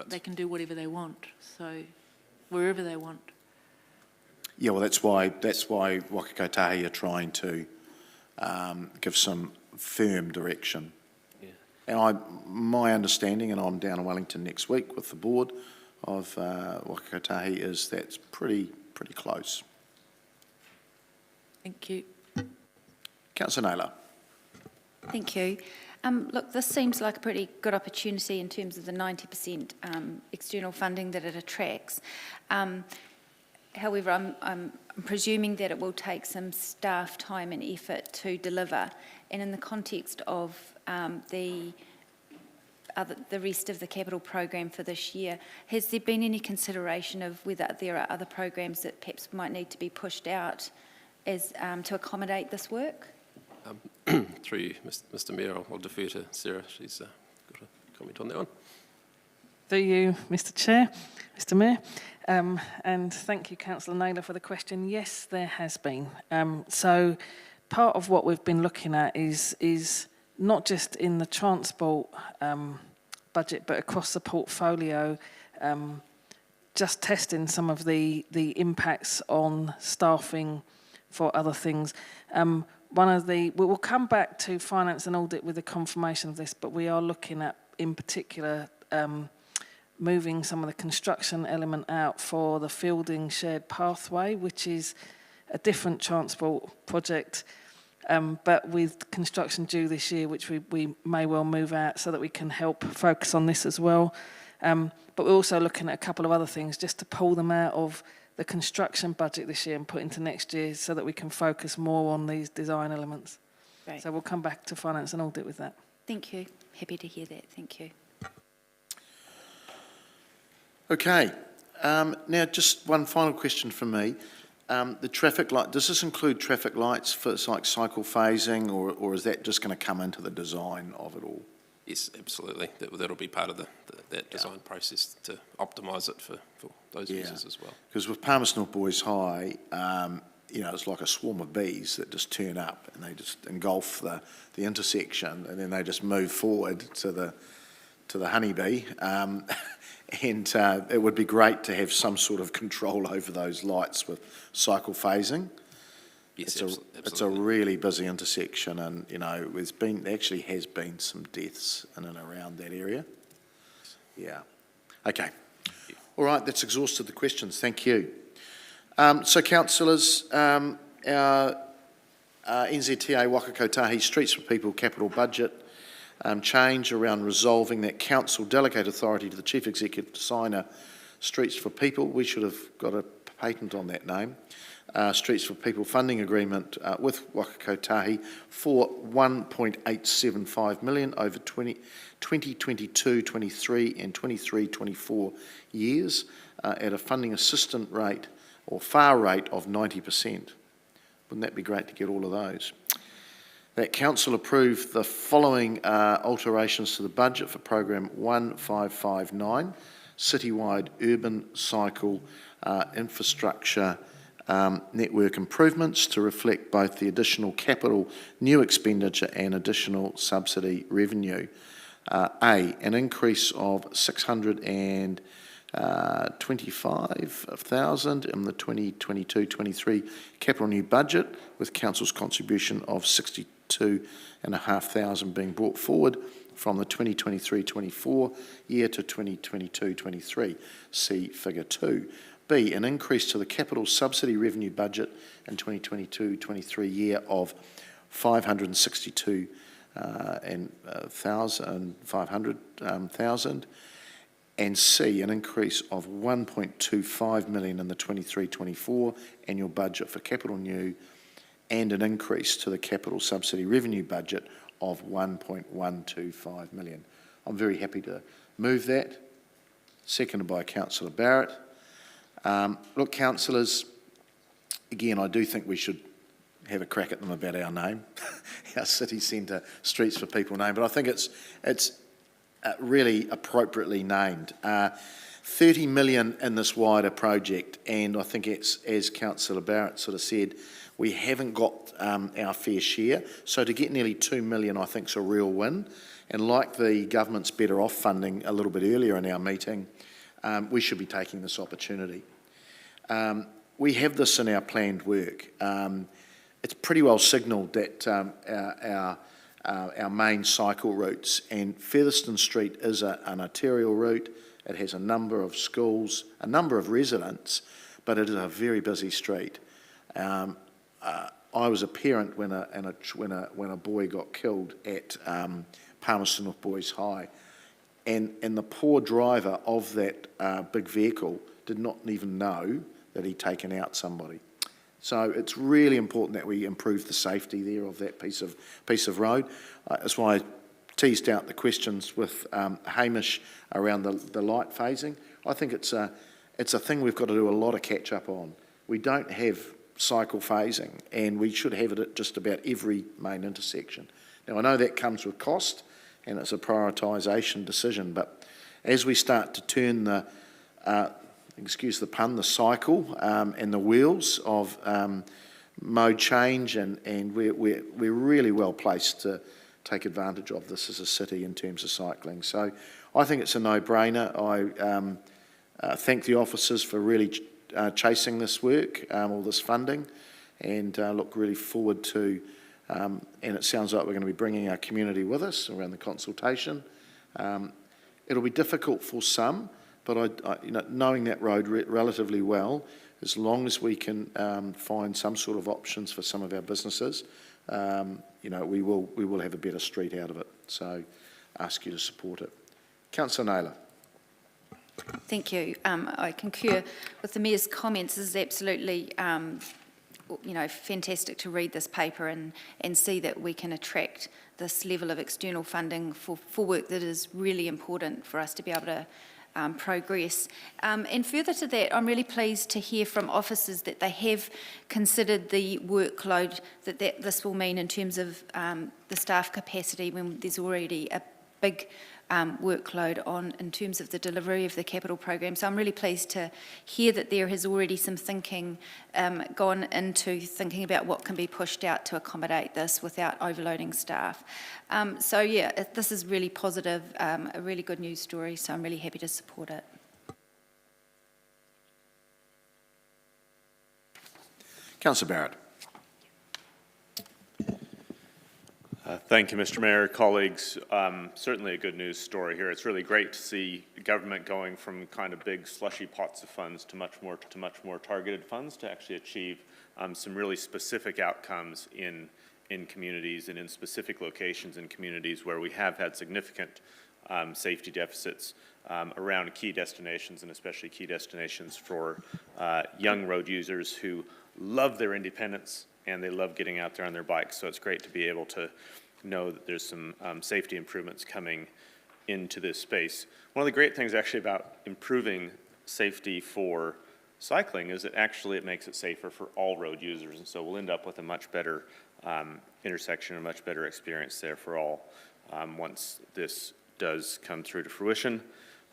they can do whatever they want, so wherever they want. Yeah, well, that's why Waka Kotahi are trying to give some firm direction. Yeah. And my understanding, and I'm down in Wellington next week with the board of Waka Kotahi, is that's pretty close. Thank you. Councillor Naylor. Thank you. Look, this seems like a pretty good opportunity in terms of the 90% external funding that it attracts. However, I'm presuming that it will take some staff time and effort to deliver. And in the context of the rest of the capital program for this year, has there been any consideration of whether there are other programs that perhaps might need to be pushed out as to accommodate this work? Through you, Mr Mayor, I'll defer to Sarah. She's got a comment on that one. Through you, Mr Chair, Mr Mayor, and thank you, Councillor Naylor, for the question. Yes, there has been. So part of what we've been looking at is not just in the transport budget, but across the portfolio, just testing some of the impacts on staffing for other things. We'll come back to finance and audit with a confirmation of this, but we are looking at, in particular, moving some of the construction element out for the Fielding Shared Pathway, which is a different transport project, but with construction due this year, which we may well move out so that we can help focus on this as well. But we're also looking at a couple of other things just to pull them out of the construction budget this year and put into next year so that we can focus more on these design elements. Great. So we'll come back to finance and audit with that. Thank you. Happy to hear that. Thank you. Okay. Now, just one final question from me. The traffic light, does this include traffic lights for like cycle phasing, or is that just going to come into the design of it all? Yes, absolutely. That'll be part of that design process to optimise it for those users as well. Because with Palmerston North Boys High, it's like a swarm of bees that just turn up and they just engulf the intersection, and then they just move forward to the honeybee. And it would be great to have some sort of control over those lights with cycle phasing. Yes, it's a really busy intersection, and there actually has been some deaths in and around that area. Yeah. Okay. All right, that's exhausted the questions. Thank you. So, councillors, our NZTA Waka Kotahi Streets for People capital budget change around resolving that council delegate authority to the chief executive to sign a Streets for People. We should have got a patent on that name. Streets for People funding agreement with Waka Kotahi for $1.875 million over 2022-23 and 23-24 years at a funding assistant rate or FAR rate of 90%. Wouldn't that be great to get all of those? That council approved the following alterations to the budget for program 1559, citywide urban cycle infrastructure network improvements to reflect both the additional capital new expenditure and additional subsidy revenue. An increase of 625,000 in the 2022-23 capital new budget, with council's contribution of 62,500 being brought forward from the 2023-24 year to 2022-23. See Figure 2. B, an increase to the capital subsidy revenue budget in 2022-23 year of 562,500. And C, an increase of 1.25 million in the 23-24 annual budget for capital new, and an increase to the capital subsidy revenue budget of 1.125 million. I'm very happy to move that. Seconded by Councillor Barrett. Look, councillors, again, I do think we should have a crack at them about our name, our city centre Streets for People name, but I think it's really appropriately named. 30 million in this wider project, and I think it's, as Councillor Barrett sort of said, we haven't got our fair share, so to get nearly 2 million I think is a real win, and like the government's Better Off funding a little bit earlier in our meeting, we should be taking this opportunity. We have this in our planned work. It's pretty well signalled that our main cycle routes, and Featherston Street is an arterial route. It has a number of schools, a number of residents, but it is a very busy street. I was a parent when a boy got killed at Palmerston North Boys High, and the poor driver of that big vehicle did not even know that he'd taken out somebody. So it's really important that we improve the safety there of that piece of road. That's why I teased out the questions with Hamish around the light phasing. I think it's a thing we've got to do a lot of catch up on. We don't have cycle phasing, and we should have it at just about every main intersection. Now, I know that comes with cost, and it's a prioritisation decision, but as we start to turn the, excuse the pun, the cycle and the wheels of mode change, and we're really well placed to take advantage of this as a city in terms of cycling. So I think it's a no-brainer. I thank the officers for really chasing this work, all this funding, and look really forward to, and it sounds like we're going to be bringing our community with us around the consultation. It'll be difficult for some, but knowing that road relatively well, as long as we can find some sort of options for some of our businesses, we will have a better street out of it. So ask you to support it. Councillor Naylor. Thank you. I concur with the Mayor's comments. This is absolutely, fantastic to read this paper and see that we can attract this level of external funding for work that is really important for us to be able to progress. And further to that, I'm really pleased to hear from officers that they have considered the workload that this will mean in terms of the staff capacity when there's already a big workload on in terms of the delivery of the capital program. So I'm really pleased to hear that there has already some thinking gone into thinking about what can be pushed out to accommodate this without overloading staff. So yeah, this is really positive, a really good news story, so I'm really happy to support it. Councillor Barrett. Thank you, Mr. Mayor, colleagues. Certainly a good news story here. It's really great to see government going from kind of big slushy pots of funds to much more targeted funds to actually achieve some really specific outcomes in communities and in specific locations in communities where we have had significant safety deficits around key destinations, and especially key destinations for young road users who love their independence and they love getting out there on their bikes. So it's great to be able to know that there's some safety improvements coming into this space. One of the great things actually about improving safety for cycling is that actually it makes it safer for all road users, and so we'll end up with a much better intersection, a much better experience there for all once this does come through to fruition.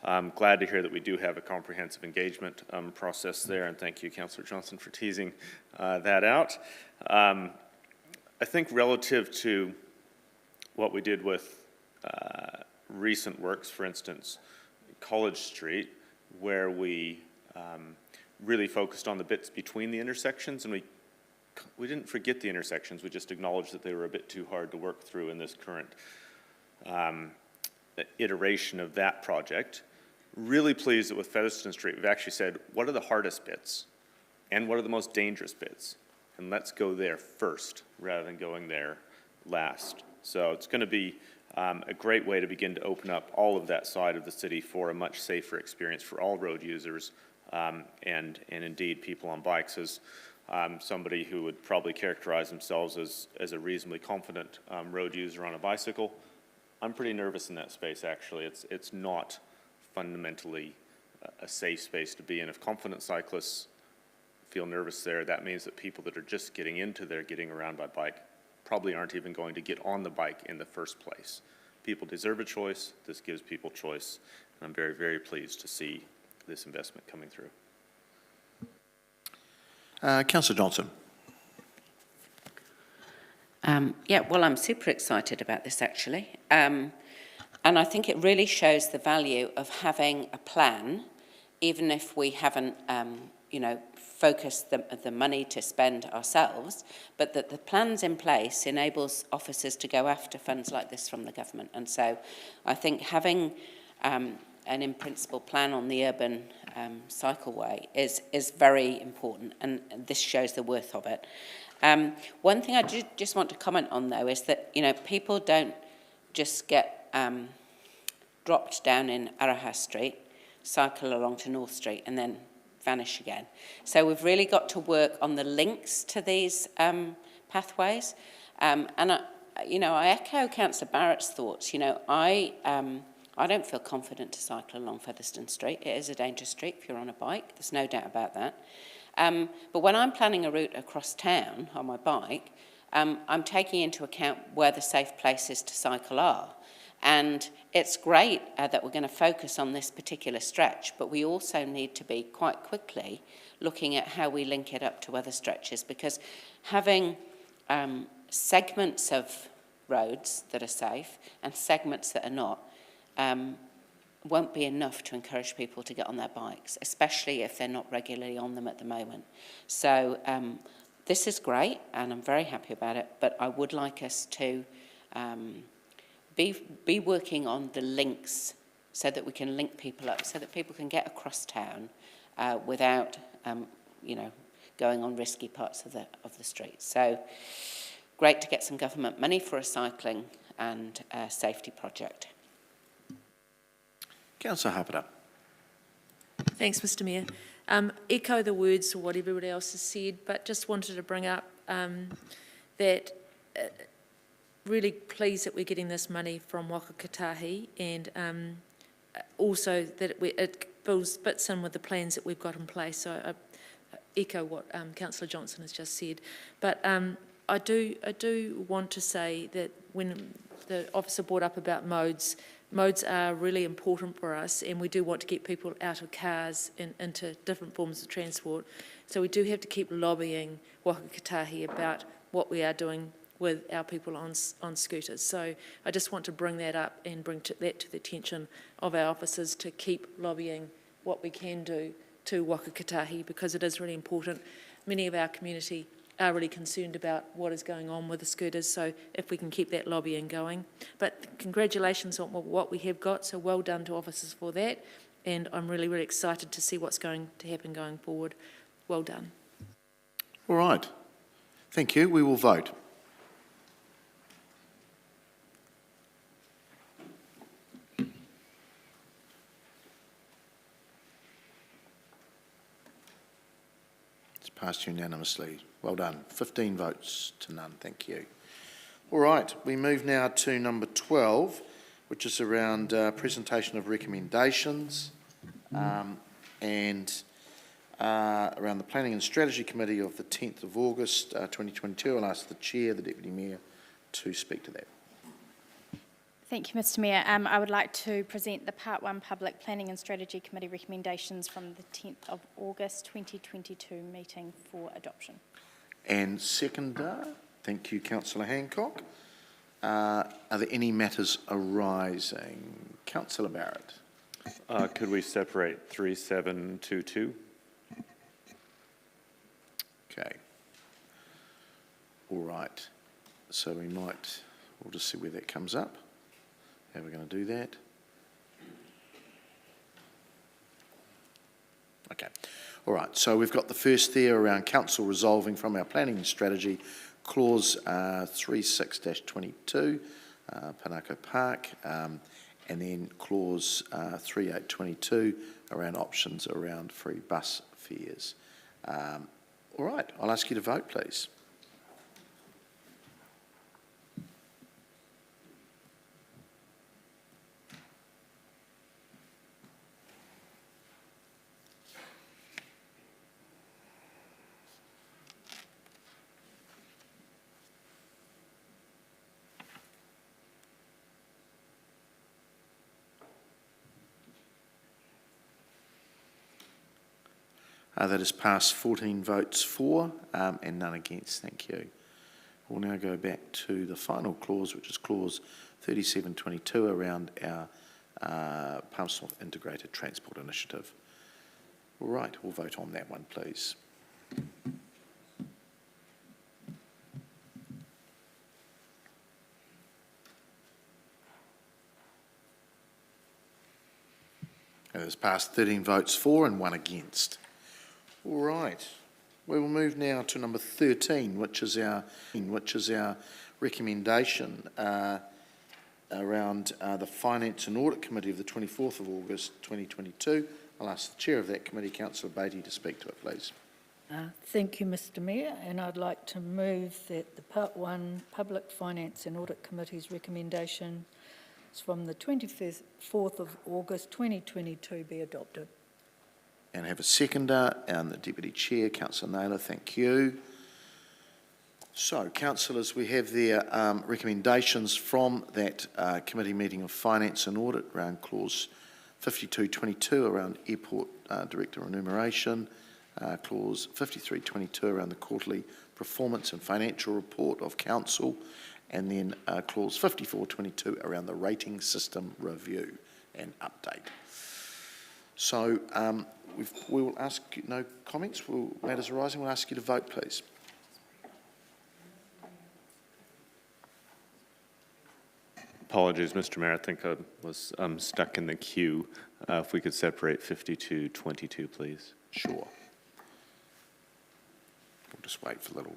I'm glad to hear that we do have a comprehensive engagement process there, and thank you, Councillor Johnson, for teasing that out. I think relative to what we did with recent works, for instance, College Street, where we really focused on the bits between the intersections, and we didn't forget the intersections, we just acknowledged that they were a bit too hard to work through in this current iteration of that project. Really pleased that with Featherston Street, we've actually said, what are the hardest bits and what are the most dangerous bits? And let's go there first rather than going there last. So it's going to be a great way to begin to open up all of that side of the city for a much safer experience for all road users and indeed people on bikes. As somebody who would probably characterize themselves as a reasonably confident road user on a bicycle, I'm pretty nervous in that space, actually. It's not fundamentally a safe space to be in. If confident cyclists feel nervous there, that means that people that are just getting into their getting around by bike probably aren't even going to get on the bike in the first place. People deserve a choice. This gives people choice. And I'm very, very pleased to see this investment coming through. Councillor Johnson. Well, I'm super excited about this, actually. And I think it really shows the value of having a plan, even if we haven't, focused the money to spend ourselves, but that the plans in place enables officers to go after funds like this from the government. And so I think having an in-principle plan on the urban cycleway is very important, and this shows the worth of it. One thing I just want to comment on, though, is that, you know, people don't just get dropped down in Araha Street, cycle along to North Street, and then vanish again. So we've really got to work on the links to these pathways. And I echo Councillor Barrett's thoughts. You know, I don't feel confident to cycle along Featherston Street. It is a dangerous street if you're on a bike. There's no doubt about that. But when I'm planning a route across town on my bike, I'm taking into account where the safe places to cycle are. And it's great that we're going to focus on this particular stretch, but we also need to be quite quickly looking at how we link it up to other stretches, because having segments of roads that are safe and segments that are not won't be enough to encourage people to get on their bikes, especially if they're not regularly on them at the moment. So this is great, and I'm very happy about it, but I would like us to be working on the links so that we can link people up, so that people can get across town without, going on risky parts of the street. So great to get some government money for a cycling and safety project. Councillor Happer. Thanks, Mr Mayor. Echo the words of what everybody else has said, but just wanted to bring up that really pleased that we're getting this money from Waka Kotahi, and also that it fits in with the plans that we've got in place. So I echo what Councillor Johnson has just said. But I do want to say that when the officer brought up about modes are really important for us, and we do want to get people out of cars and into different forms of transport. So we do have to keep lobbying Waka Kotahi about what we are doing with our people on scooters. So I just want to bring that up and bring that to the attention of our officers to keep lobbying what we can do to Waka Kotahi, because it is really important. Many of our community are really concerned about what is going on with the scooters, so if we can keep that lobbying going. But congratulations on what we have got, so well done to officers for that, and I'm really, really excited to see what's going to happen going forward. Well done. All right. Thank you. We will vote. It's passed unanimously. Well done. 15 votes to none. Thank you. All right. We move now to number 12, which is around presentation of recommendations and around the Planning and Strategy Committee of the 10th of August 2022. I'll ask the Chair, the Deputy Mayor, to speak to that. Thank you, Mr Mayor. I would like to present the Part 1 Public Planning and Strategy Committee recommendations from the 10th of August 2022 meeting for adoption. And seconder, thank you, Councillor Hancock. Are there any matters arising? Councillor Barrett. Could we separate 3722? Okay. All right. So we'll just see where that comes up. How we're going to do that. Okay. All right. So we've got the first there around council resolving from our planning strategy, clause 36-22, Panako Park, and then clause 3822 around options around free bus fares. All right. I'll ask you to vote, please. That has passed 14 votes for and none against. Thank you. We'll now go back to the final clause, which is clause 3722 around our Palmerston North Integrated Transport Initiative. All right, we'll vote on that one, please. It has passed 13 votes for and 1 against. All right. We will move now to number 13, which is our recommendation around the Finance and Audit Committee of the 24th of August 2022. I'll ask the Chair of that committee, Councillor Beattie, to speak to it, please. Thank you, Mr Mayor, and I'd like to move that the Part 1 Public Finance and Audit Committee's recommendation from the 24th of August 2022 be adopted. And have a seconder, and the Deputy Chair, Councillor Naylor, thank you. So, councillors, we have their recommendations from that committee meeting of Finance and Audit around clause 5222 around airport director remuneration, clause 5322 around the quarterly performance and financial report of council, and then clause 5422 around the rating system review and update. So we will ask, no comments, matters arising, we'll ask you to vote, please. Apologies, Mr. Mayor, I think I was stuck in the queue. If we could separate 5222, please. Sure. We'll just wait for the little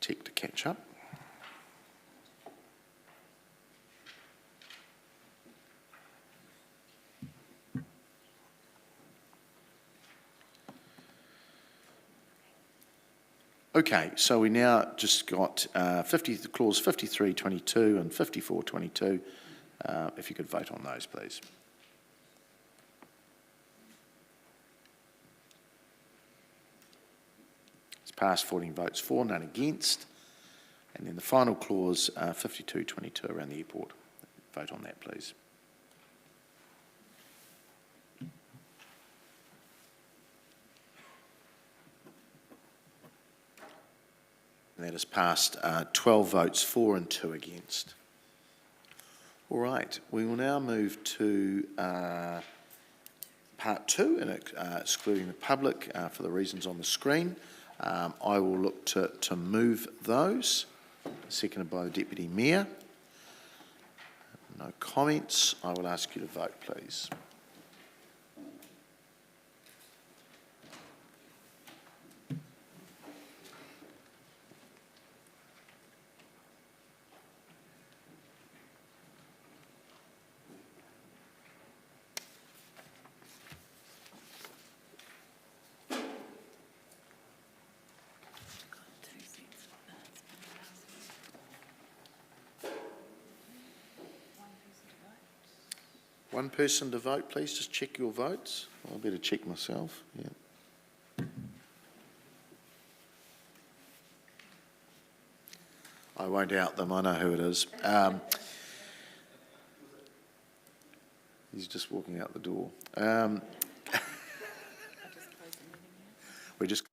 tick to catch up. Okay, so we now just got clause 5322 and 5422. If you could vote on those, please. It's passed, 14 votes for, none against. And then the final clause, 5222 around the airport. Vote on that, please. And that has passed 12 votes for and 2 against. All right, we will now move to part 2, and excluding the public for the reasons on the screen. I will look to move those, seconded by the Deputy Mayor. No comments. I will ask you to vote, please. One person to vote, please. Just check your votes. I better check myself. Yeah. I won't out them. I know who it is. He's just walking out the door. We're just